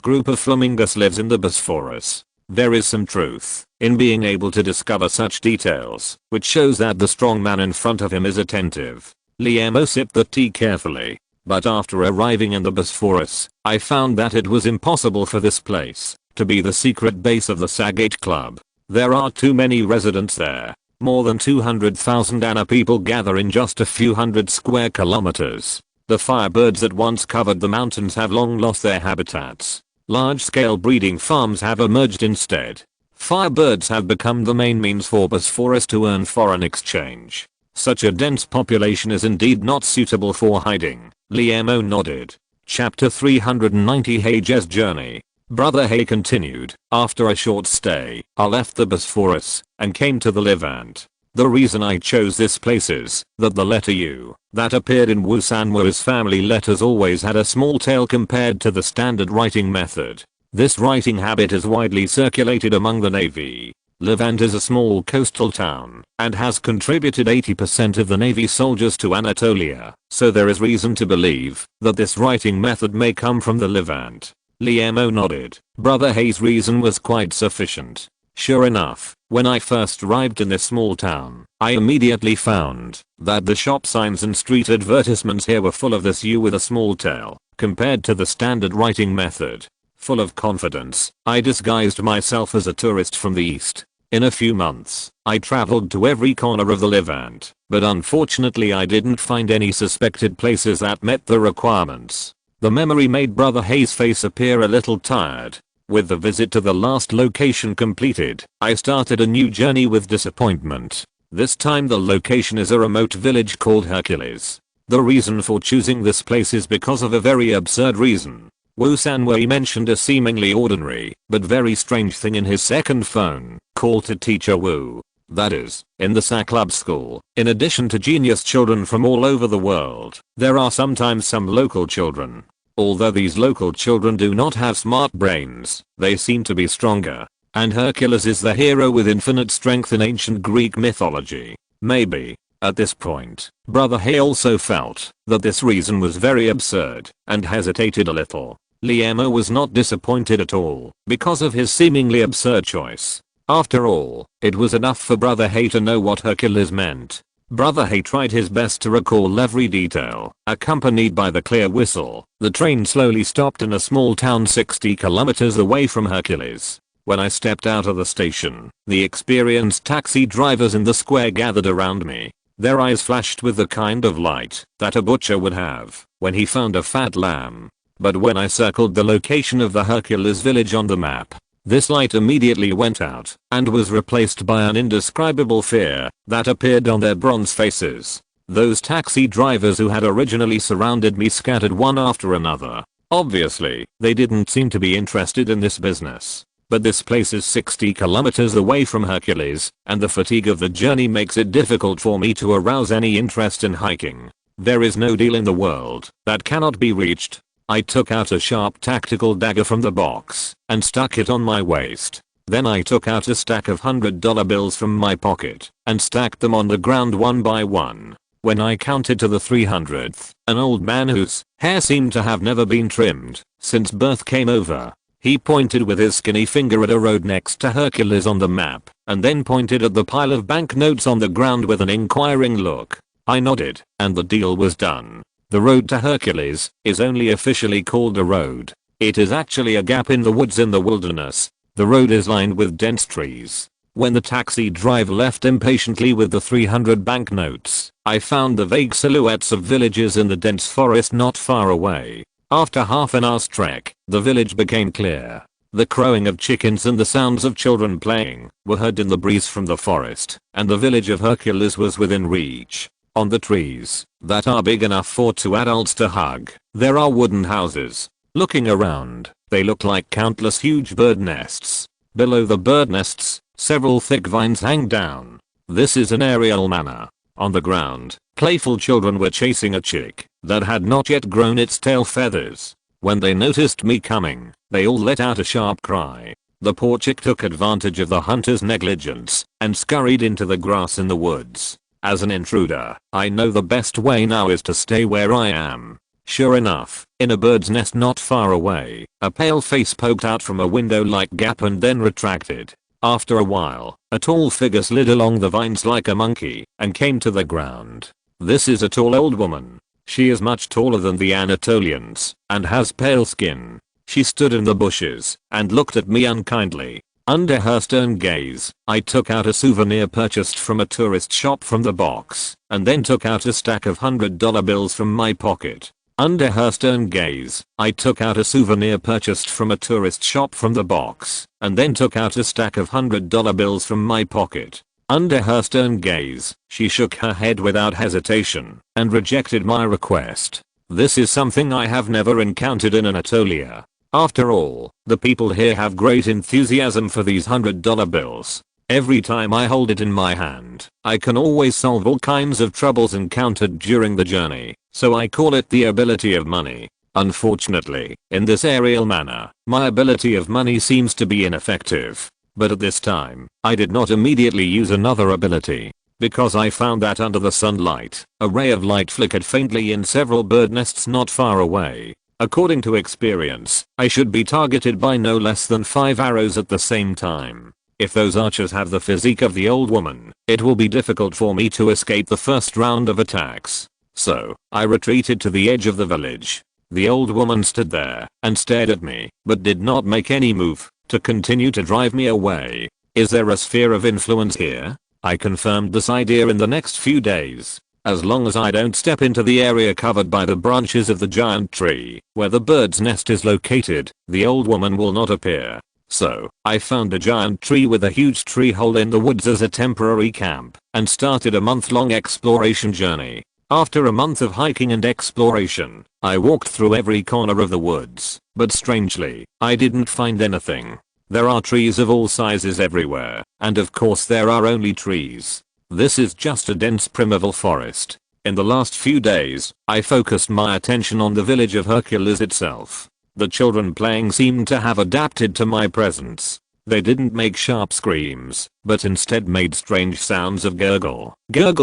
group of flamingos lives in the Bosphorus. There is some truth in being able to discover such details, which shows that the strong man in front of him is attentive. Liemo sipped the tea carefully. But after arriving in the Bosphorus, I found that it was impossible for this place to be the secret base of the Sagat Club. There are too many residents there. More than 200,000 Anna people gather in just a few hundred square kilometers. The firebirds that once covered the mountains have long lost their habitats. Large-scale breeding farms have emerged instead. Firebirds have become the main means for Bosphorus to earn foreign exchange. Such a dense population is indeed not suitable for hiding. Liemo nodded. Chapter 390 Hay's Journey. Brother Hay continued. After a short stay, I left the Bosphorus and came to the Levant. The reason I chose this place is that the letter U that appeared in Wu Sanwo's family letters always had a small tail compared to the standard writing method. This writing habit is widely circulated among the Navy. Levant is a small coastal town and has contributed 80% of the Navy soldiers to Anatolia, so there is reason to believe that this writing method may come from the Levant. Liemo nodded. Brother Hay's reason was quite sufficient. Sure enough, when I first arrived in this small town, I immediately found that the shop signs and street advertisements here were full of this U with a small tail, compared to the standard writing method. Full of confidence, I disguised myself as a tourist from the east. In a few months, I traveled to every corner of the Levant, but unfortunately I didn't find any suspected places that met the requirements. The memory made Brother Hay's face appear a little tired. With the visit to the last location completed, I started a new journey with disappointment. This time the location is a remote village called Hercules. The reason for choosing this place is because of a very absurd reason. Wu Sanwo mentioned a seemingly ordinary, but very strange thing in his second phone call to teacher Wu. That is, in the Club school, in addition to genius children from all over the world, there are sometimes some local children. Although these local children do not have smart brains, they seem to be stronger. And Hercules is the hero with infinite strength in ancient Greek mythology. Maybe. At this point, Brother Hay also felt that this reason was very absurd and hesitated a little. Liemo was not disappointed at all because of his seemingly absurd choice. After all, it was enough for Brother Hay to know what Hercules meant. Brother Hay tried his best to recall every detail. Accompanied by the clear whistle, the train slowly stopped in a small town 60 kilometers away from Hercules. When I stepped out of the station, the experienced taxi drivers in the square gathered around me. Their eyes flashed with the kind of light that a butcher would have when he found a fat lamb. But when I circled the location of the Hercules village on the map, this light immediately went out and was replaced by an indescribable fear that appeared on their bronze faces. Those taxi drivers who had originally surrounded me scattered one after another. Obviously, they didn't seem to be interested in this business. But this place is 60 kilometers away from Hercules, and the fatigue of the journey makes it difficult for me to arouse any interest in hiking. There is no deal in the world that cannot be reached. I took out a sharp tactical dagger from the box and stuck it on my waist. Then I took out a stack of $100 bills from my pocket and stacked them on the ground one by one. When I counted to the 300th, an old man whose hair seemed to have never been trimmed since birth came over. He pointed with his skinny finger at a road next to Hercules on the map and then pointed at the pile of banknotes on the ground with an inquiring look. I nodded, and the deal was done. The road to Hercules is only officially called a road. It is actually a gap in the woods in the wilderness. The road is lined with dense trees. When the taxi driver left impatiently with the 300 banknotes, I found the vague silhouettes of villages in the dense forest not far away. After half an hour's trek, the village became clear. The crowing of chickens and the sounds of children playing were heard in the breeze from the forest, and the village of Hercules was within reach. On the trees, that are big enough for 2 adults to hug, there are wooden houses. Looking around, they look like countless huge bird nests. Below the bird nests, several thick vines hang down. This is an aerial manor. On the ground, playful children were chasing a chick that had not yet grown its tail feathers. When they noticed me coming, they all let out a sharp cry. The poor chick took advantage of the hunter's negligence and scurried into the grass in the woods. As an intruder, I know the best way now is to stay where I am. Sure enough, in a bird's nest not far away, a pale face poked out from a window-like gap and then retracted. After a while, a tall figure slid along the vines like a monkey and came to the ground. This is a tall old woman. She is much taller than the Anatolians and has pale skin. She stood in the bushes and looked at me unkindly. Under her stern gaze, I took out a souvenir purchased from a tourist shop from the box and then took out a stack of $100 bills from my pocket. Under her stern gaze, I took out a souvenir purchased from a tourist shop from the box and then took out a stack of $100 bills from my pocket. Under her stern gaze, she shook her head without hesitation and rejected my request. This is something I have never encountered in Anatolia. After all, the people here have great enthusiasm for these $100 bills. Every time I hold it in my hand, I can always solve all kinds of troubles encountered during the journey, so I call it the ability of money. Unfortunately, in this aerial manner, my ability of money seems to be ineffective. But at this time, I did not immediately use another ability, because I found that under the sunlight, a ray of light flickered faintly in several bird nests not far away. According to experience, I should be targeted by no less than 5 arrows at the same time. If those archers have the physique of the old woman, it will be difficult for me to escape the first round of attacks. So, I retreated to the edge of the village. The old woman stood there and stared at me, but did not make any move to continue to drive me away. Is there a sphere of influence here? I confirmed this idea in the next few days. As long as I don't step into the area covered by the branches of the giant tree where the bird's nest is located, the old woman will not appear. So, I found a giant tree with a huge tree hole in the woods as a temporary camp and started a month-long exploration journey. After a month of hiking and exploration, I walked through every corner of the woods, but strangely, I didn't find anything. There are trees of all sizes everywhere, and of course there are only trees. This is just a dense primeval forest. In the last few days, I focused my attention on the village of Hercules itself. The children playing seemed to have adapted to my presence. They didn't make sharp screams, but instead made strange sounds of gurgle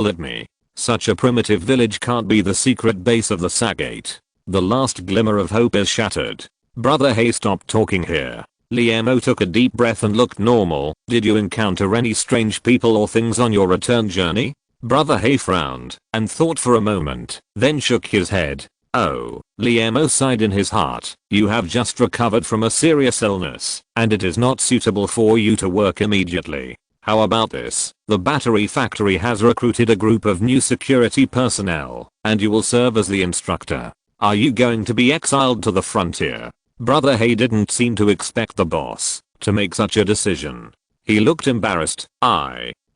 at me. Such a primitive village can't be the secret base of the Sackgate. The last glimmer of hope is shattered. Brother Hay, stop talking here. Liamo took a deep breath and looked normal. Did you encounter any strange people or things on your return journey? Brother Hay frowned and thought for a moment, then shook his head. Oh, Liamo sighed in his heart. You have just recovered from a serious illness, and it is not suitable for you to work immediately. How about this? The battery factory has recruited a group of new security personnel, and you will serve as the instructor. Are you going to be exiled to the frontier? Brother Hay didn't seem to expect the boss to make such a decision. He looked embarrassed.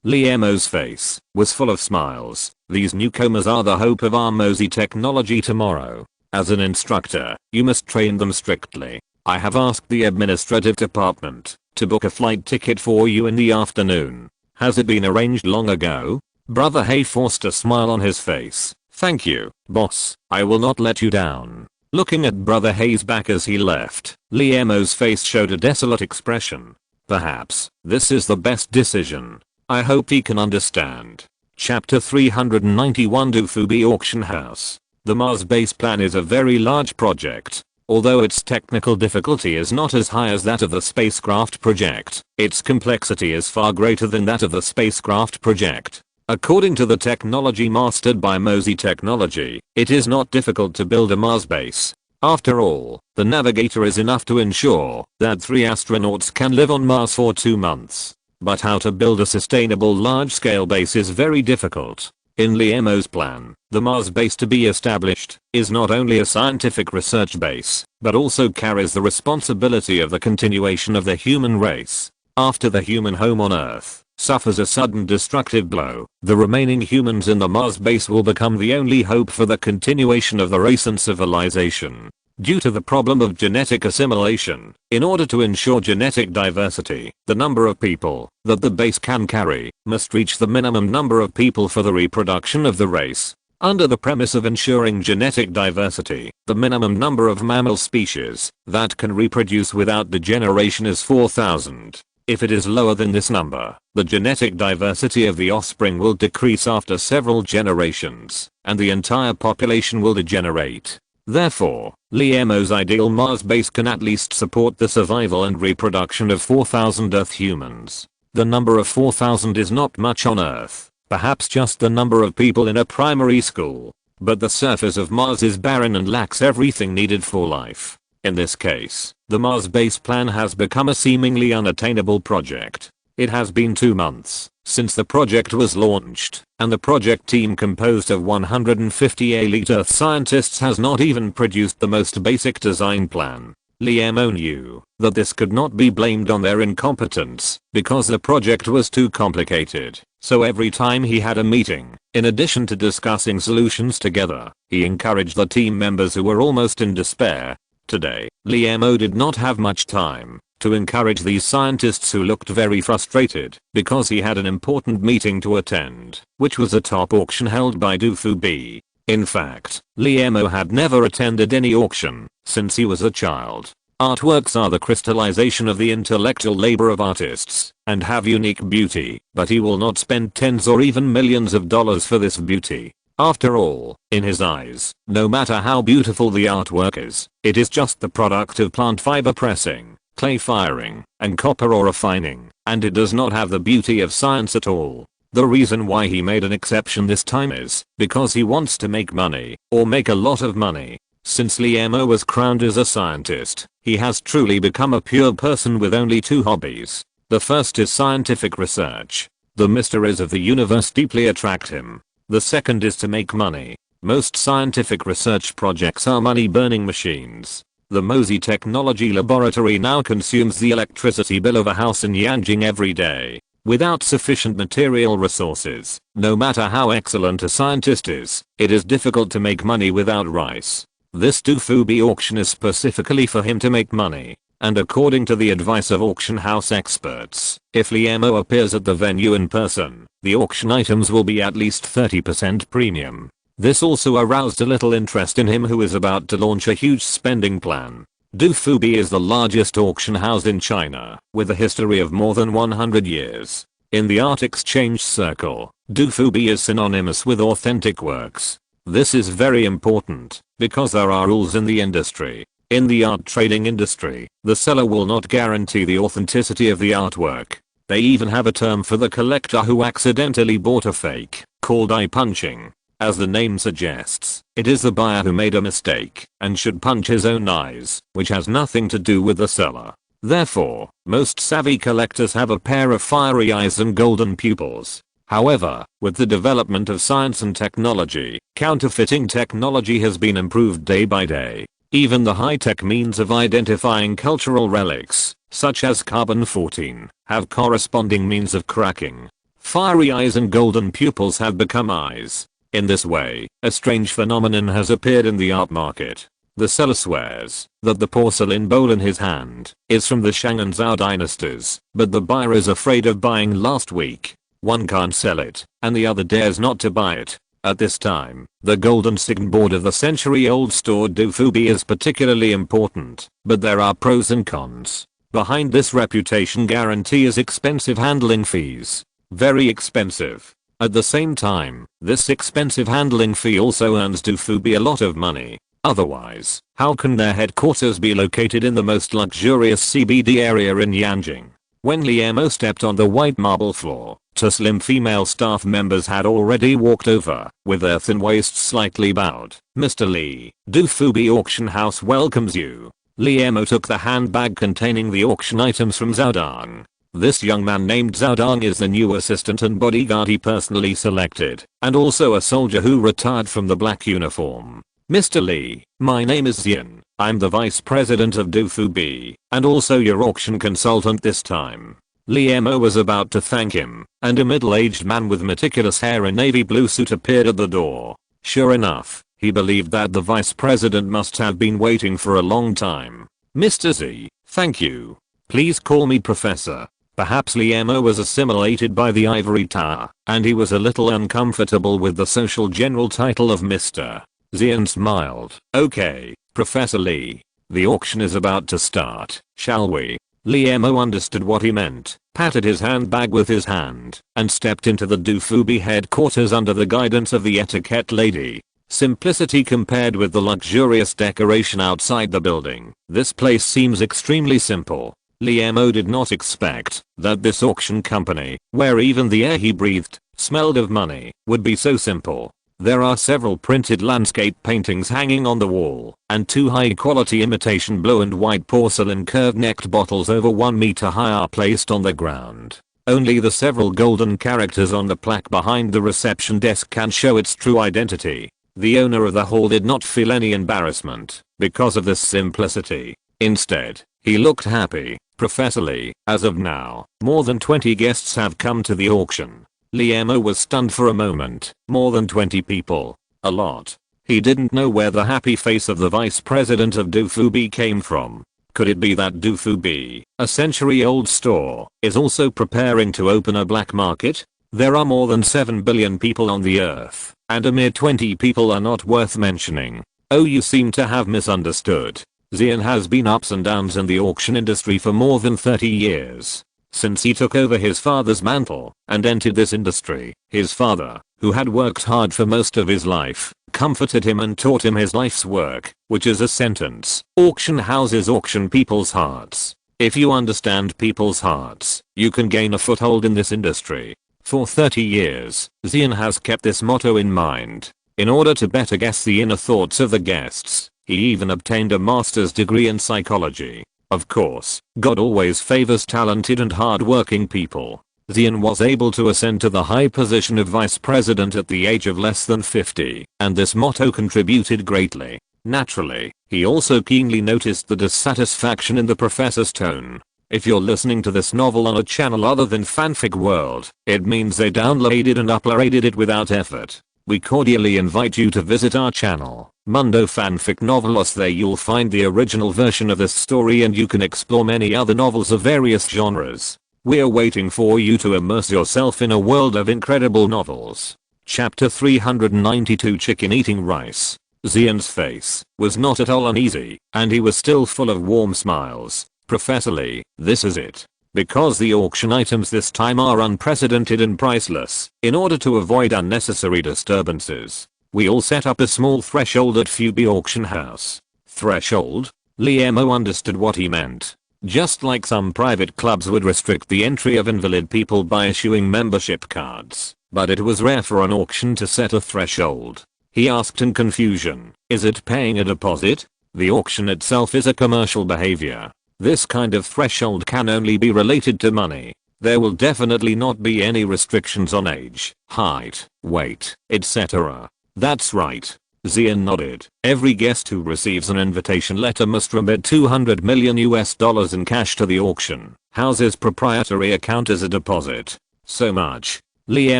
Liamo's face was full of smiles. These newcomers are the hope of our Mosey technology tomorrow. As an instructor, you must train them strictly. I have asked the administrative department to book a flight ticket for you in the afternoon. Has it been arranged long ago? Brother Hay forced a smile on his face. Thank you, boss. I will not let you down. Looking at Brother Hay's back as he left, Liamo's face showed a desolate expression. Perhaps this is the best decision. I hope he can understand. Chapter 391 Dufubi Auction House. The Mars base plan is a very large project. Although its technical difficulty is not as high as that of the spacecraft project, its complexity is far greater than that of the spacecraft project. According to the technology mastered by Mosey Technology, it is not difficult to build a Mars base. After all, the navigator is enough to ensure that 3 astronauts can live on Mars for 2 months. but how to build a sustainable large-scale base is very difficult. In Liamo's plan, the Mars base to be established is not only a scientific research base, but also carries the responsibility of the continuation of the human race. After the human home on Earth suffers a sudden destructive blow, the remaining humans in the Mars base will become the only hope for the continuation of the race and civilization. Due to the problem of genetic assimilation, in order to ensure genetic diversity, the number of people that the base can carry must reach the minimum number of people for the reproduction of the race. Under the premise of ensuring genetic diversity, the minimum number of mammal species that can reproduce without degeneration is 4,000. If it is lower than this number, the genetic diversity of the offspring will decrease after several generations, and the entire population will degenerate. Therefore, Liamo's ideal Mars base can at least support the survival and reproduction of 4,000 Earth humans. The number of 4,000 is not much on Earth, perhaps just the number of people in a primary school. But the surface of Mars is barren and lacks everything needed for life. In this case, the Mars base plan has become a seemingly unattainable project. It has been 2 months since the project was launched, and the project team composed of 150 elite Earth scientists has not even produced the most basic design plan. Liamo knew that this could not be blamed on their incompetence, because the project was too complicated. So every time he had a meeting, in addition to discussing solutions together, he encouraged the team members who were almost in despair. Today, Liamo did not have much time to encourage these scientists who looked very frustrated because he had an important meeting to attend, which was a top auction held by Du-Fu-Bi. In fact, Liamo had never attended any auction since he was a child. Artworks are the crystallization of the intellectual labor of artists and have unique beauty, but he will not spend tens or even millions of dollars for this beauty. After all, in his eyes, no matter how beautiful the artwork is, it is just the product of plant fiber pressing, clay firing, and copper ore refining, and it does not have the beauty of science at all. The reason why he made an exception this time is because he wants to make money, or make a lot of money. Since Liamo was crowned as a scientist, he has truly become a pure person with only 2 hobbies. The first is scientific research. The mysteries of the universe deeply attract him. The second is to make money. Most scientific research projects are money-burning machines. The Mosey Technology Laboratory now consumes the electricity bill of a house in Yanjing every day. Without sufficient material resources, no matter how excellent a scientist is, it is difficult to make money without rice. This Du-Fu-Bi auction is specifically for him to make money. And according to the advice of auction house experts, if Liamo appears at the venue in person, the auction items will be at least 30% premium. This also aroused a little interest in him, who is about to launch a huge spending plan. Du-Fu-Bi is the largest auction house in China, with a history of more than 100 years. In the art exchange circle, Du-Fu-Bi is synonymous with authentic works. This is very important, because there are rules in the industry. In the art trading industry, the seller will not guarantee the authenticity of the artwork. They even have a term for the collector who accidentally bought a fake, called eye punching. As the name suggests, it is the buyer who made a mistake and should punch his own eyes, which has nothing to do with the seller. Therefore, most savvy collectors have a pair of fiery eyes and golden pupils. However, with the development of science and technology, counterfeiting technology has been improved day by day. Even the high-tech means of identifying cultural relics, such as carbon-14, have corresponding means of cracking. Fiery eyes and golden pupils have become eyes. In this way, a strange phenomenon has appeared in the art market. The seller swears that the porcelain bowl in his hand is from the Shang and Zhou dynasties, but the buyer is afraid of buying last week. One can't sell it, and the other dares not to buy it. At this time, the golden signboard of the century-old store Du-Fu-Bi is particularly important, but there are pros and cons. Behind this reputation guarantee is expensive handling fees. Very expensive. At the same time, this expensive handling fee also earns Du-Fu-Bi a lot of money. Otherwise, how can their headquarters be located in the most luxurious CBD area in Yanjing? When Liamo stepped on the white marble floor, 2 slim female staff members had already walked over, with their thin waists slightly bowed. "Mr. Li, Du-Fu-Bi auction house welcomes you." Liamo took the handbag containing the auction items from Zhaodong. This young man named Zhao Dong is the new assistant and bodyguard he personally selected, and also a soldier who retired from the black uniform. Mr. Lee, my name is Xian. I'm the vice president of Dufu, and also your auction consultant this time. Lee Mo was about to thank him, and a middle-aged man with meticulous hair and navy blue suit appeared at the door. Sure enough, he believed that the vice president must have been waiting for a long time. Mr. Z, thank you. Please call me Professor. Perhaps Lee Mo was assimilated by the ivory tower, and he was a little uncomfortable with the social general title of Mr. Xian smiled. Okay, Professor Lee. The auction is about to start, shall we? Lee Mo understood what he meant, patted his handbag with his hand, and stepped into the Dufu headquarters under the guidance of the etiquette lady. Simplicity compared with the luxurious decoration outside the building. This place seems extremely simple. Lee Mo did not expect that this auction company, where even the air he breathed smelled of money, would be so simple. There are several printed landscape paintings hanging on the wall, and 2 high-quality imitation blue and white porcelain curved-necked bottles over 1 meter high are placed on the ground. Only the several golden characters on the plaque behind the reception desk can show its true identity. The owner of the hall did not feel any embarrassment because of this simplicity. Instead, he looked happy. Professor Lee, as of now, more than 20 guests have come to the auction. Lee Mo was stunned for a moment. More than 20 people. A lot. He didn't know where the happy face of the vice president of Dufu came from. Could it be that Dufu, a century-old store, is also preparing to open a black market? There are more than 7 billion people on the earth, and a mere 20 people are not worth mentioning. Oh, you seem to have misunderstood. Xian has been ups and downs in the auction industry for more than 30 years. Since he took over his father's mantle and entered this industry, his father, who had worked hard for most of his life, comforted him and taught him his life's work, which is a sentence. Auction houses auction people's hearts. If you understand people's hearts, you can gain a foothold in this industry. For 30 years, Xian has kept this motto in mind. In order to better guess the inner thoughts of the guests, he even obtained a master's degree in psychology. Of course, God always favors talented and hard-working people. Xian was able to ascend to the high position of vice president at the age of less than 50, and this motto contributed greatly. Naturally, he also keenly noticed the dissatisfaction in the professor's tone. If you're listening to this novel on a channel other than Fanfic World, it means they downloaded and uploaded it without effort. We cordially invite you to visit our channel, Mundo Fanfic Novelos. There you'll find the original version of this story and you can explore many other novels of various genres. We're waiting for you to immerse yourself in a world of incredible novels. Chapter 392 Chicken Eating Rice. Xian's face was not at all uneasy, and he was still full of warm smiles. Professor Lee, this is it. Because the auction items this time are unprecedented and priceless, in order to avoid unnecessary disturbances, we all set up a small threshold at Fubi auction house. Threshold? Lee Mo understood what he meant. Just like some private clubs would restrict the entry of invalid people by issuing membership cards, but it was rare for an auction to set a threshold. He asked in confusion, is it paying a deposit? The auction itself is a commercial behavior. This kind of threshold can only be related to money. There will definitely not be any restrictions on age, height, weight, etc. That's right. Xian nodded. Every guest who receives an invitation letter must remit $200 million in cash to the auction house's proprietary account as a deposit. So much. Lee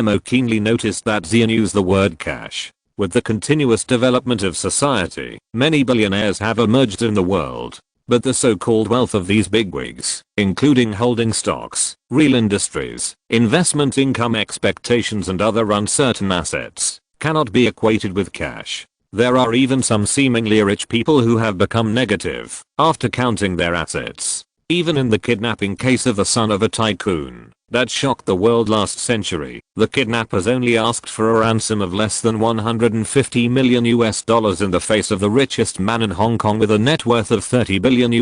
Mo keenly noticed that Xian used the word cash. With the continuous development of society, many billionaires have emerged in the world. But the so-called wealth of these bigwigs, including holding stocks, real industries, investment income expectations and other uncertain assets, cannot be equated with cash. There are even some seemingly rich people who have become negative after counting their assets. Even in the kidnapping case of the son of a tycoon that shocked the world last century, the kidnappers only asked for a ransom of less than $150 million in the face of the richest man in Hong Kong with a net worth of $30 billion.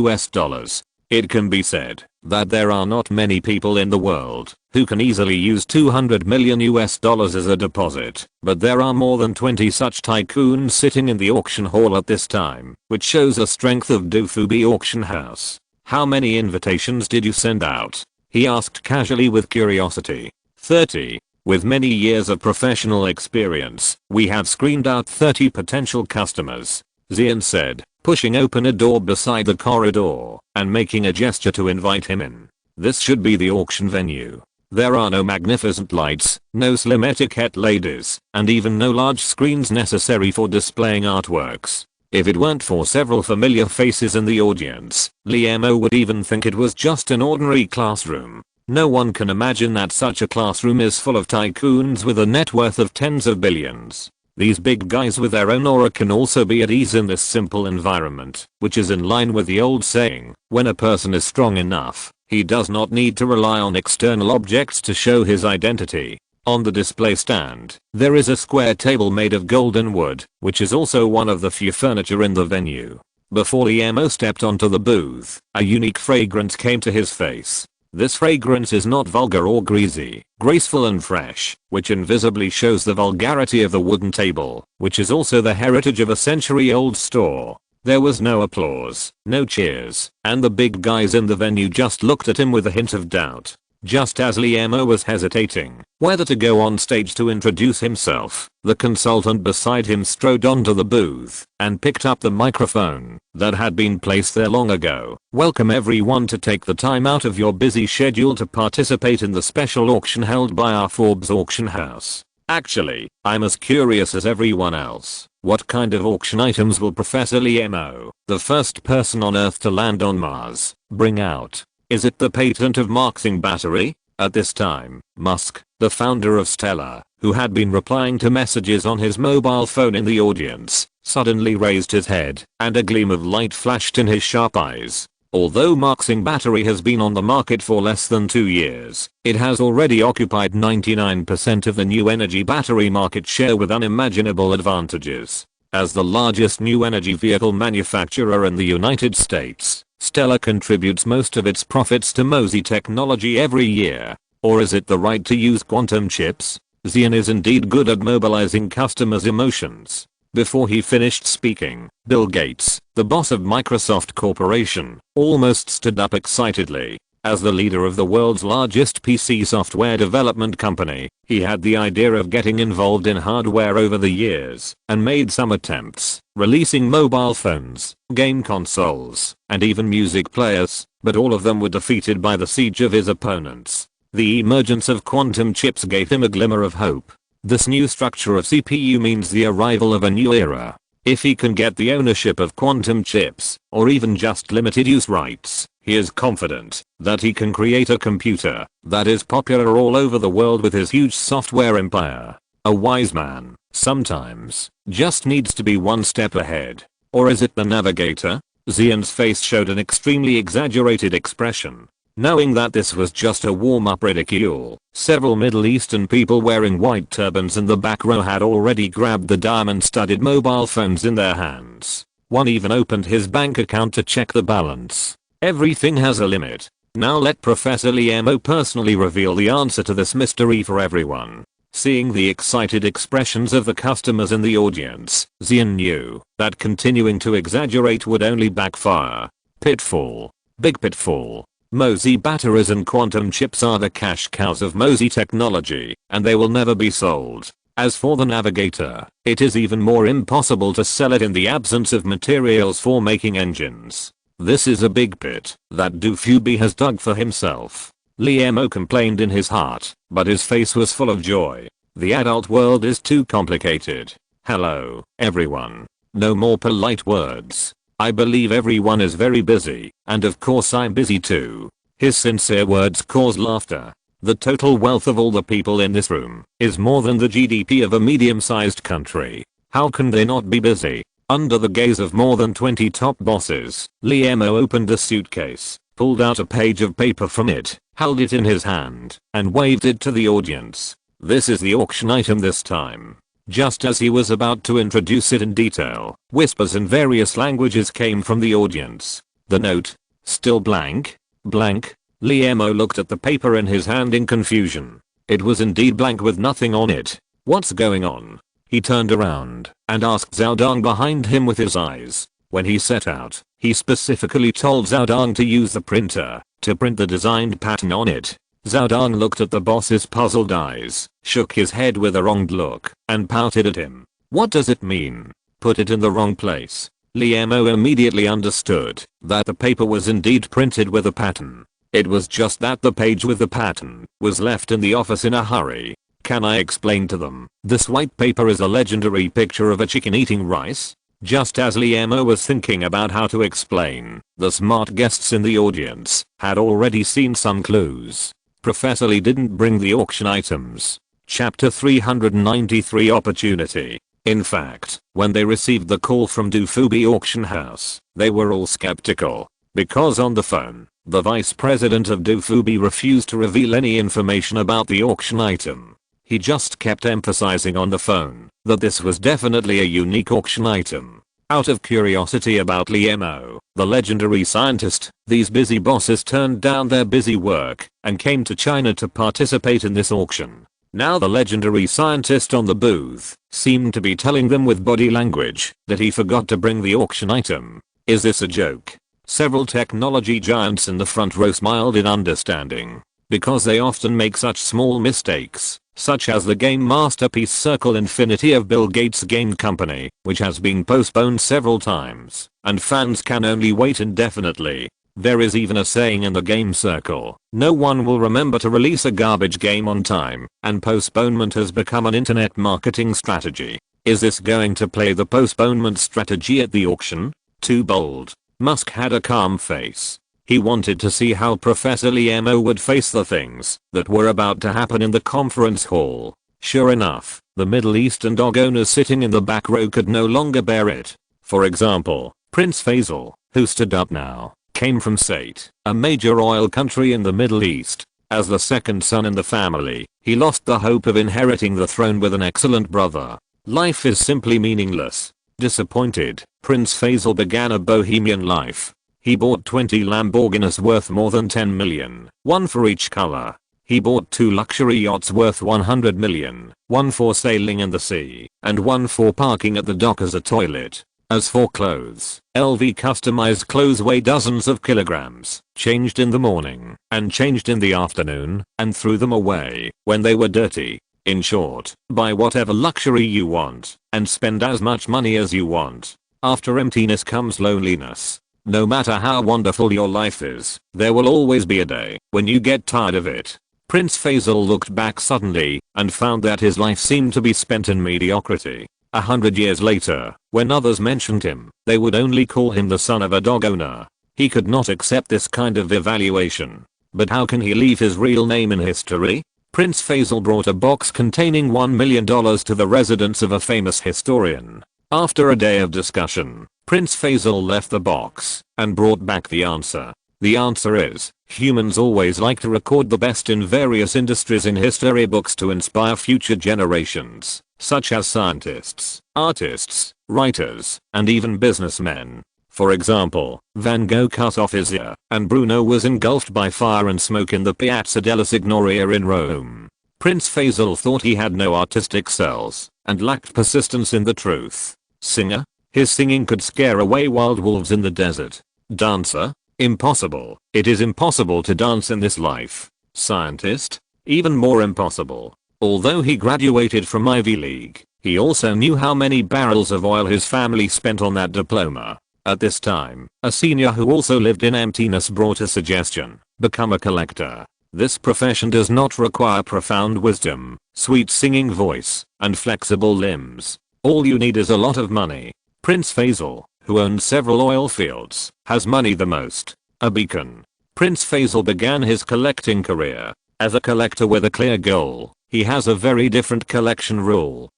It can be said that there are not many people in the world who can easily use $200 million as a deposit, but there are more than 20 such tycoons sitting in the auction hall at this time, which shows the strength of Dufu auction house. How many invitations did you send out? He asked casually with curiosity. 30. With many years of professional experience, we have screened out 30 potential customers, Xian said, pushing open a door beside the corridor and making a gesture to invite him in. This should be the auction venue. There are no magnificent lights, no slim etiquette ladies, and even no large screens necessary for displaying artworks. If it weren't for several familiar faces in the audience, Liemo would even think it was just an ordinary classroom. No one can imagine that such a classroom is full of tycoons with a net worth of tens of billions. These big guys with their own aura can also be at ease in this simple environment, which is in line with the old saying, when a person is strong enough, he does not need to rely on external objects to show his identity. On the display stand, there is a square table made of golden wood, which is also one of the few furniture in the venue. Before Liemo stepped onto the booth, a unique fragrance came to his face. This fragrance is not vulgar or greasy, graceful and fresh, which invisibly shows the vulgarity of the wooden table, which is also the heritage of a century-old store. There was no applause, no cheers, and the big guys in the venue just looked at him with a hint of doubt. Just as Liemo was hesitating whether to go on stage to introduce himself, the consultant beside him strode onto the booth and picked up the microphone that had been placed there long ago. Welcome everyone to take the time out of your busy schedule to participate in the special auction held by our Forbes auction house. Actually, I'm as curious as everyone else. What kind of auction items will Professor Liemo, the first person on Earth to land on Mars, bring out? Is it the patent of Marxing battery? At this time, Musk, the founder of Stellar, who had been replying to messages on his mobile phone in the audience, suddenly raised his head, and a gleam of light flashed in his sharp eyes. Although Marxing battery has been on the market for less than 2 years, it has already occupied 99% of the new energy battery market share with unimaginable advantages. As the largest new energy vehicle manufacturer in the United States, Stellar contributes most of its profits to MOSI technology every year. Or is it the right to use quantum chips? Xian is indeed good at mobilizing customers' emotions. Before he finished speaking, Bill Gates, the boss of Microsoft Corporation, almost stood up excitedly. As the leader of the world's largest PC software development company, he had the idea of getting involved in hardware over the years, and made some attempts, releasing mobile phones, game consoles, and even music players, but all of them were defeated by the siege of his opponents. The emergence of quantum chips gave him a glimmer of hope. This new structure of CPU means the arrival of a new era. If he can get the ownership of quantum chips, or even just limited use rights, he is confident that he can create a computer that is popular all over the world with his huge software empire. A wise man, sometimes, just needs to be one step ahead. Or is it the navigator? Xian's face showed an extremely exaggerated expression. Knowing that this was just a warm-up ridicule, several Middle Eastern people wearing white turbans in the back row had already grabbed the diamond-studded mobile phones in their hands. One even opened his bank account to check the balance. Everything has a limit. Now let Professor Liemo personally reveal the answer to this mystery for everyone. Seeing the excited expressions of the customers in the audience, Xian knew that continuing to exaggerate would only backfire. Pitfall. Big pitfall. MOSI batteries and quantum chips are the cash cows of MOSI technology, and they will never be sold. As for the navigator, it is even more impossible to sell it in the absence of materials for making engines. This is a big pit that Doofusby has dug for himself. Liemo complained in his heart, but his face was full of joy. The adult world is too complicated. Hello, everyone. No more polite words. I believe everyone is very busy, and of course I'm busy too. His sincere words caused laughter. The total wealth of all the people in this room is more than the GDP of a medium-sized country. How can they not be busy? Under the gaze of more than 20 top bosses, Liemo opened a suitcase, pulled out a page of paper from it, held it in his hand, and waved it to the audience. This is the auction item this time. Just as he was about to introduce it in detail, whispers in various languages came from the audience. The note, still blank? Blank? Liemo looked at the paper in his hand in confusion. It was indeed blank with nothing on it. What's going on? He turned around and asked Zhao Dong behind him with his eyes. When he set out, he specifically told Zhao Dong to use the printer to print the designed pattern on it. Zhao Dong looked at the boss's puzzled eyes, shook his head with a wronged look, and pouted at him. What does it mean? Put it in the wrong place. Li Mo immediately understood that the paper was indeed printed with a pattern. It was just that the page with the pattern was left in the office in a hurry. Can I explain to them? This white paper is a legendary picture of a chicken eating rice? Just as Li Mo was thinking about how to explain, the smart guests in the audience had already seen some clues. Professor Li didn't bring the auction items. Chapter 393 Opportunity. In fact, when they received the call from Dufubi Auction House, they were all skeptical. Because on the phone, the vice president of Dufubi refused to reveal any information about the auction item. He just kept emphasizing on the phone that this was definitely a unique auction item. Out of curiosity about Li Mo, the legendary scientist, these busy bosses turned down their busy work and came to China to participate in this auction. Now the legendary scientist on the booth seemed to be telling them with body language that he forgot to bring the auction item. Is this a joke? Several technology giants in the front row smiled in understanding, because they often make such small mistakes, such as the game masterpiece Circle Infinity of Bill Gates' game company, which has been postponed several times, and fans can only wait indefinitely. There is even a saying in the game circle, no one will remember to release a garbage game on time, and postponement has become an internet marketing strategy. Is this going to play the postponement strategy at the auction? Too bold. Musk had a calm face. He wanted to see how Professor Li Mo would face the things that were about to happen in the conference hall. Sure enough, the Middle Eastern dog owners sitting in the back row could no longer bear it. For example, Prince Faisal, who stood up now, came from Sate, a major oil country in the Middle East. As the second son in the family, he lost the hope of inheriting the throne with an excellent brother. Life is simply meaningless. Disappointed, Prince Faisal began a bohemian life. He bought 20 Lamborghinis worth more than 10 million, one for each color. He bought 2 luxury yachts worth 100 million, one for sailing in the sea, and one for parking at the dock as a toilet. As for clothes, LV customized clothes weigh dozens of kilograms, changed in the morning, and changed in the afternoon, and threw them away when they were dirty. In short, buy whatever luxury you want, and spend as much money as you want. After emptiness comes loneliness. No matter how wonderful your life is, there will always be a day when you get tired of it. Prince Faisal looked back suddenly and found that his life seemed to be spent in mediocrity. 100 years later, when others mentioned him, they would only call him the son of a dog owner. He could not accept this kind of evaluation. But how can he leave his real name in history? Prince Faisal brought a box containing $1 million to the residence of a famous historian. After a day of discussion, Prince Faisal left the box and brought back the answer. The answer is, humans always like to record the best in various industries in history books to inspire future generations, such as scientists, artists, writers, and even businessmen. For example, Van Gogh cut off his ear, and Bruno was engulfed by fire and smoke in the Piazza della Signoria in Rome. Prince Faisal thought he had no artistic cells, and lacked persistence in the truth. Singer? His singing could scare away wild wolves in the desert. Dancer? Impossible. It is impossible to dance in this life. Scientist? Even more impossible. Although he graduated from Ivy League, he also knew how many barrels of oil his family spent on that diploma. At this time, a senior who also lived in emptiness brought a suggestion: become a collector. This profession does not require profound wisdom, sweet singing voice, and flexible limbs. All you need is a lot of money. Prince Faisal, who owns several oil fields, has money the most. A beacon. Prince Faisal began his collecting career as a collector with a clear goal. He has a very different collection rule.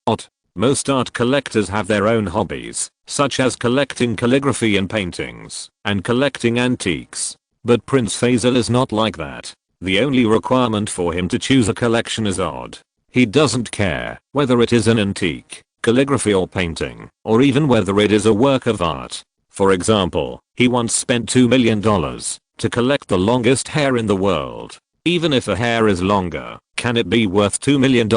Most art collectors have their own hobbies, such as collecting calligraphy and paintings, and collecting antiques. But Prince Faisal is not like that. The only requirement for him to choose a collection is odd. He doesn't care whether it is an antique, calligraphy or painting, or even whether it is a work of art. For example, he once spent $2 million to collect the longest hair in the world. Even if a hair is longer, can it be worth $2 million?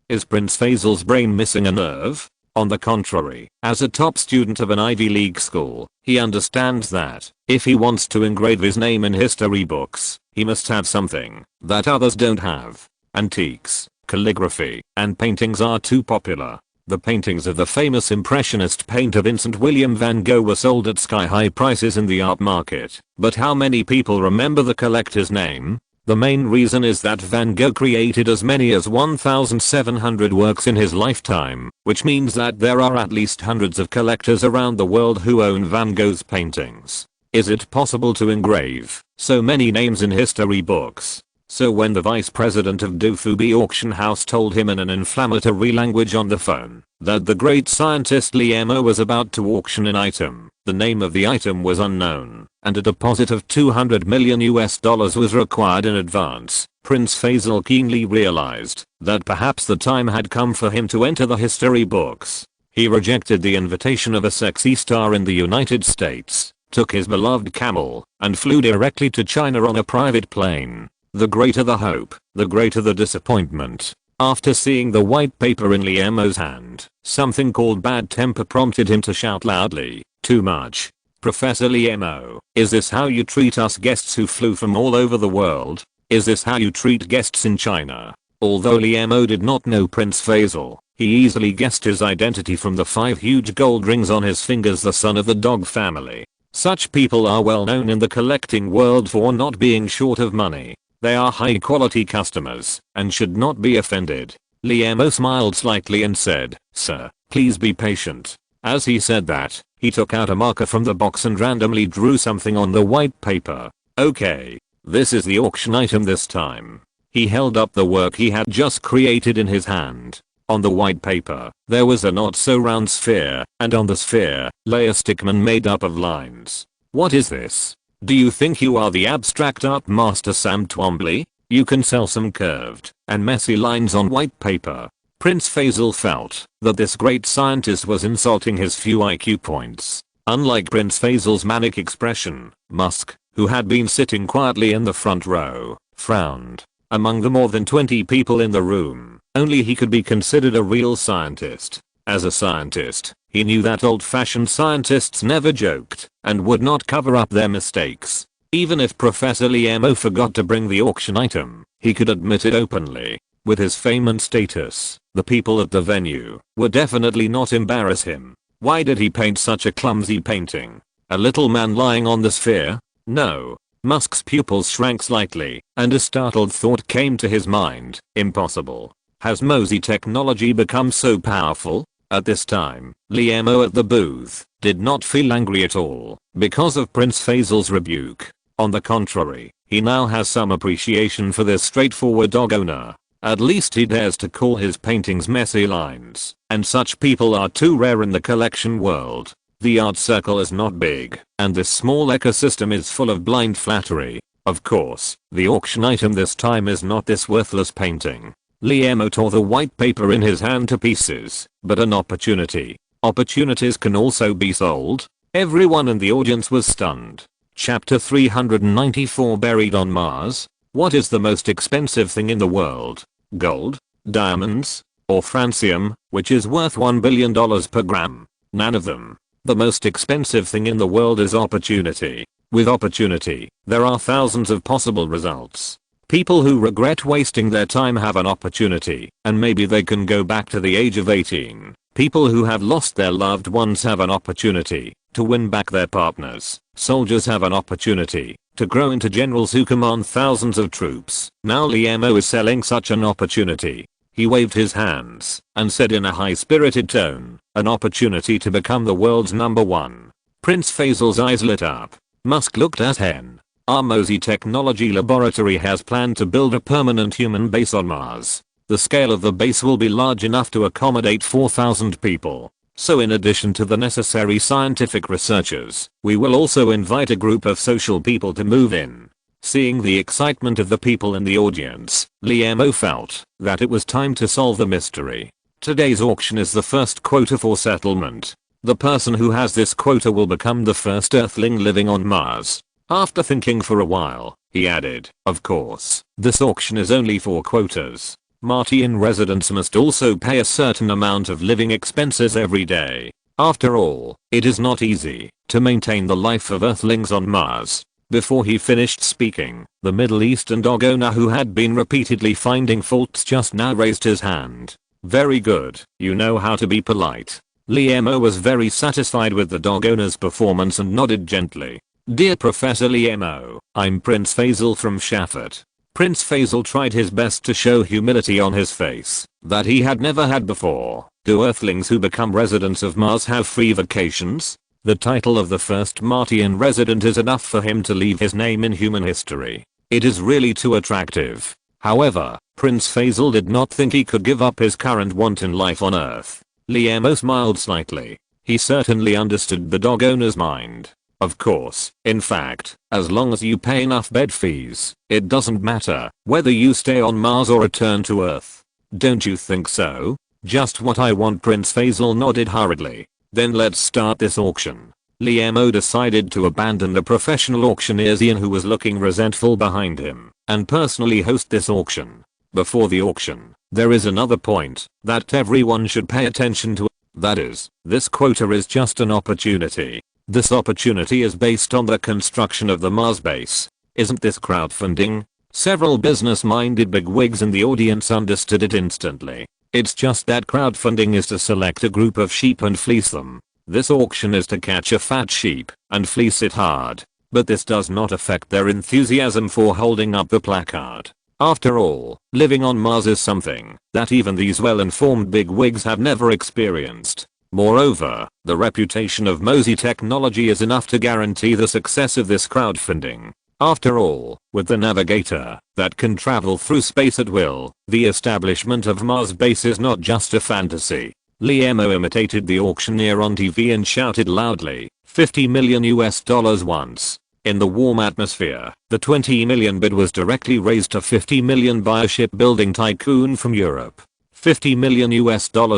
Is Prince Faisal's brain missing a nerve? On the contrary, as a top student of an Ivy League school, he understands that, if he wants to engrave his name in history books, he must have something that others don't have. Antiques, calligraphy, and paintings are too popular. The paintings of the famous Impressionist painter Vincent William van Gogh were sold at sky-high prices in the art market. But how many people remember the collector's name? The main reason is that Van Gogh created as many as 1,700 works in his lifetime, which means that there are at least hundreds of collectors around the world who own Van Gogh's paintings. Is it possible to engrave so many names in history books? So when the vice president of Dufoubi auction house told him in an inflammatory language on the phone that the great scientist Liemo was about to auction an item, the name of the item was unknown, and a deposit of $200 million was required in advance, Prince Faisal keenly realized that perhaps the time had come for him to enter the history books. He rejected the invitation of a sexy star in the United States, took his beloved camel, and flew directly to China on a private plane. The greater the hope, the greater the disappointment. After seeing the white paper in Liemo's hand, something called bad temper prompted him to shout loudly, "Too much. Professor Liemo, is this how you treat us guests who flew from all over the world? Is this how you treat guests in China?" Although Liemo did not know Prince Faisal, he easily guessed his identity from the 5 huge gold rings on his fingers, the son of the dog family. Such people are well known in the collecting world for not being short of money. They are high quality customers and should not be offended. Liemo smiled slightly and said, "Sir, please be patient." As he said that, he took out a marker from the box and randomly drew something on the white paper. "Okay, this is the auction item this time." He held up the work he had just created in his hand. On the white paper, there was a not so round sphere, and on the sphere, lay a stickman made up of lines. "What is this? Do you think you are the abstract art master Sam Twombly? You can sell some curved and messy lines on white paper." Prince Faisal felt that this great scientist was insulting his few IQ points. Unlike Prince Faisal's manic expression, Musk, who had been sitting quietly in the front row, frowned. Among the more than 20 people in the room, only he could be considered a real scientist. As a scientist, he knew that old-fashioned scientists never joked and would not cover up their mistakes. Even if Professor Liemo forgot to bring the auction item, he could admit it openly. With his fame and status, the people at the venue would definitely not embarrass him. Why did he paint such a clumsy painting? A little man lying on the sphere? No. Musk's pupils shrank slightly, and a startled thought came to his mind. Impossible. Has Mosey technology become so powerful? At this time, Liemo at the booth did not feel angry at all because of Prince Faisal's rebuke. On the contrary, he now has some appreciation for this straightforward dog owner. At least he dares to call his paintings messy lines, and such people are too rare in the collection world. The art circle is not big, and this small ecosystem is full of blind flattery. Of course, the auction item this time is not this worthless painting. Liemo tore the white paper in his hand to pieces, but an opportunity. Opportunities can also be sold. Everyone in the audience was stunned. Chapter 394 Buried on Mars. What is the most expensive thing in the world? Gold? Diamonds? Or francium, which is worth $1 billion per gram? None of them. The most expensive thing in the world is opportunity. With opportunity, there are thousands of possible results. People who regret wasting their time have an opportunity, and maybe they can go back to the age of 18. People who have lost their loved ones have an opportunity to win back their partners. Soldiers have an opportunity to grow into generals who command thousands of troops. Now Liemo is selling such an opportunity. He waved his hands and said in a high-spirited tone, "An opportunity to become the world's #1. Prince Faisal's eyes lit up. Musk looked at Hen. Our Mosey Technology Laboratory has planned to build a permanent human base on Mars. The scale of the base will be large enough to accommodate 4,000 people. So in addition to the necessary scientific researchers, we will also invite a group of social people to move in." Seeing the excitement of the people in the audience, Liemo felt that it was time to solve the mystery. Today's auction is the first quota for settlement. The person who has this quota will become the first Earthling living on Mars. After thinking for a while, he added, "Of course, this auction is only for quotas. Martian residents must also pay a certain amount of living expenses every day. After all, it is not easy to maintain the life of Earthlings on Mars. Before he finished speaking, the Middle Eastern dog owner who had been repeatedly finding faults just now raised his hand. Very good, you know how to be polite. Liemo was very satisfied with the dog owner's performance and nodded gently. Dear Professor Liemo, I'm Prince Faisal from Shafat. Prince Faisal tried his best to show humility on his face that he had never had before. Do Earthlings who become residents of Mars have free vacations? The title of the first Martian resident is enough for him to leave his name in human history. It is really too attractive. However, Prince Faisal did not think he could give up his current wanton life on Earth. Liemo smiled slightly. He certainly understood the dog owner's mind. Of course, in fact, as long as you pay enough bed fees, it doesn't matter whether you stay on Mars or return to Earth. Don't you think so? Just what I want. Prince Faisal nodded hurriedly. Then let's start this auction. Liemo decided to abandon the professional auctioneer Xian, who was looking resentful behind him, and personally host this auction. Before the auction, there is another point that everyone should pay attention to. That is, this quota is just an opportunity. This opportunity is based on the construction of the Mars base. Isn't this crowdfunding? Several business-minded bigwigs in the audience understood it instantly. It's just that crowdfunding is to select a group of sheep and fleece them. This auction is to catch a fat sheep and fleece it hard. But this does not affect their enthusiasm for holding up the placard. After all, living on Mars is something that even these well-informed bigwigs have never experienced. Moreover, the reputation of Mosey Technology is enough to guarantee the success of this crowdfunding. After all, with the navigator that can travel through space at will, the establishment of Mars base is not just a fantasy. Liemo imitated the auctioneer on TV and shouted loudly, $50 million once. In the warm atmosphere, the 20 million bid was directly raised to 50 million by a shipbuilding tycoon from Europe. $50 million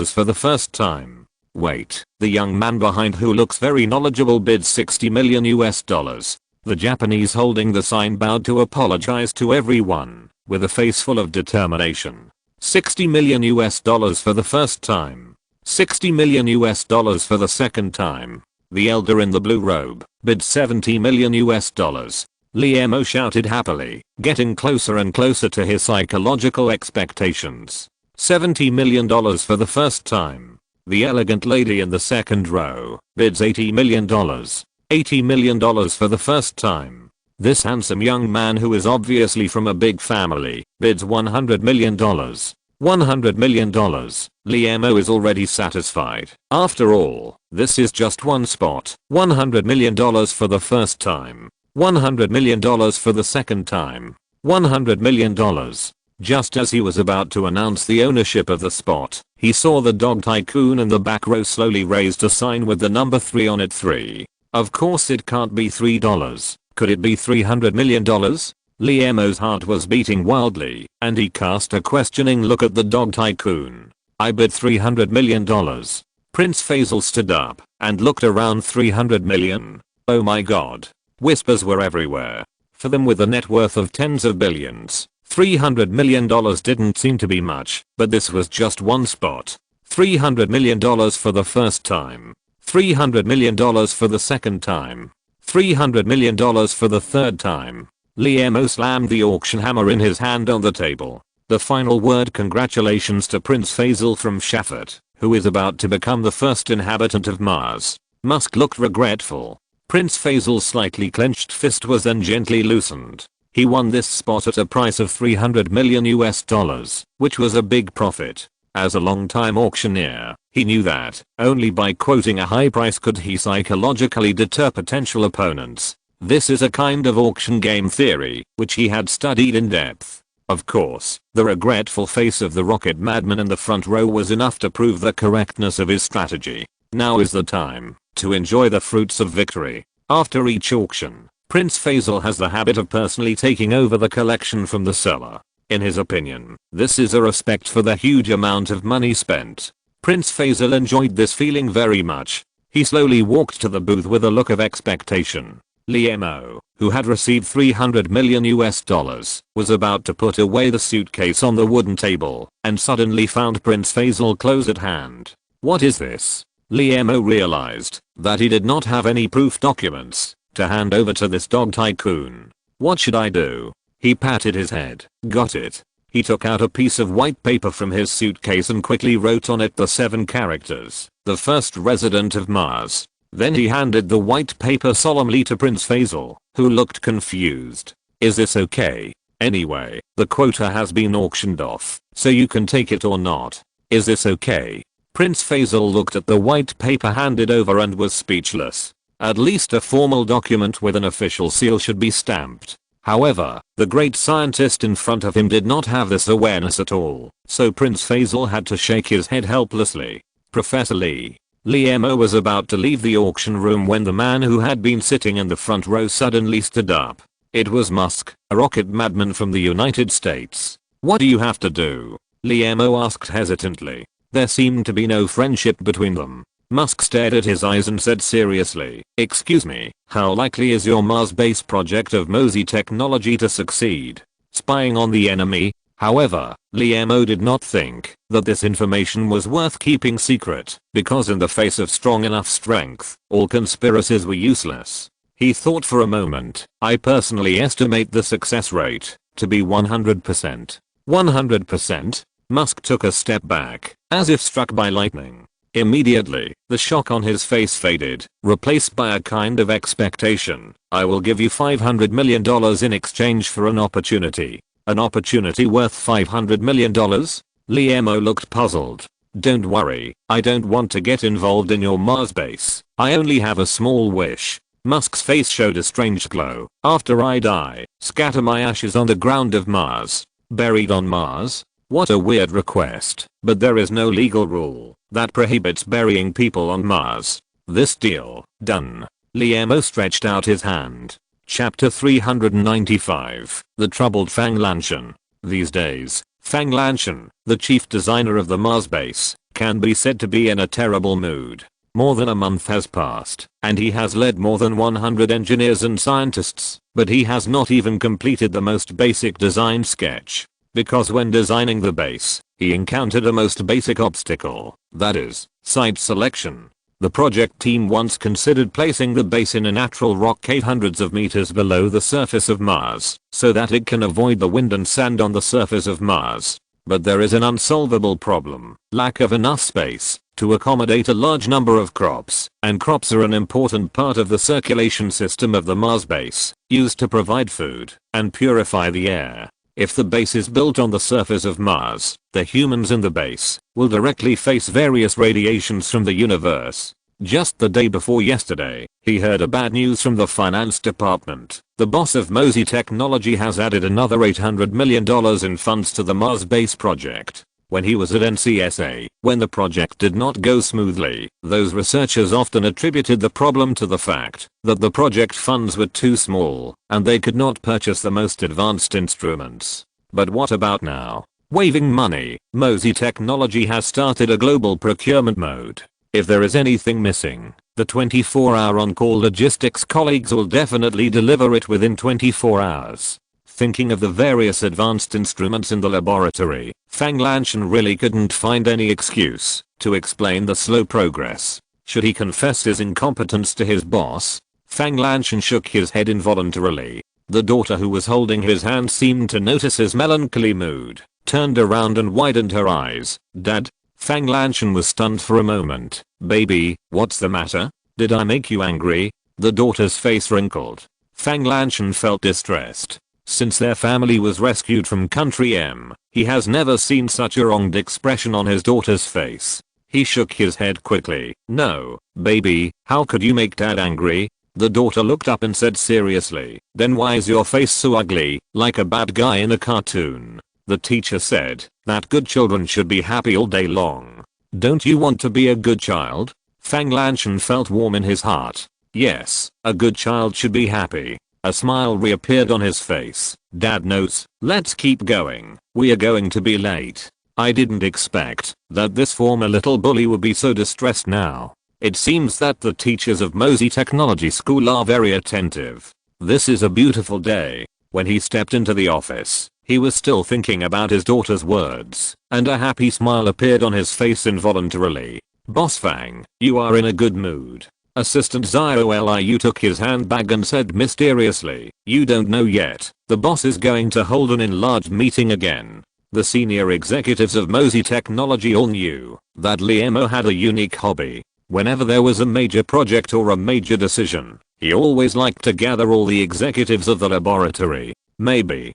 for the first time. Wait, the young man behind, who looks very knowledgeable, bid $60 million. The Japanese holding the sign bowed to apologize to everyone, with a face full of determination. $60 million for the first time. $60 million for the second time. The elder in the blue robe bid $70 million. Liemo shouted happily, getting closer and closer to his psychological expectations. $70 million for the first time. The elegant lady in the second row bids $80 million. $80 million for the first time. This handsome young man, who is obviously from a big family, bids $100 million. $100 million. Liemo is already satisfied. After all, this is just one spot. $100 million for the first time. $100 million for the second time. $100 million. Just as he was about to announce the ownership of the spot, he saw the dog tycoon in the back row slowly raised a sign with the number 3 on it. 3. Of course it can't be $3. Could it be $300 million? Liemo's heart was beating wildly, and he cast a questioning look at the dog tycoon. I bid $300 million. Prince Faisal stood up and looked around. $300 million? Oh my god. Whispers were everywhere. For them with a net worth of tens of billions, $300 million didn't seem to be much, but this was just one spot. $300 million for the first time. $300 million for the second time. $300 million for the third time. Liemo slammed the auction hammer in his hand on the table. The final word: congratulations to Prince Faisal from Shafat, who is about to become the first inhabitant of Mars. Musk looked regretful. Prince Faisal's slightly clenched fist was then gently loosened. He won this spot at a price of $300 million, which was a big profit. As a long-time auctioneer, he knew that only by quoting a high price could he psychologically deter potential opponents. This is a kind of auction game theory which he had studied in depth. Of course, the regretful face of the rocket madman in the front row was enough to prove the correctness of his strategy. Now is the time to enjoy the fruits of victory. After each auction, Prince Faisal has the habit of personally taking over the collection from the seller. In his opinion, this is a respect for the huge amount of money spent. Prince Faisal enjoyed this feeling very much. He slowly walked to the booth with a look of expectation. Liemo, who had received $300 million, was about to put away the suitcase on the wooden table and suddenly found Prince Faisal close at hand. What is this? Liemo realized that he did not have any proof documents to hand over to this dog tycoon. What should I do? He patted his head. Got it. He took out a piece of white paper from his suitcase and quickly wrote on it the 7 characters, the first resident of Mars. Then he handed the white paper solemnly to Prince Faisal, who looked confused. Is this okay? Anyway, the quota has been auctioned off, so you can take it or not. Is this okay? Prince Faisal looked at the white paper handed over and was speechless. At least a formal document with an official seal should be stamped. However, the great scientist in front of him did not have this awareness at all, so Prince Faisal had to shake his head helplessly. Professor Lee. Liemo was about to leave the auction room when the man who had been sitting in the front row suddenly stood up. It was Musk, a rocket madman from the United States. What do you have to do? Liemo asked hesitantly. There seemed to be no friendship between them. Musk stared at his eyes and said seriously, excuse me, how likely is your Mars base project of Mosey technology to succeed? Spying on the enemy? However, Liemo did not think that this information was worth keeping secret, because in the face of strong enough strength, all conspiracies were useless. He thought for a moment. I personally estimate the success rate to be 100%. 100%? Musk took a step back, as if struck by lightning. Immediately, the shock on his face faded, replaced by a kind of expectation. I will give you $500 million in exchange for an opportunity. An opportunity worth $500 million? Liemo looked puzzled. Don't worry, I don't want to get involved in your Mars base. I only have a small wish. Musk's face showed a strange glow. After I die, scatter my ashes on the ground of Mars. Buried on Mars? What a weird request, but there is no legal rule that prohibits burying people on Mars. This deal, done. Liemo stretched out his hand. Chapter 395, The Troubled Fang Lanshan. These days, Fang Lanshan, the chief designer of the Mars base, can be said to be in a terrible mood. More than a month has passed, and he has led more than 100 engineers and scientists, but he has not even completed the most basic design sketch. Because when designing the base, he encountered a most basic obstacle, that is, site selection. The project team once considered placing the base in a natural rock cave hundreds of meters below the surface of Mars, so that it can avoid the wind and sand on the surface of Mars. But there is an unsolvable problem: lack of enough space to accommodate a large number of crops, and crops are an important part of the circulation system of the Mars base, used to provide food and purify the air. If the base is built on the surface of Mars, the humans in the base will directly face various radiations from the universe. Just the day before yesterday, he heard a bad news from the finance department. The boss of Mosey Technology has added another $800 million in funds to the Mars base project. When he was at NCSA, when the project did not go smoothly, those researchers often attributed the problem to the fact that the project funds were too small, and they could not purchase the most advanced instruments. But what about now? Waving money, Mosey Technology has started a global procurement mode. If there is anything missing, the 24-hour on-call logistics colleagues will definitely deliver it within 24 hours. Thinking of the various advanced instruments in the laboratory, Fang Lanshan really couldn't find any excuse to explain the slow progress. Should he confess his incompetence to his boss? Fang Lanshan shook his head involuntarily. The daughter who was holding his hand seemed to notice his melancholy mood, turned around and widened her eyes. Dad? Fang Lanshan was stunned for a moment. Baby, what's the matter? Did I make you angry? The daughter's face wrinkled. Fang Lanshan felt distressed. Since their family was rescued from Country M, he has never seen such a wronged expression on his daughter's face. He shook his head quickly. No, baby, how could you make dad angry? The daughter looked up and said seriously, then why is your face so ugly, like a bad guy in a cartoon? The teacher said that good children should be happy all day long. Don't you want to be a good child? Fang Lanshan felt warm in his heart. Yes, a good child should be happy. A smile reappeared on his face. Dad knows. Let's keep going. We are going to be late. I didn't expect that this former little bully would be so distressed now. It seems that the teachers of Mosey Technology School are very attentive. This is a beautiful day. When he stepped into the office, he was still thinking about his daughter's words, and a happy smile appeared on his face involuntarily. Boss Fang, you are in a good mood. Assistant Xiao took his handbag and said mysteriously, you don't know yet, the boss is going to hold an enlarged meeting again. The senior executives of Mosey Technology all knew that Liemo had a unique hobby. Whenever there was a major project or a major decision, he always liked to gather all the executives of the laboratory. Maybe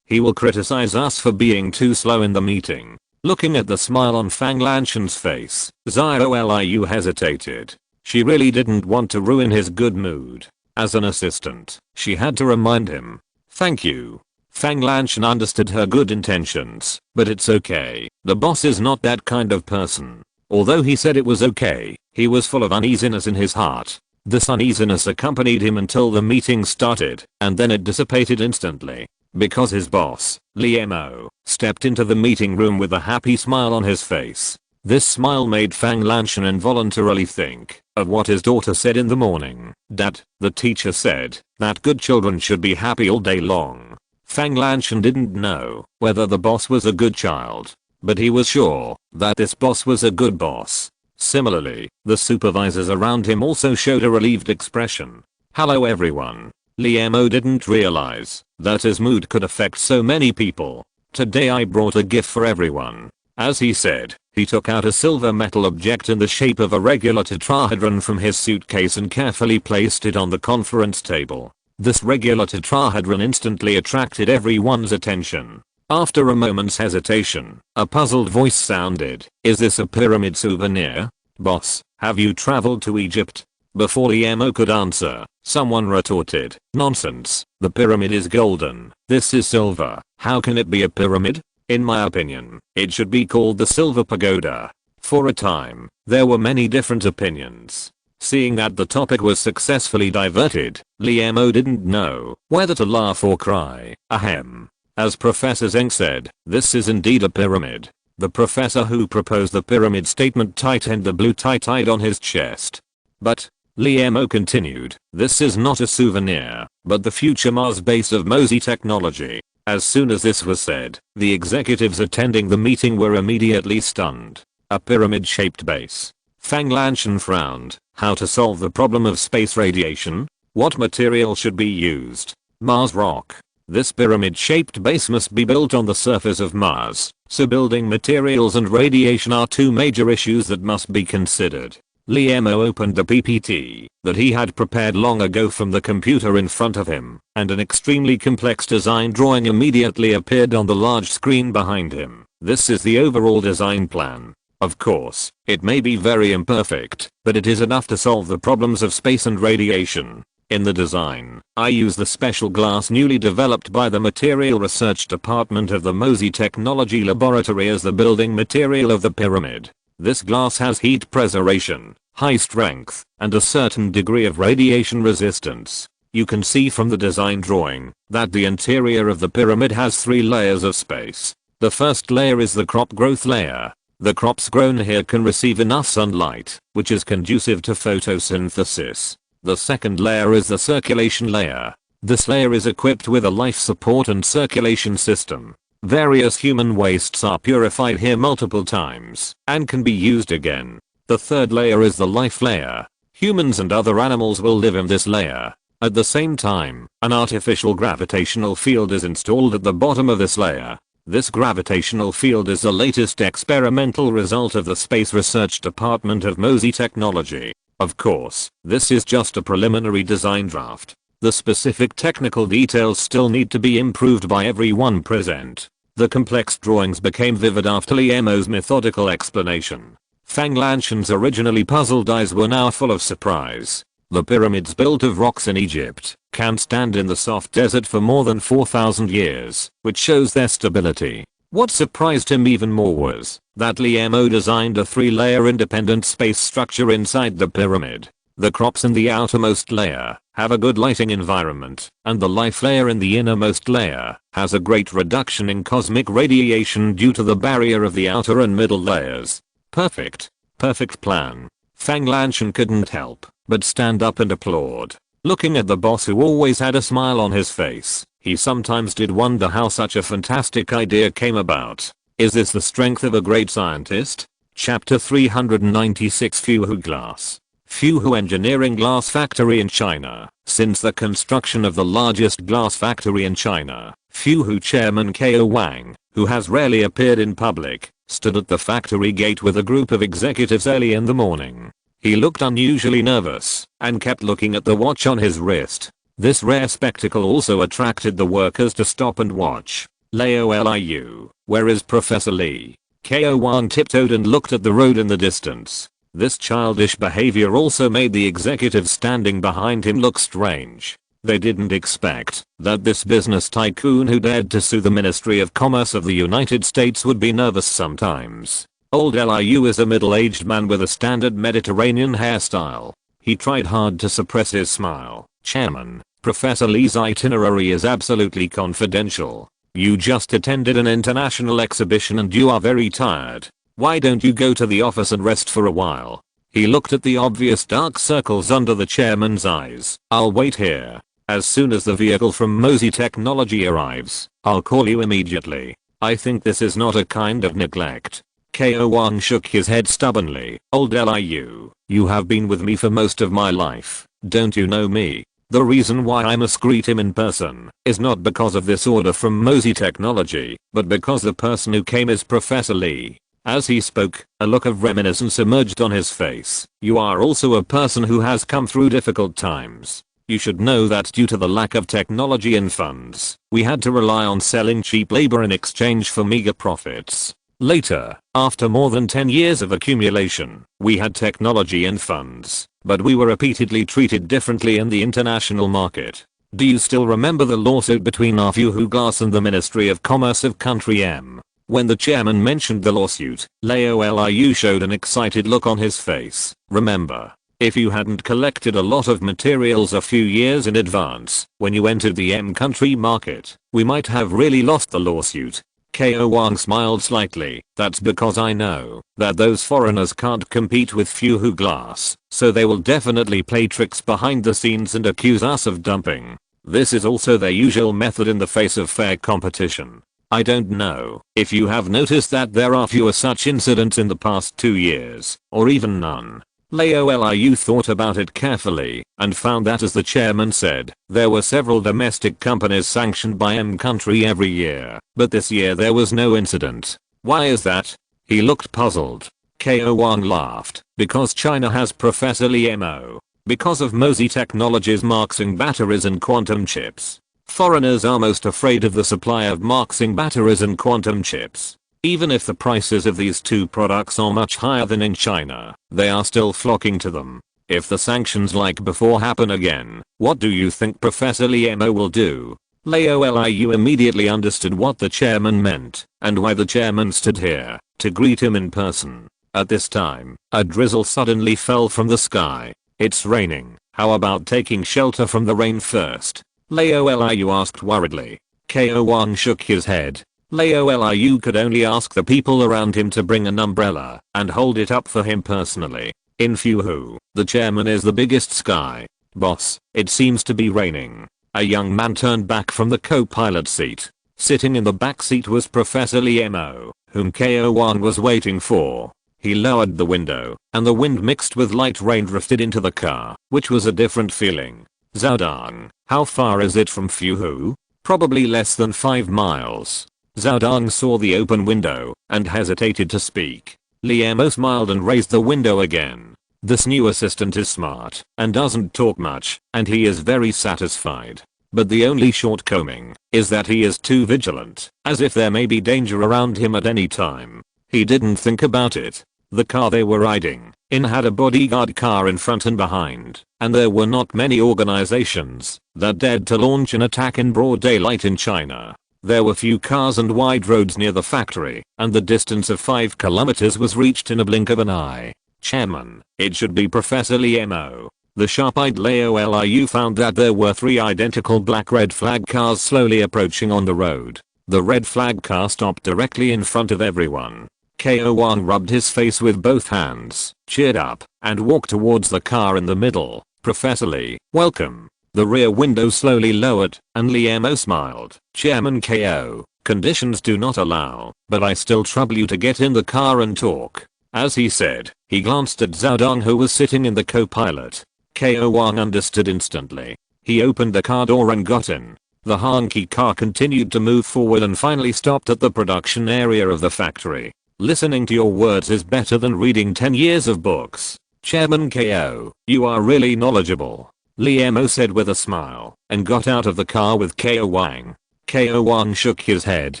he will criticize us for being too slow in the meeting. Looking at the smile on Fang Lanshan's face, Xiao hesitated. She really didn't want to ruin his good mood. As an assistant, she had to remind him. Thank you. Fang Lanshan understood her good intentions, but it's okay. The boss is not that kind of person. Although he said it was okay, he was full of uneasiness in his heart. This uneasiness accompanied him until the meeting started, and then it dissipated instantly. Because his boss, Liemo, stepped into the meeting room with a happy smile on his face. This smile made Fang Lanshan involuntarily think of what his daughter said in the morning. Dad, the teacher said that good children should be happy all day long. Fang Lanshan didn't know whether the boss was a good child, but he was sure that this boss was a good boss. Similarly, the supervisors around him also showed a relieved expression. Hello everyone. Liemo didn't realize that his mood could affect so many people. Today I brought a gift for everyone. As he said, he took out a silver metal object in the shape of a regular tetrahedron from his suitcase and carefully placed it on the conference table. This regular tetrahedron instantly attracted everyone's attention. After a moment's hesitation, a puzzled voice sounded. Is this a pyramid souvenir? Boss, have you traveled to Egypt? Before Liemo could answer, someone retorted. Nonsense, the pyramid is golden. This is silver. How can it be a pyramid? In my opinion, it should be called the Silver Pagoda. For a time, there were many different opinions. Seeing that the topic was successfully diverted, Liemo didn't know whether to laugh or cry. Ahem. As Professor Zeng said, this is indeed a pyramid. The professor who proposed the pyramid statement tightened the blue tie tied on his chest. But, Liemo continued, this is not a souvenir, but the future Mars base of Mosey Technology. As soon as this was said, the executives attending the meeting were immediately stunned. A pyramid-shaped base. Fang Lanshan frowned. How to solve the problem of space radiation? What material should be used? Mars rock. This pyramid-shaped base must be built on the surface of Mars, so building materials and radiation are two major issues that must be considered. Liemo opened the PPT that he had prepared long ago from the computer in front of him, and an extremely complex design drawing immediately appeared on the large screen behind him. This is the overall design plan. Of course, it may be very imperfect, but it is enough to solve the problems of space and radiation. In the design, I use the special glass newly developed by the Material Research Department of the Mosey Technology Laboratory as the building material of the pyramid. This glass has heat preservation, high strength, and a certain degree of radiation resistance. You can see from the design drawing that the interior of the pyramid has 3 layers of space. The first layer is the crop growth layer. The crops grown here can receive enough sunlight, which is conducive to photosynthesis. The second layer is the circulation layer. This layer is equipped with a life support and circulation system. Various human wastes are purified here multiple times and can be used again. The third layer is the life layer. Humans and other animals will live in this layer. At the same time, an artificial gravitational field is installed at the bottom of this layer. This gravitational field is the latest experimental result of the Space Research Department of Mosey Technology. Of course, this is just a preliminary design draft. The specific technical details still need to be improved by everyone present. The complex drawings became vivid after Liemo's methodical explanation. Fang Lanshan's originally puzzled eyes were now full of surprise. The pyramids built of rocks in Egypt can stand in the soft desert for more than 4,000 years, which shows their stability. What surprised him even more was that Liemo designed a 3-layer independent space structure inside the pyramid. The crops in the outermost layer have a good lighting environment, and the life layer in the innermost layer has a great reduction in cosmic radiation due to the barrier of the outer and middle layers. Perfect. Perfect plan. Fang Lanshan couldn't help but stand up and applaud. Looking at the boss who always had a smile on his face, he sometimes did wonder how such a fantastic idea came about. Is this the strength of a great scientist? Chapter 396 Fuhu Glass. Fuhu Engineering Glass Factory in China. Since the construction of the largest glass factory in China, Fuhu chairman Ko Wang, who has rarely appeared in public, stood at the factory gate with a group of executives early in the morning. He looked unusually nervous and kept looking at the watch on his wrist. This rare spectacle also attracted the workers to stop and watch. Liu, where is Professor Li? Ko Wang tiptoed and looked at the road in the distance. This childish behavior also made the executives standing behind him look strange. They didn't expect that this business tycoon who dared to sue the Ministry of Commerce of the United States would be nervous sometimes. Old Liu is a middle-aged man with a standard Mediterranean hairstyle. He tried hard to suppress his smile. Chairman, Professor Li's itinerary is absolutely confidential. You just attended an international exhibition and you are very tired. Why don't you go to the office and rest for a while? He looked at the obvious dark circles under the chairman's eyes. I'll wait here. As soon as the vehicle from Mosey Technology arrives, I'll call you immediately. I think this is not a kind of neglect. Ko Wang shook his head stubbornly. Old Liu, you have been with me for most of my life. Don't you know me? The reason why I must greet him in person is not because of this order from Mosey Technology, but because the person who came is Professor Li. As he spoke, a look of reminiscence emerged on his face. You are also a person who has come through difficult times. You should know that due to the lack of technology and funds, we had to rely on selling cheap labor in exchange for meager profits. Later, after more than 10 years of accumulation, we had technology and funds, but we were repeatedly treated differently in the international market. Do you still remember the lawsuit between our Fuhu Glass and the Ministry of Commerce of Country M? When the chairman mentioned the lawsuit, Liu showed an excited look on his face. Remember, if you hadn't collected a lot of materials a few years in advance, when you entered the M country market, we might have really lost the lawsuit. Ko Wang smiled slightly. That's because I know that those foreigners can't compete with Fuhu Glass, so they will definitely play tricks behind the scenes and accuse us of dumping. This is also their usual method in the face of fair competition. I don't know if you have noticed that there are fewer such incidents in the past 2 years, or even none. Liu thought about it carefully and found that, as the chairman said, there were several domestic companies sanctioned by M country every year, but this year there was no incident. Why is that? He looked puzzled. Ko Wang laughed. Because China has Professor Li Mo. Because of Mosey Technology's marxing batteries and quantum chips. Foreigners are most afraid of the supply of marxing batteries and quantum chips. Even if the prices of these two products are much higher than in China, they are still flocking to them. If the sanctions like before happen again, what do you think Professor Mo will do? Liu immediately understood what the chairman meant and why the chairman stood here to greet him in person. At this time, a drizzle suddenly fell from the sky. It's raining. How about taking shelter from the rain first? Liu asked worriedly. Ko Wang shook his head. Liu could only ask the people around him to bring an umbrella and hold it up for him personally. In Fuhu, the chairman is the biggest sky. Boss, it seems to be raining. A young man turned back from the co-pilot seat. Sitting in the back seat was Professor Mo, whom Ko Wang was waiting for. He lowered the window, and the wind mixed with light rain drifted into the car, which was a different feeling. Zhaodong, how far is it from Fuhu? Probably less than 5 miles. Zhaodong saw the open window and hesitated to speak. Mo smiled and raised the window again. This new assistant is smart and doesn't talk much, and he is very satisfied. But the only shortcoming is that he is too vigilant, as if there may be danger around him at any time. He didn't think about it. The car they were riding in had a bodyguard car in front and behind, and there were not many organizations that dared to launch an attack in broad daylight in China. There were few cars and wide roads near the factory, and the distance of 5 kilometers was reached in a blink of an eye. Chairman, it should be Professor Mo. The sharp-eyed Liu found that there were 3 identical black red flag cars slowly approaching on the road. The red flag car stopped directly in front of everyone. Ko Wang rubbed his face with both hands, cheered up, and walked towards the car in the middle. "Professor Lee, welcome." The rear window slowly lowered, and Liemo smiled. "Chairman KO, conditions do not allow, but I still trouble you to get in the car and talk." As he said, he glanced at Zhao Dong, who was sitting in the co-pilot. KO Wang understood instantly. He opened the car door and got in. The honky car continued to move forward and finally stopped at the production area of the factory. "Listening to your words is better than reading 10 years of books. Chairman KO, you are really knowledgeable," Liemo said with a smile, and got out of the car with KO Wang. KO Wang shook his head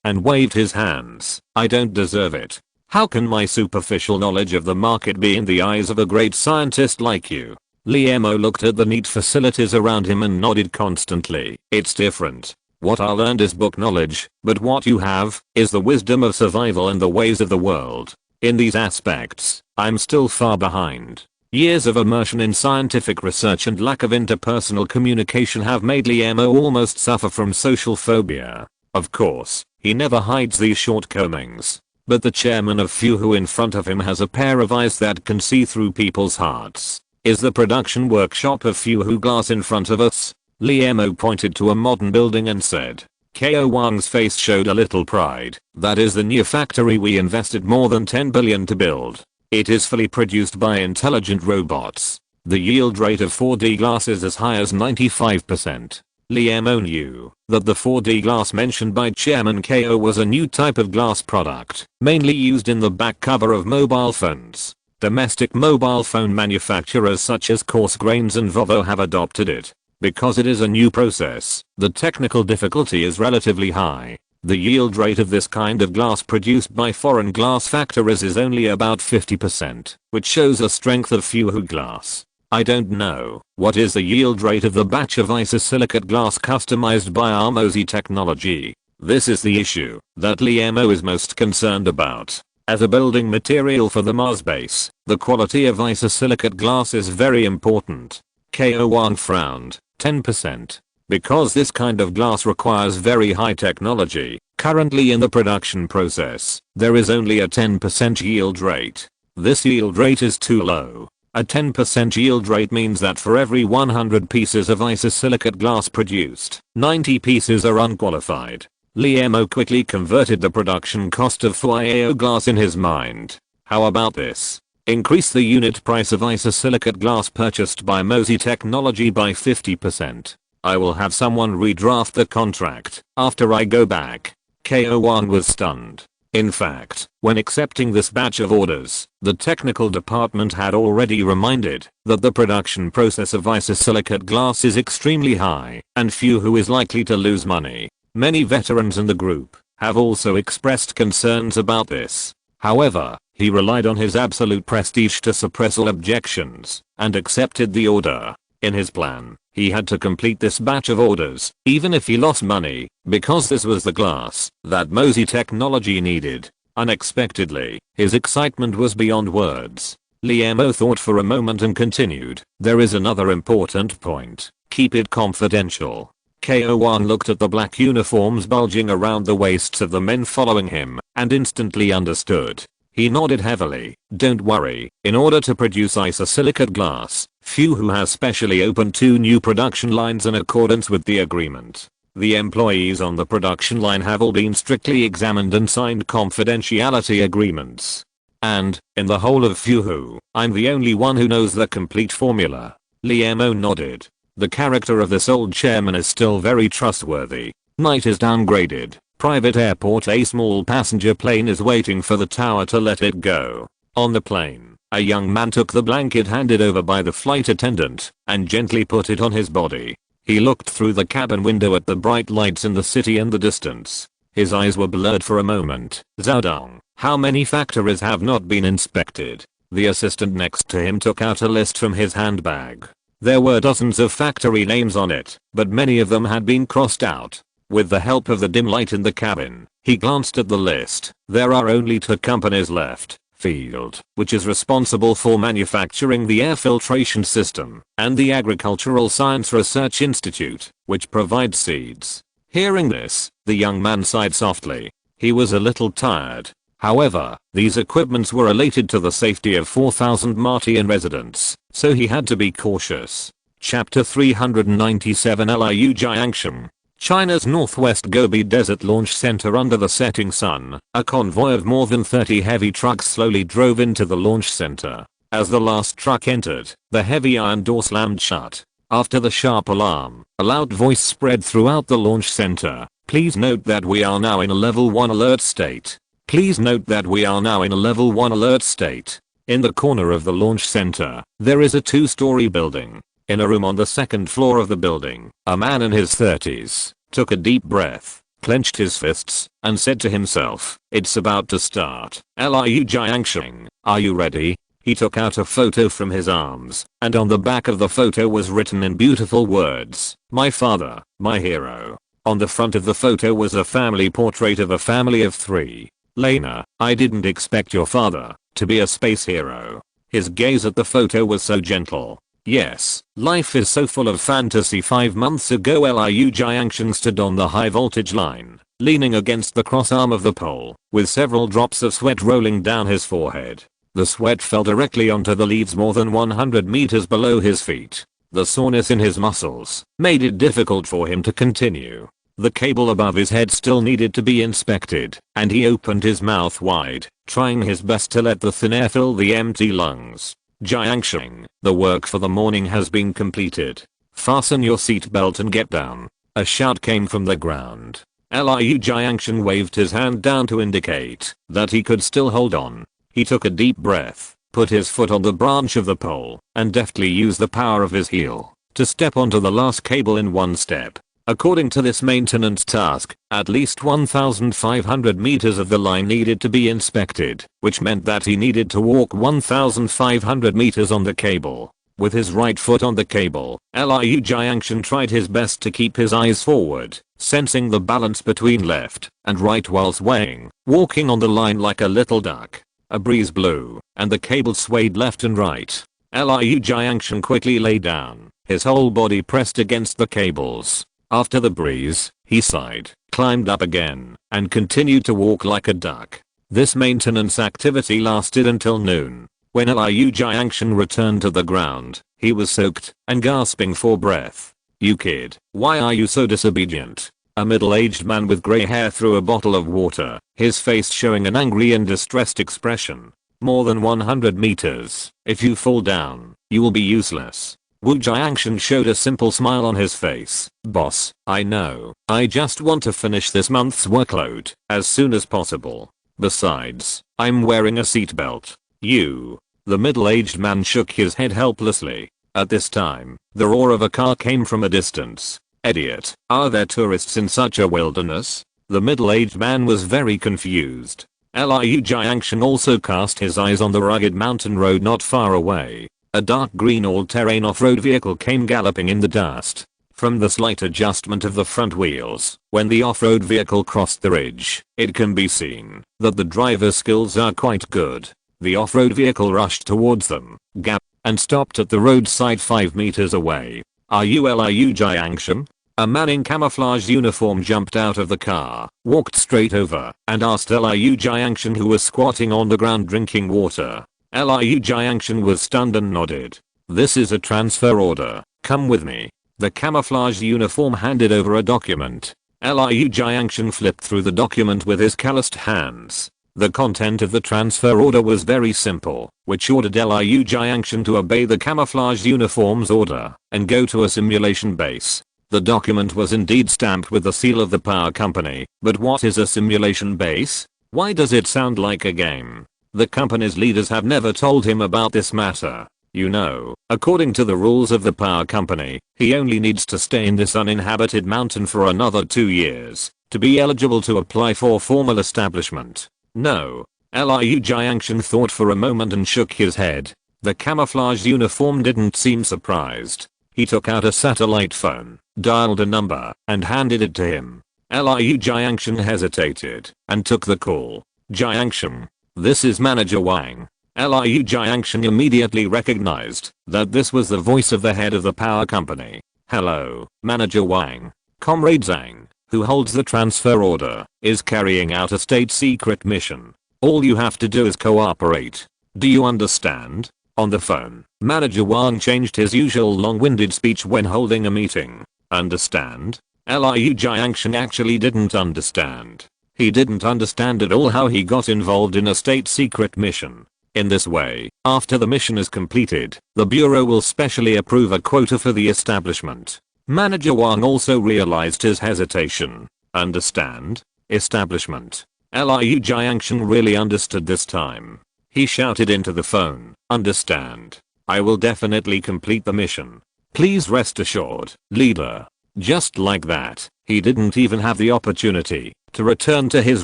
and waved his hands. "I don't deserve it. How can my superficial knowledge of the market be in the eyes of a great scientist like you?" Liemo looked at the neat facilities around him and nodded constantly. "It's different. What I learned is book knowledge, but what you have is the wisdom of survival and the ways of the world. In these aspects, I'm still far behind." Years of immersion in scientific research and lack of interpersonal communication have made Liemo almost suffer from social phobia. Of course, he never hides these shortcomings. But the chairman of Fuhu in front of him has a pair of eyes that can see through people's hearts. "Is the production workshop of Fuhu glass in front of us?" Liemo pointed to a modern building and said. KO Wang's face showed a little pride. "That is the new factory we invested more than 10 billion to build. It is fully produced by intelligent robots. The yield rate of 4D glass is as high as 95%. Liemo knew that the 4D glass mentioned by Chairman KO was a new type of glass product, mainly used in the back cover of mobile phones. Domestic mobile phone manufacturers such as Coarse Grains and Volvo have adopted it. Because it is a new process, the technical difficulty is relatively high. The yield rate of this kind of glass produced by foreign glass factories is only about 50%, which shows the strength of Fuhu glass. I don't know what is the yield rate of the batch of isosilicate glass customized by our MOSI technology. This is the issue that Liemo is most concerned about. As a building material for the Mars base, the quality of isosilicate glass is very important. KO Wang frowned. 10%. Because this kind of glass requires very high technology, currently in the production process, there is only a 10% yield rate. This yield rate is too low. A 10% yield rate means that for every 100 pieces of isosilicate glass produced, 90 pieces are unqualified. Liemo quickly converted the production cost of FUIAO glass in his mind. How about this? Increase the unit price of isosilicate glass purchased by MOSI technology by 50%. I will have someone redraft the contract after I go back. KO Wang was stunned. In fact, when accepting this batch of orders, the technical department had already reminded that the production process of isosilicate glass is extremely high, and Fuhu is likely to lose money. Many veterans in the group have also expressed concerns about this. However, he relied on his absolute prestige to suppress all objections and accepted the order. In his plan, he had to complete this batch of orders, even if he lost money, because this was the glass that MOSI technology needed. Unexpectedly, his excitement was beyond words. Liemo thought for a moment and continued, "There is another important point. Keep it confidential." KO Wang looked at the black uniforms bulging around the waists of the men following him, and instantly understood. He nodded heavily. "Don't worry, in order to produce isosilicate glass, Fuhu has specially opened 2 new production lines in accordance with the agreement. The employees on the production line have all been strictly examined and signed confidentiality agreements. And, in the whole of Fuhu, I'm the only one who knows the complete formula." Liemo nodded. The character of this old chairman is still very trustworthy. Night is downgraded. Private airport. A small passenger plane is waiting for the tower to let it go. On the plane, a young man took the blanket handed over by the flight attendant and gently put it on his body. He looked through the cabin window at the bright lights in the city and the distance. His eyes were blurred for a moment. "Zhao Dong, how many factories have not been inspected?" The assistant next to him took out a list from his handbag. There were dozens of factory names on it, but many of them had been crossed out. With the help of the dim light in the cabin, he glanced at the list. There are only 2 companies left. Field, which is responsible for manufacturing the air filtration system, and the Agricultural Science Research Institute, which provides seeds. Hearing this, the young man sighed softly. He was a little tired. However, these equipments were related to the safety of 4,000 Martian residents, so he had to be cautious. Chapter 397 Liu Jiangshan. China's northwest Gobi Desert Launch Center. Under the setting sun, a convoy of more than 30 heavy trucks slowly drove into the launch center. As the last truck entered, the heavy iron door slammed shut. After the sharp alarm, a loud voice spread throughout the launch center. Please note that we are now in a level 1 alert state. Please note that we are now in a level 1 alert state. In the corner of the launch center, there is a 2-story building. In a room on the second floor of the building, a man in his 30s took a deep breath, clenched his fists, and said to himself, "It's about to start. Liu Jiangshan, are you ready?" He took out a photo from his arms, and on the back of the photo was written in beautiful words, "My father, my hero." On the front of the photo was a family portrait of a family of 3. Lena, I didn't expect your father to be a space hero. His gaze at the photo was so gentle. Yes, life is so full of fantasy. 5 months ago Liu Jiangshan stood on the high voltage line, leaning against the crossarm of the pole, with several drops of sweat rolling down his forehead. The sweat fell directly onto the leaves more than 100 meters below his feet. The soreness in his muscles made it difficult for him to continue. The cable above his head still needed to be inspected, and he opened his mouth wide, trying his best to let the thin air fill the empty lungs. Jiangshan, the work for the morning has been completed. Fasten your seatbelt and get down. A shout came from the ground. Liu Jiangshan waved his hand down to indicate that he could still hold on. He took a deep breath, put his foot on the branch of the pole, and deftly used the power of his heel to step onto the last cable in one step. According to this maintenance task, at least 1,500 meters of the line needed to be inspected, which meant that he needed to walk 1,500 meters on the cable. With his right foot on the cable, Liu Jiangshan tried his best to keep his eyes forward, sensing the balance between left and right while swaying, walking on the line like a little duck. A breeze blew, and the cable swayed left and right. Liu Jiangshan quickly lay down, his whole body pressed against the cables. After the breeze, he sighed, climbed up again, and continued to walk like a duck. This maintenance activity lasted until noon. When Liu Jiangshan returned to the ground, he was soaked and gasping for breath. "You kid, why are you so disobedient?" A middle-aged man with grey hair threw a bottle of water, his face showing an angry and distressed expression. "More than 100 meters. If you fall down, you will be useless." Wu Jiangshan showed a simple smile on his face. "Boss, I know. I just want to finish this month's workload as soon as possible. Besides, I'm wearing a seatbelt." "You." The middle-aged man shook his head helplessly. At this time, the roar of a car came from a distance. "Idiot, are there tourists in such a wilderness?" The middle-aged man was very confused. Liu Jiangshan also cast his eyes on the rugged mountain road not far away. A dark green all-terrain off-road vehicle came galloping in the dust. From the slight adjustment of the front wheels, when the off-road vehicle crossed the ridge, it can be seen that the driver's skills are quite good. The off-road vehicle rushed towards them, gasped, and stopped at the roadside 5 meters away. "Are you Liu Jiangshan?" A man in camouflage uniform jumped out of the car, walked straight over, and asked Liu Jiangshan, who was squatting on the ground drinking water. Liu Jiangshan was stunned and nodded. "This is a transfer order. Come with me." The camouflage uniform handed over a document. Liu Jiangshan flipped through the document with his calloused hands. The content of the transfer order was very simple, which ordered Liu Jiangshan to obey the camouflage uniform's order and go to a simulation base. The document was indeed stamped with the seal of the power company, but what is a simulation base? Why does it sound like a game? The company's leaders have never told him about this matter. You know, according to the rules of the power company, he only needs to stay in this uninhabited mountain for another 2 years to be eligible to apply for formal establishment. No. Liu Jiangshan thought for a moment and shook his head. The camouflage uniform didn't seem surprised. He took out a satellite phone, dialed a number, and handed it to him. Liu Jiangshan hesitated and took the call. "Jiangshan, this is Manager Wang." Liu Jiangshan immediately recognized that this was the voice of the head of the power company. "Hello, Manager Wang. Comrade Zhang, who holds the transfer order, is carrying out a state secret mission. All you have to do is cooperate. Do you understand? On the phone, Manager Wang changed his usual long-winded speech when holding a meeting. Understand? Liu Jiangsheng actually didn't understand. He didn't understand at all how he got involved in a state secret mission. In this way, after the mission is completed, the bureau will specially approve a quota for the establishment. Manager Wang also realized his hesitation. Understand? Establishment. Liu Jiangsheng really understood this time. He shouted into the phone, understand. I will definitely complete the mission. Please rest assured, leader. Just like that, he didn't even have the opportunity to return to his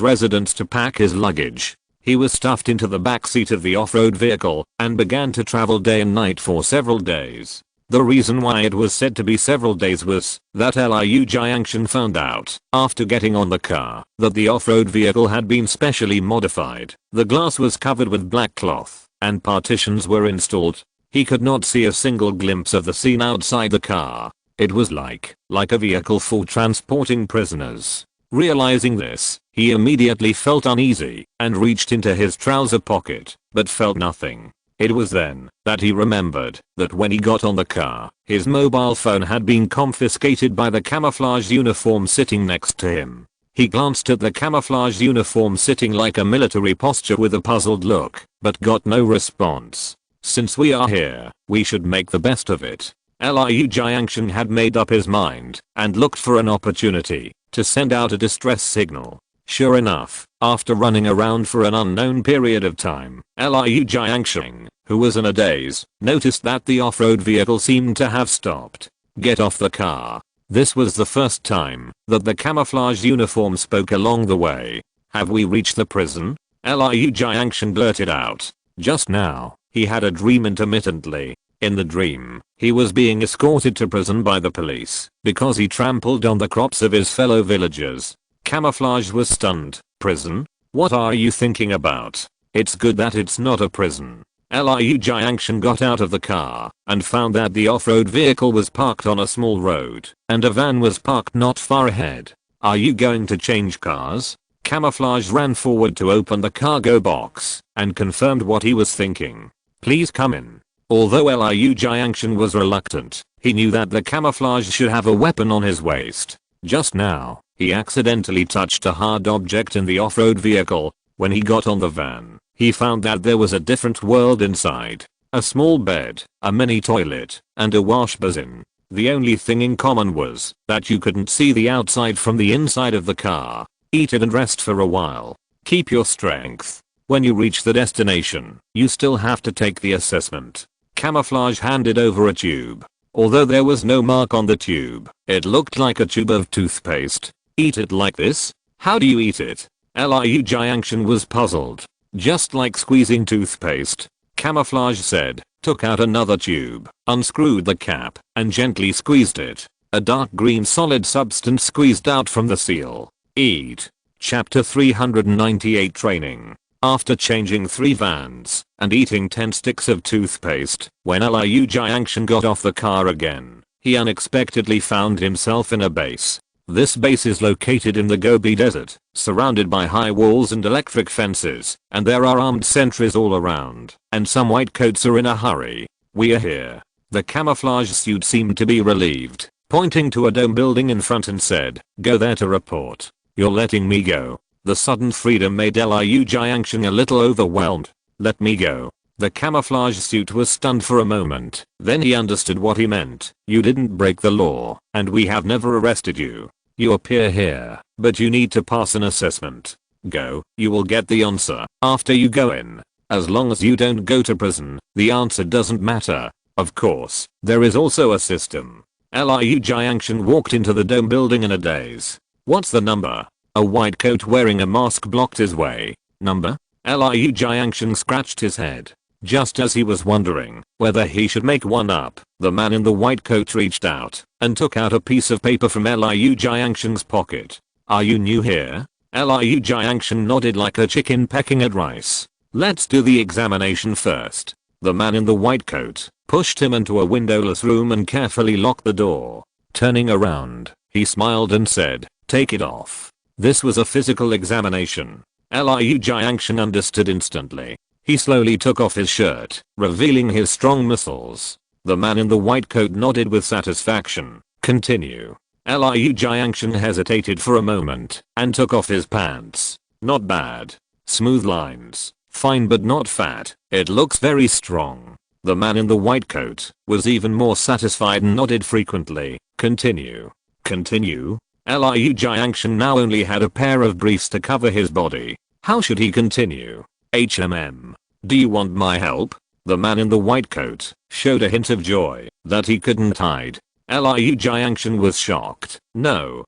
residence to pack his luggage. He was stuffed into the back seat of the off-road vehicle and began to travel day and night for several days. The reason why it was said to be several days was that Liu Jiangsheng found out, after getting on the car, that the off-road vehicle had been specially modified. The glass was covered with black cloth, and partitions were installed. He could not see a single glimpse of the scene outside the car. It was like a vehicle for transporting prisoners. Realizing this, he immediately felt uneasy and reached into his trouser pocket, but felt nothing. It was then that he remembered that when he got on the car, his mobile phone had been confiscated by the camouflage uniform sitting next to him. He glanced at the camouflage uniform sitting like a military posture with a puzzled look, but got no response. Since we are here, we should make the best of it. Liu Jiangsheng had made up his mind and looked for an opportunity to send out a distress signal. Sure enough, after running around for an unknown period of time, Liu Jiangsheng, who was in a daze, noticed that the off-road vehicle seemed to have stopped. Get off the car. This was the first time that the camouflage uniform spoke along the way. Have we reached the prison? Liu Jiangsheng blurted out. Just now, he had a dream intermittently. In the dream, he was being escorted to prison by the police because he trampled on the crops of his fellow villagers. Camouflage was stunned. Prison? What are you thinking about? It's good that it's not a prison. Liu Jiangsheng got out of the car and found that the off-road vehicle was parked on a small road and a van was parked not far ahead. Are you going to change cars? Camouflage ran forward to open the cargo box and confirmed what he was thinking. Please come in. Although Liu Jiangsheng was reluctant, he knew that the camouflage should have a weapon on his waist. Just now, he accidentally touched a hard object in the off-road vehicle. When he got on the van, he found that there was a different world inside. A small bed, a mini toilet, and a wash basin. The only thing in common was that you couldn't see the outside from the inside of the car. Eat it and rest for a while. Keep your strength. When you reach the destination, you still have to take the assessment. Camouflage handed over a tube. Although there was no mark on the tube, it looked like a tube of toothpaste. Eat it like this? How do you eat it? Liu Jiangsheng was puzzled. Just like squeezing toothpaste. Camouflage said, took out another tube, unscrewed the cap, and gently squeezed it. A dark green solid substance squeezed out from the seal. Eat. Chapter 398 Training. After changing 3 vans and eating 10 sticks of toothpaste, when Liu Jiangsheng got off the car again, he unexpectedly found himself in a base. This base is located in the Gobi Desert, surrounded by high walls and electric fences, and there are armed sentries all around, and some white coats are in a hurry. We are here. The camouflage suit seemed to be relieved, pointing to a dome building in front and said, go there to report. You're letting me go. The sudden freedom made Liu Jiangsheng a little overwhelmed. Let me go. The camouflage suit was stunned for a moment, then he understood what he meant. You didn't break the law, and we have never arrested you. You appear here, but you need to pass an assessment. Go, you will get the answer after you go in. As long as you don't go to prison, the answer doesn't matter. Of course, there is also a system. Liu Jiangsheng walked into the dome building in a daze. What's the number? A white coat wearing a mask blocked his way. Number? Liu Jiangsheng scratched his head. Just as he was wondering whether he should make one up, the man in the white coat reached out and took out a piece of paper from Liu Jiangsheng's pocket. Are you new here? Liu Jiangsheng nodded like a chicken pecking at rice. Let's do the examination first. The man in the white coat pushed him into a windowless room and carefully locked the door. Turning around, he smiled and said, take it off. This was a physical examination. Liu Jiangshan understood instantly. He slowly took off his shirt, revealing his strong muscles. The man in the white coat nodded with satisfaction. Continue. Liu Jiangshan hesitated for a moment and took off his pants. Not bad. Smooth lines. Fine but not fat. It looks very strong. The man in the white coat was even more satisfied and nodded frequently. Continue. Continue. Liu Jiangshan now only had a pair of briefs to cover his body. How should he continue? Do you want my help? The man in the white coat showed a hint of joy that he couldn't hide. Liu Jiangshan was shocked. No.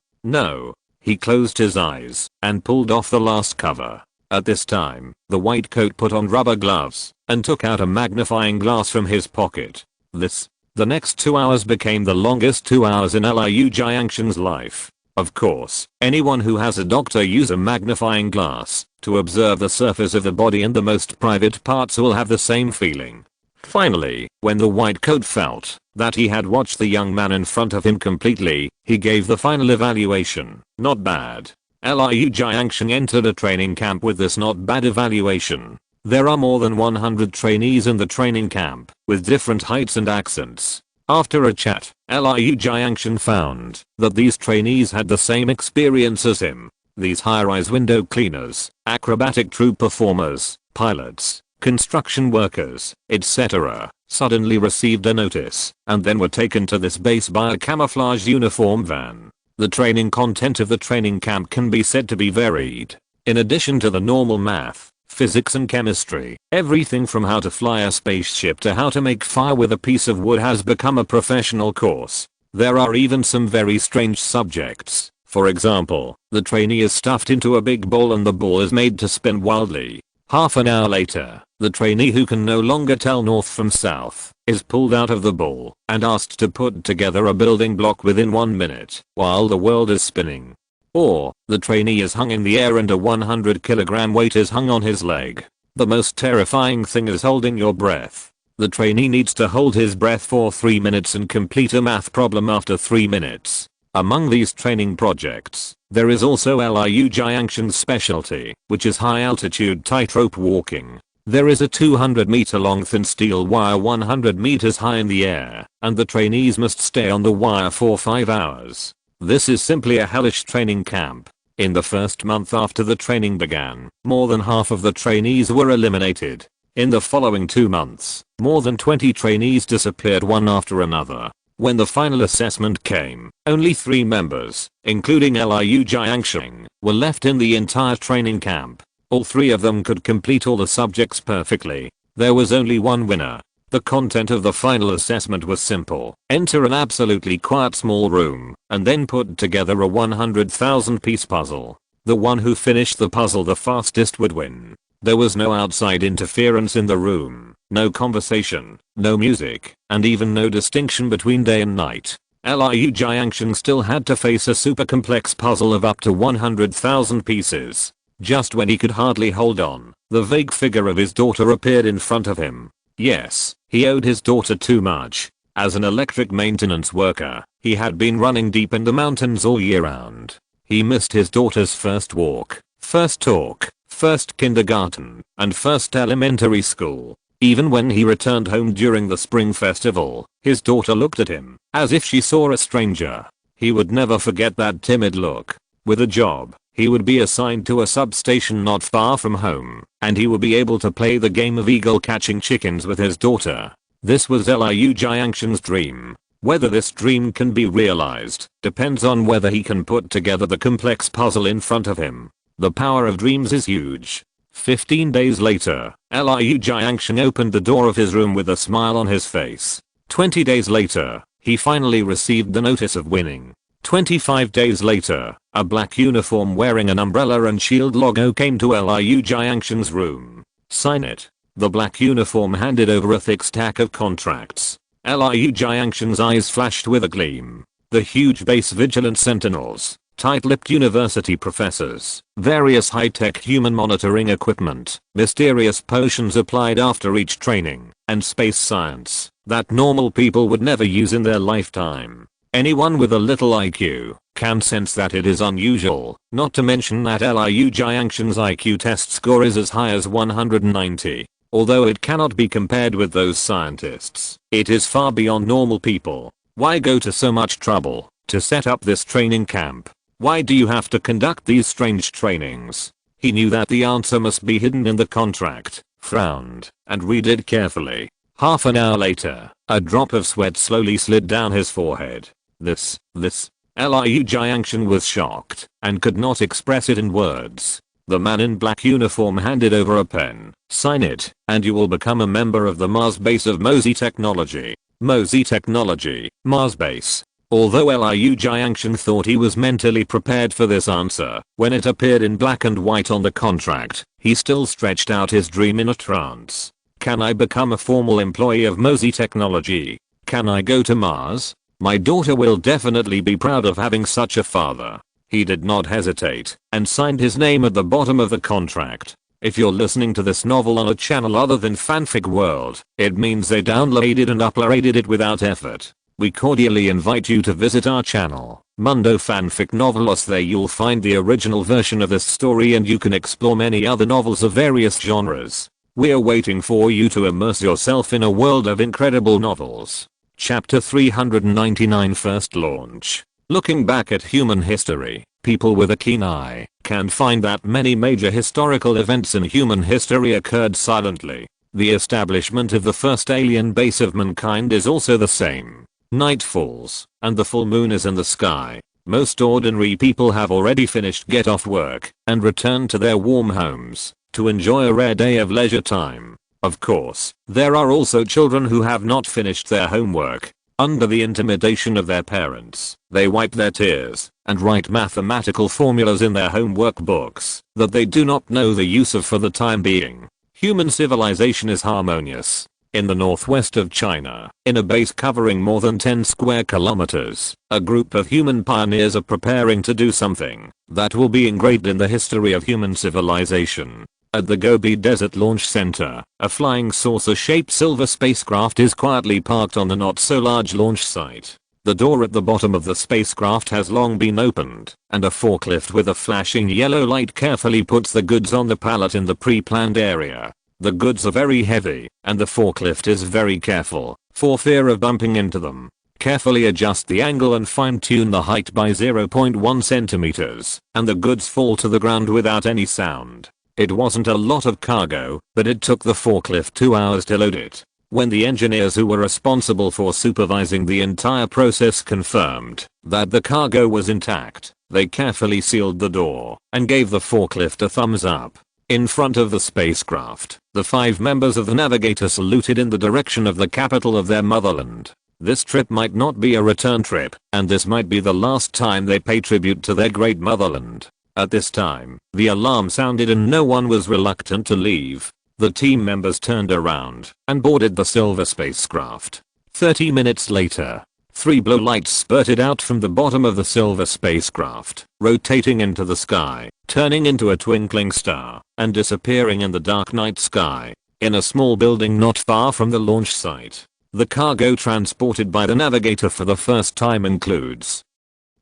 He closed his eyes and pulled off the last cover. At this time, the white coat put on rubber gloves and took out a magnifying glass from his pocket. The next 2 hours became the longest 2 hours in Liu Jiangshan's life. Of course, anyone who has a doctor use a magnifying glass to observe the surface of the body and the most private parts will have the same feeling. Finally, when the white coat felt that he had watched the young man in front of him completely, he gave the final evaluation. Not bad. Liu Jiangshan entered a training camp with this not bad evaluation. There are more than 100 trainees in the training camp, with different heights and accents. After a chat, Liu Jiangshan found that these trainees had the same experience as him. These high-rise window cleaners, acrobatic troupe performers, pilots, construction workers, etc. suddenly received a notice and then were taken to this base by a camouflage uniform van. The training content of the training camp can be said to be varied. In addition to the normal math, physics and chemistry, everything from how to fly a spaceship to how to make fire with a piece of wood has become a professional course. There are even some very strange subjects. For example, the trainee is stuffed into a big ball and the ball is made to spin wildly. Half an hour later, the trainee who can no longer tell north from south is pulled out of the ball and asked to put together a building block within 1 minute while the world is spinning. Or, the trainee is hung in the air and a 100-kilogram weight is hung on his leg. The most terrifying thing is holding your breath. The trainee needs to hold his breath for 3 minutes and complete a math problem after 3 minutes. Among these training projects, there is also Liu Jiangshan's specialty, which is high-altitude tightrope walking. There is a 200-meter-long thin steel wire 100 meters high in the air, and the trainees must stay on the wire for 5 hours. This is simply a hellish training camp. In the first month after the training began, more than half of the trainees were eliminated. In the following 2 months, more than 20 trainees disappeared one after another. When the final assessment came, only 3 members, including Liu Jiangshan, were left in the entire training camp. All 3 of them could complete all the subjects perfectly. There was only one winner. The content of the final assessment was simple. Enter an absolutely quiet small room, and then put together a 100,000 piece puzzle. The one who finished the puzzle the fastest would win. There was no outside interference in the room, no conversation, no music, and even no distinction between day and night. Liu Jiangshan still had to face a super complex puzzle of up to 100,000 pieces. Just when he could hardly hold on, the vague figure of his daughter appeared in front of him. Yes, he owed his daughter too much. As an electric maintenance worker, he had been running deep in the mountains all year round. He missed his daughter's first walk, first talk, first kindergarten, and first elementary school. Even when he returned home during the spring festival, his daughter looked at him as if she saw a stranger. He would never forget that timid look. With a job, he would be assigned to a substation not far from home, and he would be able to play the game of eagle catching chickens with his daughter. This was Liu Jiangshan's dream. Whether this dream can be realized depends on whether he can put together the complex puzzle in front of him. The power of dreams is huge. 15 days later, Liu Jiangshan opened the door of his room with a smile on his face. 20 days later, he finally received the notice of winning. 25 days later, a black uniform wearing an umbrella and shield logo came to Liu Jiangshan's room. Sign it. The black uniform handed over a thick stack of contracts. Liu Jiangshan's eyes flashed with a gleam. The huge base vigilant sentinels, tight-lipped university professors, various high-tech human monitoring equipment, mysterious potions applied after each training, and space science that normal people would never use in their lifetime. Anyone with a little IQ can sense that it is unusual, not to mention that Liu Jiangshan's IQ test score is as high as 190. Although it cannot be compared with those scientists, it is far beyond normal people. Why go to so much trouble to set up this training camp? Why do you have to conduct these strange trainings? He knew that the answer must be hidden in the contract, frowned, and read it carefully. Half an hour later, a drop of sweat slowly slid down his forehead. This, Liu Jiangshan was shocked and could not express it in words. The man in black uniform handed over a pen. Sign it, and you will become a member of the Mars base of Mosey Technology. Mosey Technology, Mars base. Although Liu Jiangshan thought he was mentally prepared for this answer, when it appeared in black and white on the contract, he still stretched out his dream in a trance. Can I become a formal employee of Mosey Technology? Can I go to Mars? My daughter will definitely be proud of having such a father. He did not hesitate and signed his name at the bottom of the contract. If you're listening to this novel on a channel other than Fanfic World, it means they downloaded and uploaded it without effort. We cordially invite you to visit our channel, Mundo Fanfic Novelos. There you'll find the original version of this story and you can explore many other novels of various genres. We're waiting for you to immerse yourself in a world of incredible novels. Chapter 399 First Launch. Looking back at human history, people with a keen eye can find that many major historical events in human history occurred silently. The establishment of the first alien base of mankind is also the same. Night falls, and the full moon is in the sky. Most ordinary people have already finished get off work and returned to their warm homes to enjoy a rare day of leisure time. Of course, there are also children who have not finished their homework. Under the intimidation of their parents, they wipe their tears and write mathematical formulas in their homework books that they do not know the use of for the time being. Human civilization is harmonious. In the northwest of China, in a base covering more than 10 square kilometers, a group of human pioneers are preparing to do something that will be engraved in the history of human civilization. At the Gobi Desert Launch Center, a flying saucer-shaped silver spacecraft is quietly parked on the not-so-large launch site. The door at the bottom of the spacecraft has long been opened, and a forklift with a flashing yellow light carefully puts the goods on the pallet in the pre-planned area. The goods are very heavy, and the forklift is very careful, for fear of bumping into them. Carefully adjust the angle and fine-tune the height by 0.1 centimeters, and the goods fall to the ground without any sound. It wasn't a lot of cargo, but it took the forklift 2 hours to load it. When the engineers who were responsible for supervising the entire process confirmed that the cargo was intact, they carefully sealed the door and gave the forklift a thumbs up. In front of the spacecraft, the 5 members of the Navigator saluted in the direction of the capital of their motherland. This trip might not be a return trip, and this might be the last time they pay tribute to their great motherland. At this time, the alarm sounded and no one was reluctant to leave. The team members turned around and boarded the silver spacecraft. 30 minutes later, 3 blue lights spurted out from the bottom of the silver spacecraft, rotating into the sky, turning into a twinkling star, and disappearing in the dark night sky. In a small building not far from the launch site, the cargo transported by the Navigator for the first time includes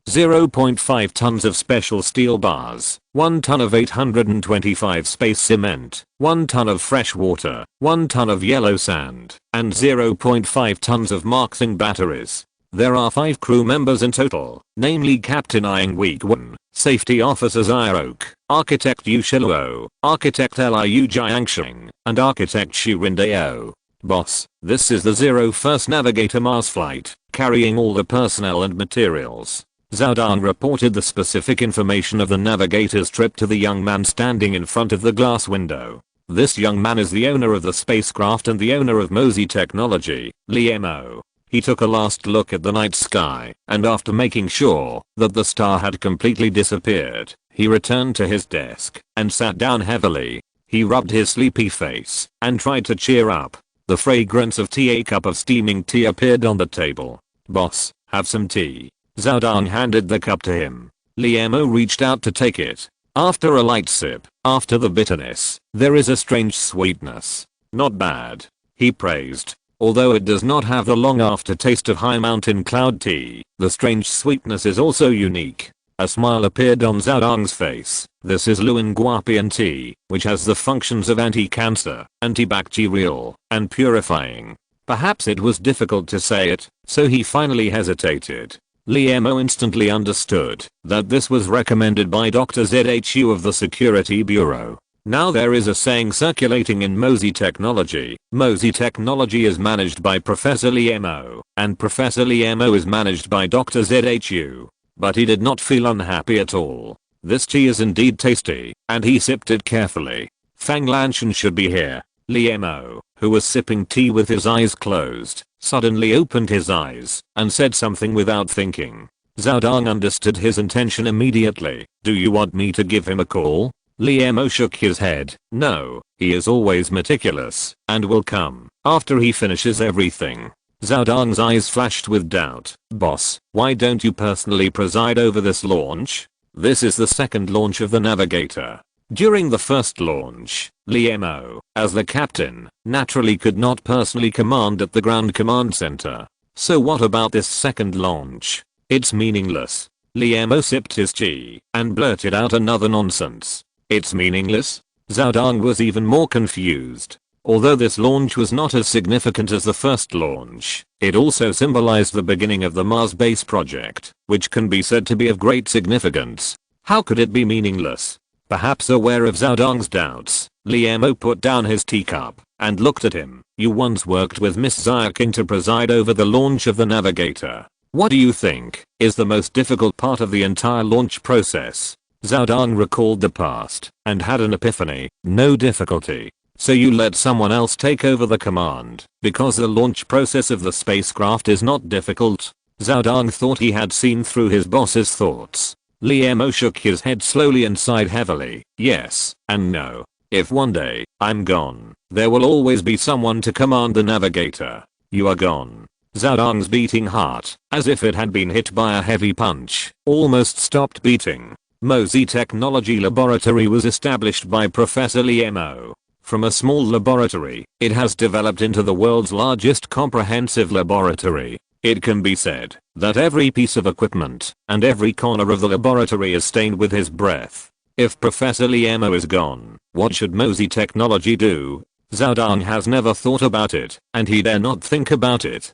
0.5 tons of special steel bars, 1 ton of 825 space cement, 1 ton of fresh water, 1 ton of yellow sand, and 0.5 tons of marking batteries. There are 5 crew members in total, namely Captain Iang Week-Wan, Safety Officers Iroke, Architect Yu Shiluo, Architect Liu Jiangshan, and Architect Shirindao. Boss, this is the 01st Navigator Mars flight, carrying all the personnel and materials. Zhao Dan reported the specific information of the Navigator's trip to the young man standing in front of the glass window. This young man is the owner of the spacecraft and the owner of Mosey Technology, Liemo. He took a last look at the night sky, and after making sure that the star had completely disappeared, he returned to his desk and sat down heavily. He rubbed his sleepy face and tried to cheer up. The fragrance of tea, a cup of steaming tea appeared on the table. Boss, have some tea. Zhao Dan handed the cup to him. Liemo reached out to take it. After a light sip, after the bitterness, there is a strange sweetness. Not bad, he praised. Although it does not have the long aftertaste of high mountain cloud tea, the strange sweetness is also unique. A smile appeared on Zhao Dong's face. This is Luanguapian tea, which has the functions of anti-cancer, antibacterial, and purifying. Perhaps it was difficult to say it, so he finally hesitated. Liemo instantly understood that this was recommended by Dr. ZHU of the Security Bureau. Now there is a saying circulating in Mosey Technology. Mosey Technology is managed by Professor Liemo, and Professor Liemo is managed by Dr. ZHU. But he did not feel unhappy at all. This tea is indeed tasty, and he sipped it carefully. Fang Lanshan should be here. Liemo, who was sipping tea with his eyes closed, suddenly opened his eyes and said something without thinking. Zhao Dong understood his intention immediately. Do you want me to give him a call? Liemo shook his head. No, he is always meticulous and will come after he finishes everything. Zhao Dong's eyes flashed with doubt. Boss, why don't you personally preside over this launch? This is the second launch of the Navigator. During the first launch, Liemo, as the captain, naturally could not personally command at the ground command center. So what about this second launch? It's meaningless. Liemo sipped his tea and blurted out another nonsense. It's meaningless? Zhao Dong was even more confused. Although this launch was not as significant as the first launch, it also symbolized the beginning of the Mars base project, which can be said to be of great significance. How could it be meaningless? Perhaps aware of Zhao Dong's doubts, Liemo put down his teacup and looked at him. You once worked with Miss Xia King to preside over the launch of the Navigator. What do you think is the most difficult part of the entire launch process? Zhao Dong recalled the past and had an epiphany. No difficulty. So you let someone else take over the command because the launch process of the spacecraft is not difficult? Zhao Dong thought he had seen through his boss's thoughts. Liemo shook his head slowly and sighed heavily. Yes and no. If one day I'm gone, there will always be someone to command the Navigator. You are gone. Zhao Dong's beating heart, as if it had been hit by a heavy punch, almost stopped beating. Mosey Technology Laboratory was established by Professor Liemo. From a small laboratory, it has developed into the world's largest comprehensive laboratory. It can be said that every piece of equipment and every corner of the laboratory is stained with his breath. If Professor Liemo is gone, what should Mosey Technology do? Zhao Dong has never thought about it, and he dare not think about it.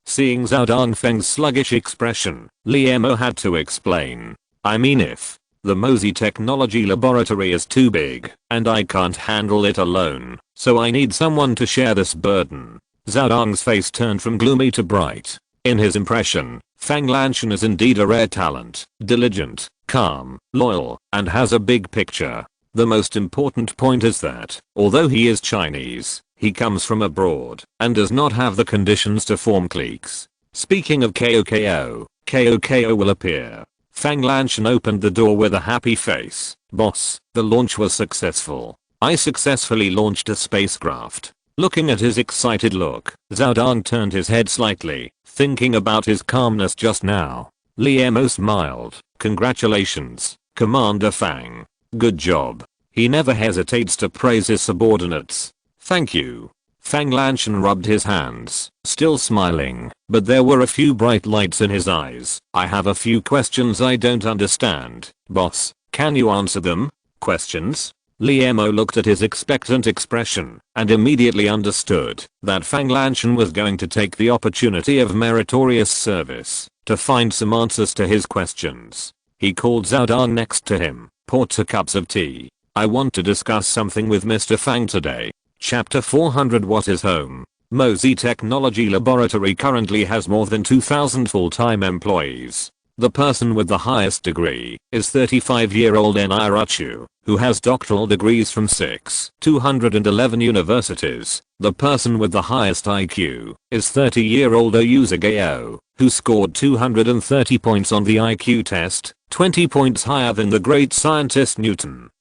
Seeing Zhao Dongfeng's sluggish expression, Liemo had to explain. I mean if the Mosey Technology Laboratory is too big, and I can't handle it alone, so I need someone to share this burden. Zhao Dong's face turned from gloomy to bright. In his impression, Fang Lanshan is indeed a rare talent, diligent, calm, loyal, and has a big picture. The most important point is that, although he is Chinese, he comes from abroad and does not have the conditions to form cliques. Speaking of KOKO will appear. Fang Lanshan opened the door with a happy face. Boss, the launch was successful. I successfully launched a spacecraft. Looking at his excited look, Zhao Dong turned his head slightly, thinking about his calmness just now. Liemo smiled. Congratulations, Commander Fang. Good job. He never hesitates to praise his subordinates. Thank you. Fang Lanshan rubbed his hands, still smiling, but there were a few bright lights in his eyes. I have a few questions I don't understand. Boss, can you answer them? Questions? Liemo looked at his expectant expression and immediately understood that Fang Lanshan was going to take the opportunity of meritorious service to find some answers to his questions. He called Zhao Dong next to him, poured 2 cups of tea. I want to discuss something with Mr. Fang today. Chapter 400. What is home? Mosey Technology Laboratory currently has more than 2,000 full-time employees. The person with the highest degree is 35-year-old Nirachu, who has doctoral degrees from 211 universities. The person with the highest IQ is 30-year-old Oyuzagao, who scored 230 points on the IQ test, 20 points higher than the great scientist Newton.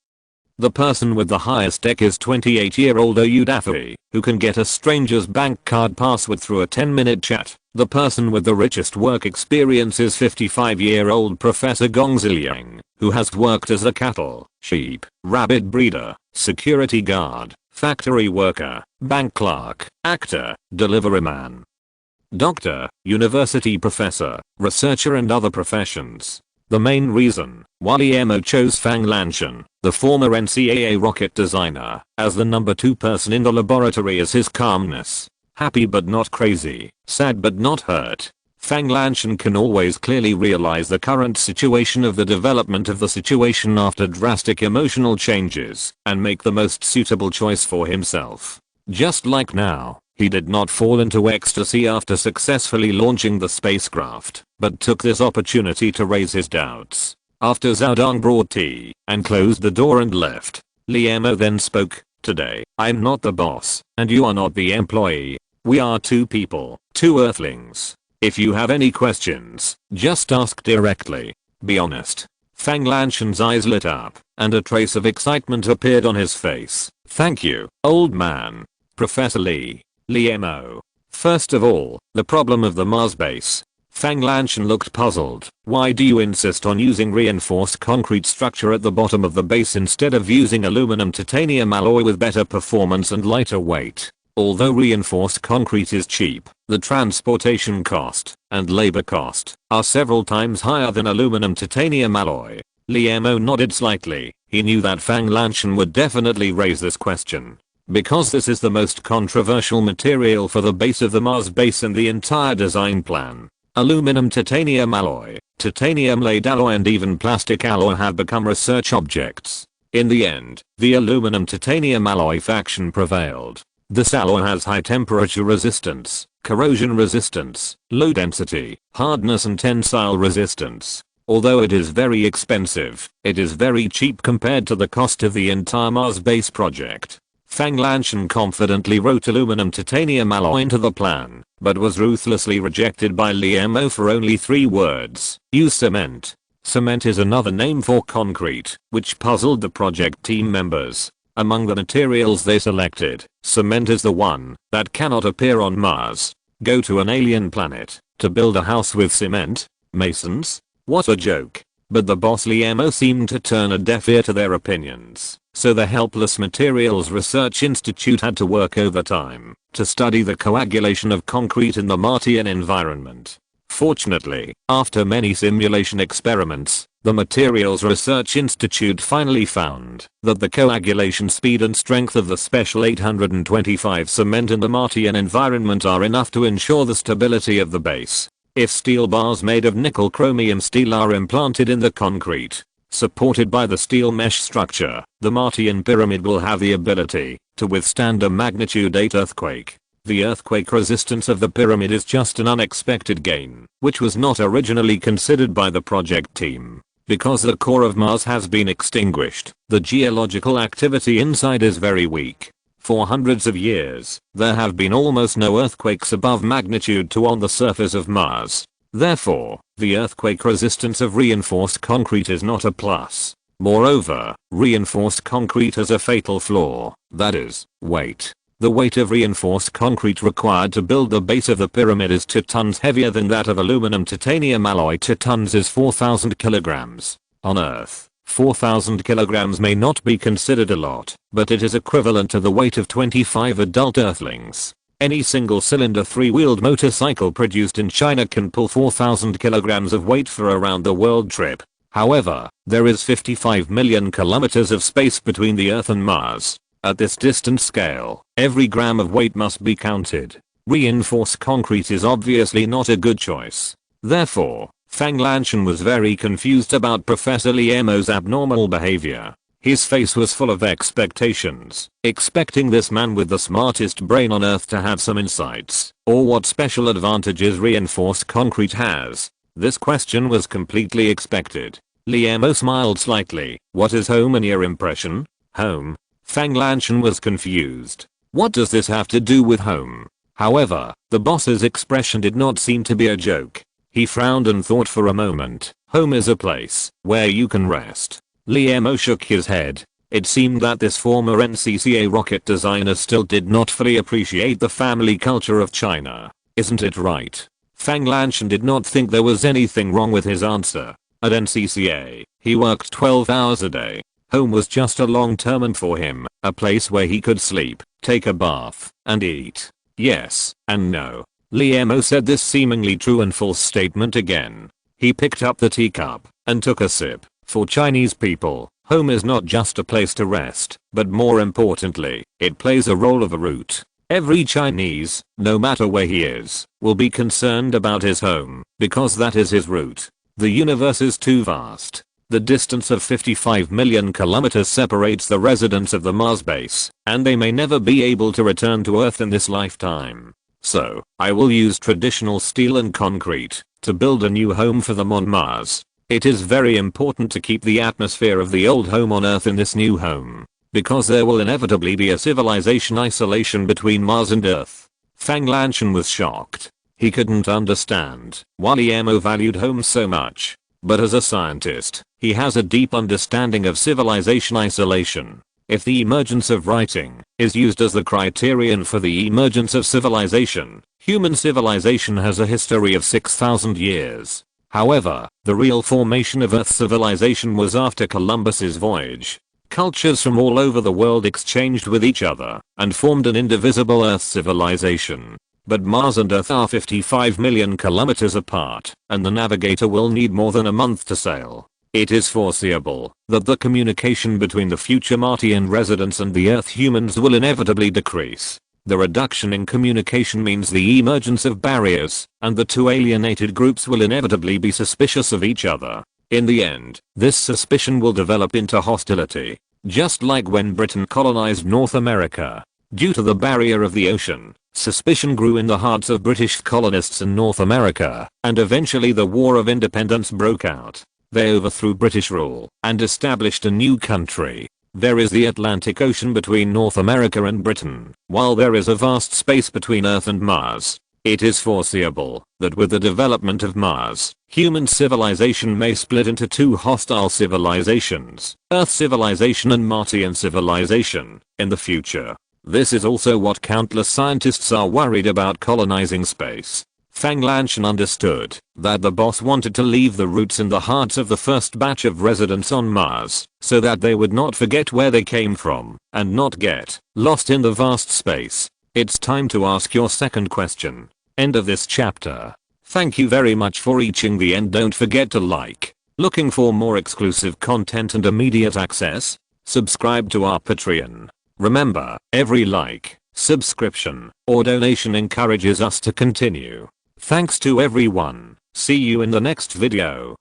The person with the highest deck is 28-year-old Oyudafi, who can get a stranger's bank card password through a 10-minute chat. The person with the richest work experience is 55-year-old Professor Gongziliang, who has worked as a cattle, sheep, rabbit breeder, security guard, factory worker, bank clerk, actor, delivery man, doctor, university professor, researcher and other professions. The main reason why Liemo chose Fang Lanchen, the former NCAA rocket designer, as the number 2 person in the laboratory is his calmness. Happy but not crazy, sad but not hurt. Fang Lanchen can always clearly realize the current situation of the development of the situation after drastic emotional changes and make the most suitable choice for himself. Just like now, he did not fall into ecstasy after successfully launching the spacecraft, but took this opportunity to raise his doubts. After Zhao Dong brought tea and closed the door and left, Liemo then spoke, "Today, I'm not the boss, and you are not the employee. We are 2 people, 2 earthlings. If you have any questions, just ask directly. Be honest." Fang Lanchen's eyes lit up, and a trace of excitement appeared on his face. "Thank you, old man. Professor Lee." Liemo. "First of all, the problem of the Mars base." Fang Lanchen looked puzzled. "Why do you insist on using reinforced concrete structure at the bottom of the base instead of using aluminum titanium alloy with better performance and lighter weight? Although reinforced concrete is cheap, the transportation cost and labor cost are several times higher than aluminum titanium alloy." Liemo nodded slightly. He knew that Fang Lanchen would definitely raise this question, because this is the most controversial material for the base of the Mars base in the entire design plan. Aluminum titanium alloy, titanium lead alloy and even plastic alloy have become research objects. In the end, the aluminum titanium alloy faction prevailed. This alloy has high temperature resistance, corrosion resistance, low density, hardness and tensile resistance. Although it is very expensive, it is very cheap compared to the cost of the entire Mars base project. Fang Lanchen confidently wrote aluminum titanium alloy into the plan, but was ruthlessly rejected by Liemo for only 3 words: "Use cement." Cement is another name for concrete, which puzzled the project team members. Among the materials they selected, cement is the one that cannot appear on Mars. Go to an alien planet to build a house with cement? Masons? What a joke. But the boss Liemo seemed to turn a deaf ear to their opinions, so the Helpless Materials Research Institute had to work overtime to study the coagulation of concrete in the Martian environment. Fortunately, after many simulation experiments, the Materials Research Institute finally found that the coagulation speed and strength of the special 825 cement in the Martian environment are enough to ensure the stability of the base. If steel bars made of nickel chromium steel are implanted in the concrete, supported by the steel mesh structure, the Martian pyramid will have the ability to withstand a magnitude 8 earthquake. The earthquake resistance of the pyramid is just an unexpected gain, which was not originally considered by the project team. Because the core of Mars has been extinguished, the geological activity inside is very weak. For hundreds of years, there have been almost no earthquakes above magnitude 2 on the surface of Mars. Therefore, the earthquake resistance of reinforced concrete is not a plus. Moreover, reinforced concrete has a fatal flaw, that is, weight. The weight of reinforced concrete required to build the base of the pyramid is 2 tons heavier than that of aluminum titanium alloy. 2 tons is 4,000 kilograms. On Earth, 4,000 kilograms may not be considered a lot, but it is equivalent to the weight of 25 adult earthlings. Any single-cylinder 3-wheeled motorcycle produced in China can pull 4,000 kilograms of weight for a round-the-world trip. However, there is 55 million kilometers of space between the Earth and Mars. At this distant scale, every gram of weight must be counted. Reinforced concrete is obviously not a good choice. Therefore, Fang Lanchen was very confused about Professor Liemo's abnormal behavior. His face was full of expectations, expecting this man with the smartest brain on Earth to have some insights, or what special advantages reinforced concrete has. This question was completely expected. Liemo smiled slightly. "What is home in your impression?" "Home?" Fang Lanchen was confused. What does this have to do with home? However, the boss's expression did not seem to be a joke. He frowned and thought for a moment. "Home is a place where you can rest." Liemo shook his head. It seemed that this former NCCA rocket designer still did not fully appreciate the family culture of China. Isn't it right? Fang Lanchen did not think there was anything wrong with his answer. At NCCA, he worked 12 hours a day. Home was just a long term for him, a place where he could sleep, take a bath, and eat. Yes, and no. Liemo said this seemingly true and false statement again. He picked up the teacup and took a sip. For Chinese people, home is not just a place to rest, but more importantly, it plays a role of a root. Every Chinese, no matter where he is, will be concerned about his home, because that is his root. The universe is too vast. The distance of 55 million kilometers separates the residents of the Mars base, and they may never be able to return to Earth in this lifetime. So, I will use traditional steel and concrete to build a new home for them on Mars. It is very important to keep the atmosphere of the old home on Earth in this new home, because there will inevitably be a civilization isolation between Mars and Earth. Fang Lanshan was shocked. He couldn't understand why Liemo valued home so much. But as a scientist, he has a deep understanding of civilization isolation. If the emergence of writing is used as the criterion for the emergence of civilization, human civilization has a history of 6,000 years. However, the real formation of Earth civilization was after Columbus's voyage. Cultures from all over the world exchanged with each other and formed an indivisible Earth civilization. But Mars and Earth are 55 million kilometers apart, and the navigator will need more than a month to sail. It is foreseeable that the communication between the future Martian residents and the Earth humans will inevitably decrease. The reduction in communication means the emergence of barriers, and the two alienated groups will inevitably be suspicious of each other. In the end, this suspicion will develop into hostility, just like when Britain colonized North America. Due to the barrier of the ocean, suspicion grew in the hearts of British colonists in North America, and eventually the War of Independence broke out. They overthrew British rule and established a new country. There is the Atlantic Ocean between North America and Britain, while there is a vast space between Earth and Mars. It is foreseeable that with the development of Mars, human civilization may split into two hostile civilizations, Earth civilization and Martian civilization, in the future. This is also what countless scientists are worried about colonizing space. Fang Lanshan understood that the boss wanted to leave the roots in the hearts of the first batch of residents on Mars, so that they would not forget where they came from, and not get lost in the vast space. It's time to ask your second question. End of this chapter. Thank you very much for reaching the end. Don't forget to like. Looking for more exclusive content and immediate access? Subscribe to our Patreon. Remember, every like, subscription, or donation encourages us to continue. Thanks to everyone. See you in the next video.